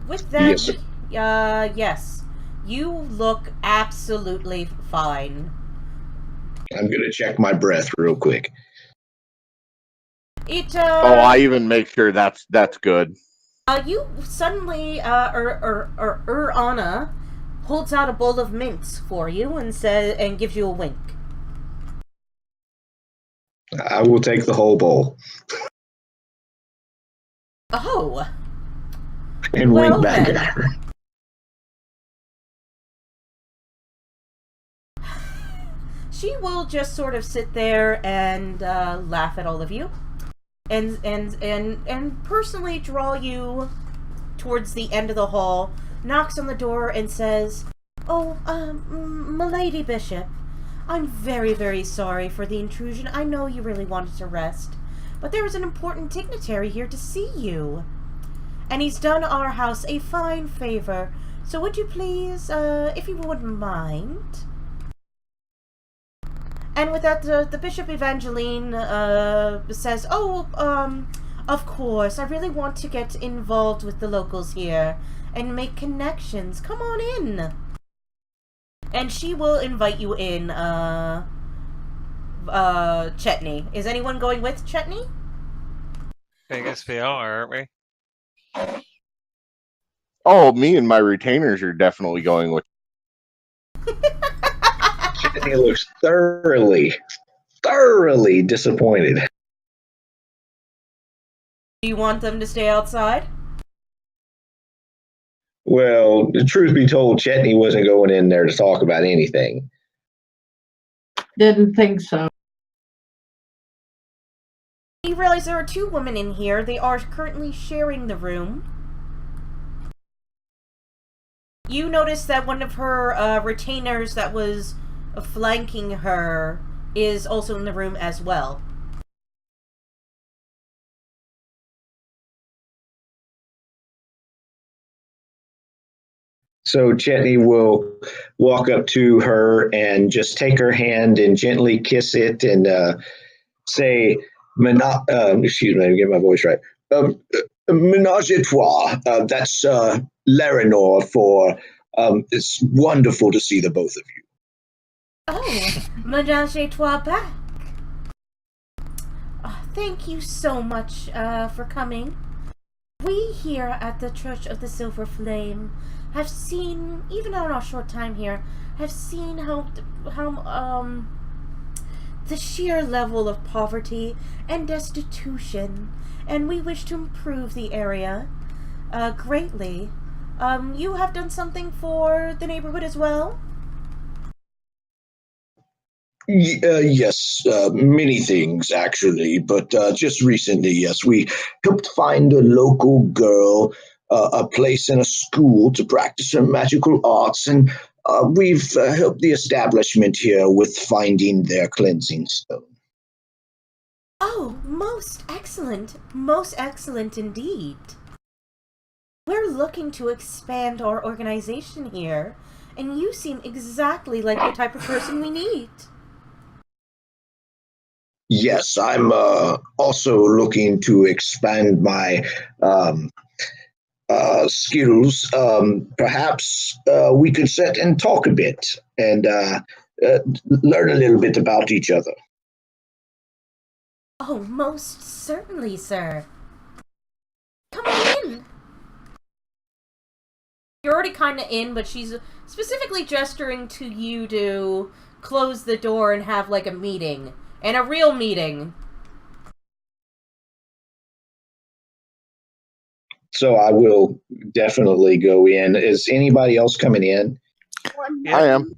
With that, Yes, sir. yes, you look absolutely fine. I'm going to check my breath real quick. It, I even make sure that's good. You suddenly, Anna holds out a bowl of mints for you and gives you a wink. I will take the whole bowl. Oh. And Well, wink back then. at her. She will just sort of sit there and laugh at all of you, and personally draw you towards the end of the hall. Knocks on the door and says, "Oh, milady Bishop, I'm very, very sorry for the intrusion. I know you really wanted to rest, but there is an important dignitary here to see you, and he's done our house a fine favor. So would you please, if you wouldn't mind?" And with that, the Bishop Evangeline says, "Oh, of course, I really want to get involved with the locals here and make connections. Come on in." And she will invite you in, Chetney. Is anyone going with Chetney? I guess we are, aren't we? Oh, me and my retainers are definitely going with. He looks thoroughly disappointed. Do you want them to stay outside? Well, the truth be told, Chetney wasn't going in there to talk about anything. Didn't think so. You realize there are two women in here. They are currently sharing the room. You notice that one of her retainers that was flanking her is also in the room as well. So Chetney will walk up to her and just take her hand and gently kiss it and say, excuse me, let me get my voice right. Menage a trois. That's Laranor for it's wonderful to see the both of you. Oh, menage a trois back. Oh, thank you so much for coming. We here at the Church of the Silver Flame have seen, even in our short time here, have seen how the sheer level of poverty and destitution and we wish to improve the area greatly. You have done something for the neighborhood as well? Yes, many things actually, but just recently, yes, we helped find a local girl a place in a school to practice her magical arts, and we've helped the establishment here with finding their cleansing stone. Oh, most excellent indeed. We're looking to expand our organization here, and you seem exactly like the type of person we need. Yes, I'm also looking to expand my skills. Perhaps we could sit and talk a bit and learn a little bit about each other. Oh, most certainly, sir. Come on in. You're already kind of in, but she's specifically gesturing to you to close the door and have, like, a meeting. And a real meeting. So I will definitely go in. Is anybody else coming in? Yeah. I am.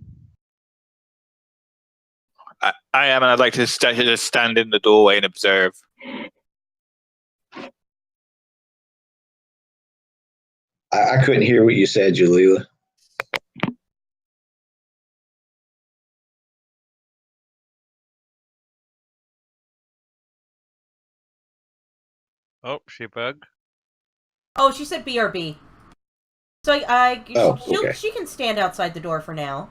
I am, and I'd like to just stand in the doorway and observe. I couldn't hear what you said, Jalila. Oh, she bugged. Oh, she said BRB. So okay. she can stand outside the door for now.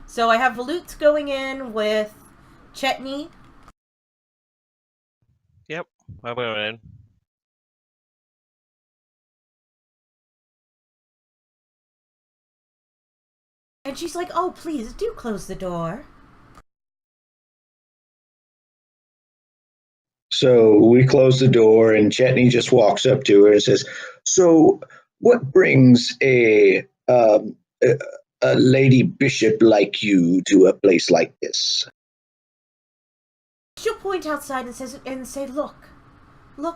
So I have Volutes going in with Chetney. Yep, I'm going in. And she's like, oh, please, do close the door. So we close the door, and Chetney just walks up to her and says, "So, what brings a lady bishop like you to a place like this?" She'll point outside and say, look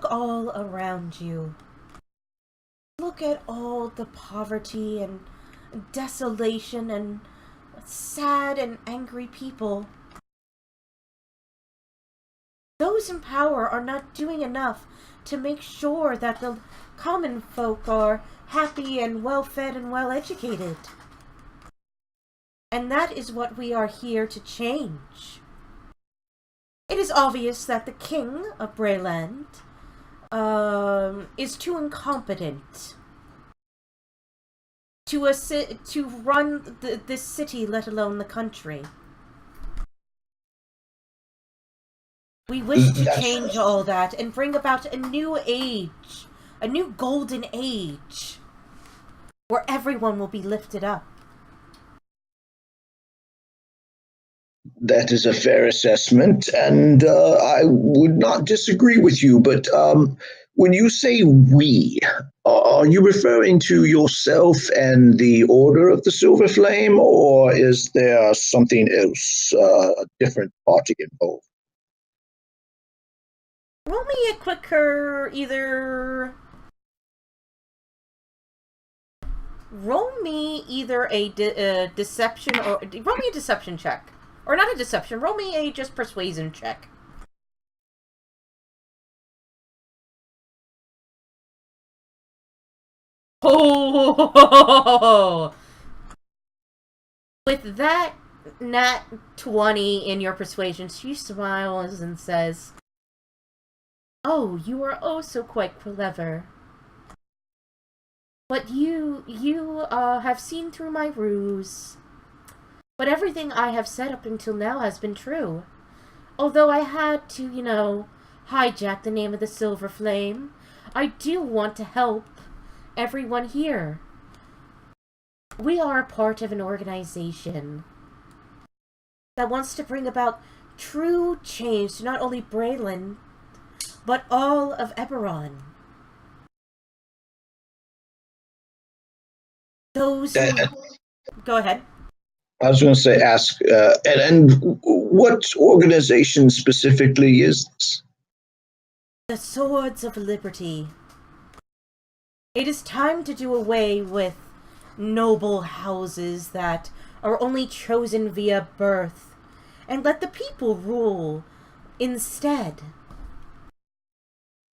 all around you. Look at all the poverty and desolation and sad and angry people. Those in power are not doing enough to make sure that the common folk are happy and well-fed and well-educated. And that is what we are here to change. It is obvious that the king of Brayland is too incompetent to run this city, let alone the country. We wish to change all that and bring about a new age, a new golden age, where everyone will be lifted up. That is a fair assessment, and I would not disagree with you. But when you say "we," are you referring to yourself and the Order of the Silver Flame, or is there something else, a different party involved? Roll me a quicker roll me either a deception or roll me a deception check. Or not a deception, roll me a just persuasion check. Oh! With that nat 20 in your persuasion, she smiles and says, "Oh, you are oh so quite clever. But you have seen through my ruse. But everything I have said up until now has been true. Although I had to, hijack the name of the Silver Flame, I do want to help everyone here. We are a part of an organization that wants to bring about true change to not only Brayland, but all of Eberron. Those who... Go ahead. I was going to say, ask, and what organization specifically is this? The swords of liberty. It is time to do away with noble houses that are only chosen via birth, and let the people rule instead.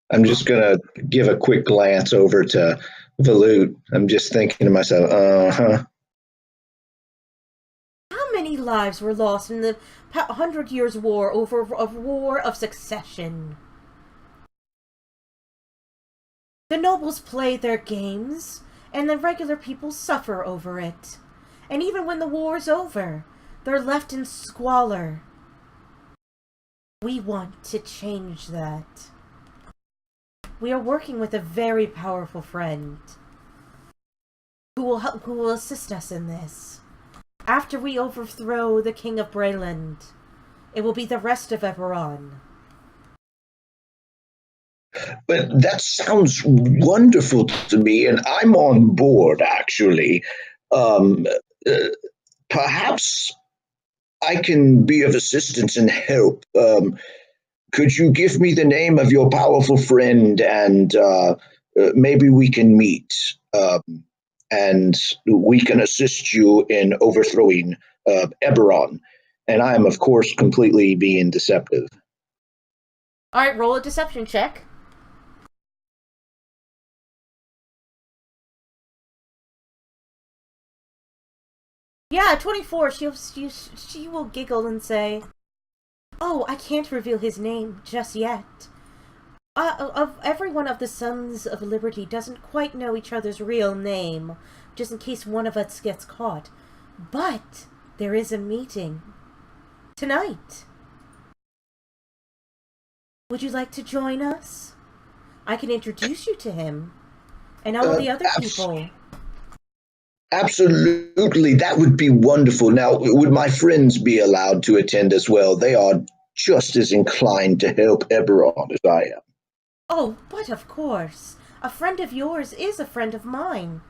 I'm just gonna give a quick glance over to Velut. I'm just thinking to myself, How many lives were lost in the 100 Years' War over a war of succession? The nobles play their games, and the regular people suffer over it. And even when the war's over, they're left in squalor. We want to change that. We are working with a very powerful friend who will assist us in this. After we overthrow the King of Breland, it will be the rest of Eberron. but that sounds wonderful to me, and I'm on board, actually. Um, Perhaps I can be of assistance and help. Could you give me the name of your powerful friend, and maybe we can meet, and we can assist you in overthrowing Eberron. And I am, of course, completely being deceptive. Alright, roll a deception check. Yeah, 24. She will giggle and say, "Oh, I can't reveal his name just yet. Of every one of the Sons of Liberty doesn't quite know each other's real name, just in case one of us gets caught. But there is a meeting tonight. Would you like to join us? I can introduce you to him and all the other people." Absolutely, that would be wonderful. Now, would my friends be allowed to attend as well? They are just as inclined to help Eberron as I am. Oh, but of course. A friend of yours is a friend of mine.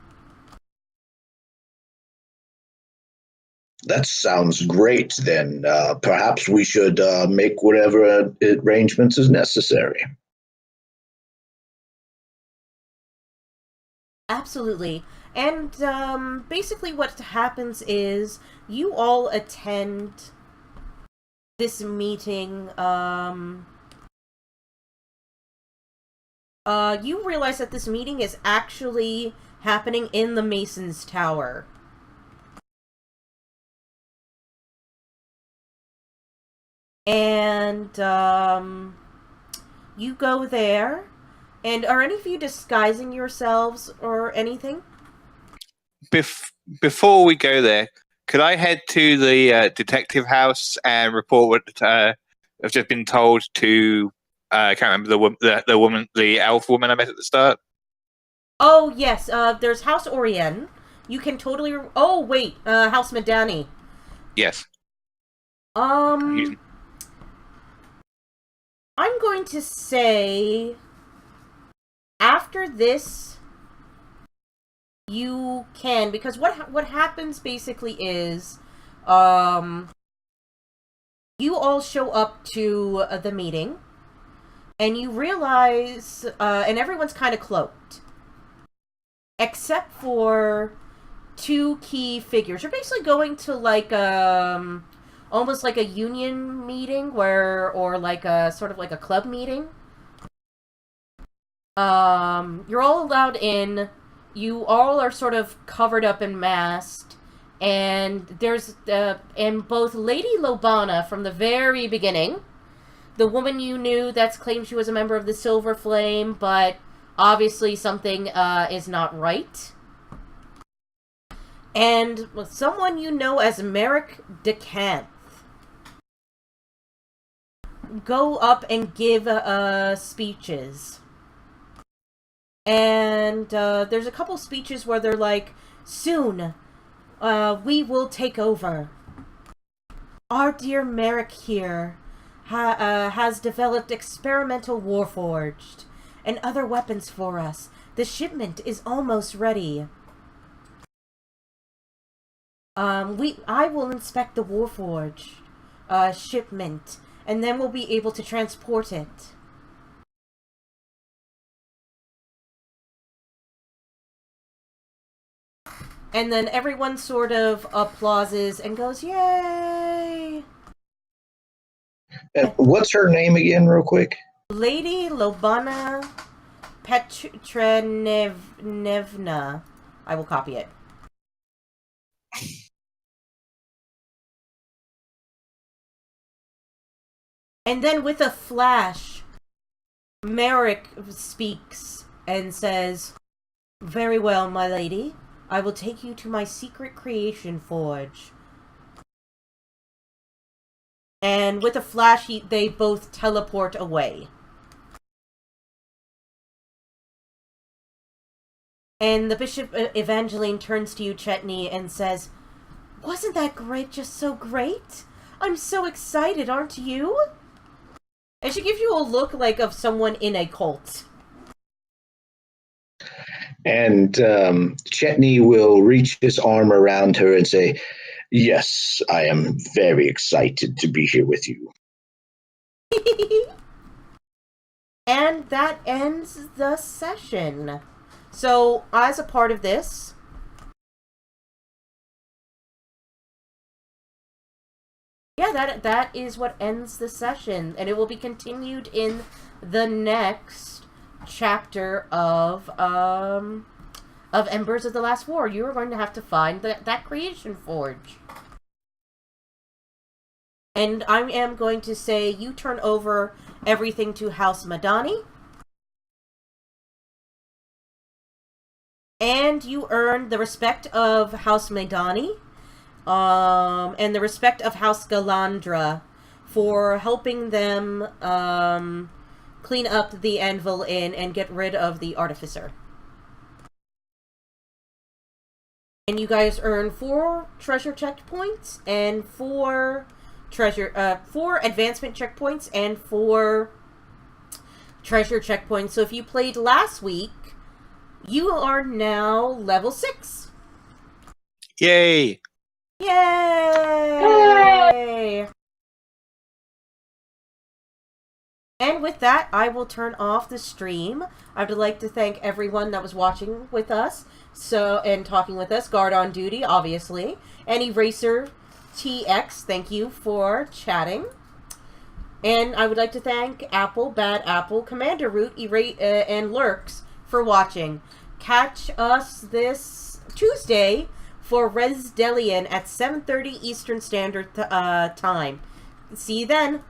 That sounds great, then. Perhaps we should make whatever arrangements is necessary. Absolutely. And basically what happens is you all attend this meeting. You realize that this meeting is actually happening in the Mason's Tower. And you go there. And are any of you disguising yourselves or anything? Before we go there, could I head to the detective house and report what I've just been told to? I can't remember the woman, the elf woman I met at the start. Oh yes, there's House Orien. You can totally. Oh wait, House Madani. Yes. I'm going to say after this you can, because what happens basically is you all show up to the meeting and you realize and everyone's kind of cloaked except for two key figures. You're basically going to like almost like a union meeting or like a sort of like a club meeting. You're all allowed in. You all are sort of covered up and masked, and there's and both Lady Lobana from the very beginning, the woman you knew that's claimed she was a member of the Silver Flame, but obviously something is not right, and someone you know as Merrick DeCanth go up and give speeches. And there's a couple speeches where they're like, "Soon, we will take over. Our dear Merrick here has developed experimental Warforged and other weapons for us. The shipment is almost ready. I will inspect the Warforged shipment, and then we'll be able to transport it. And then everyone sort of applauses and goes, "Yay!" And what's her name again, real quick? Lady Lobana Petrenevna. I will copy it. And then with a flash, Merrick speaks and says, "Very well, my lady. I will take you to my secret creation forge." And with a flash, they both teleport away. And the Bishop Evangeline turns to you, Chetney, and says, "Wasn't that great just so great? I'm so excited, aren't you?" And she gives you a look like of someone in a cult. And Chetney will reach his arm around her and say, "Yes, I am very excited to be here with you." And that ends the session. So, as a part of this, yeah, that is what ends the session, and it will be continued in the next chapter of Embers of the Last War. You are going to have to find that creation forge. And I am going to say you turn over everything to House Madani. And you earn the respect of House Madani. And the respect of House Galandra for helping them clean up the Anvil Inn and get rid of the Artificer. And you guys earn 4 treasure checkpoints and 4 advancement checkpoints and 4 treasure checkpoints. So if you played last week, you are now level 6. Yay! Yay! And with that, I will turn off the stream. I would like to thank everyone that was watching with us and talking with us. Guard on Duty, obviously. And Eraser TX, thank you for chatting. And I would like to thank Apple, Bad Apple, Commander Root, and Lurks for watching. Catch us this Tuesday for Resdelian at 7:30 Eastern Standard Time. See you then.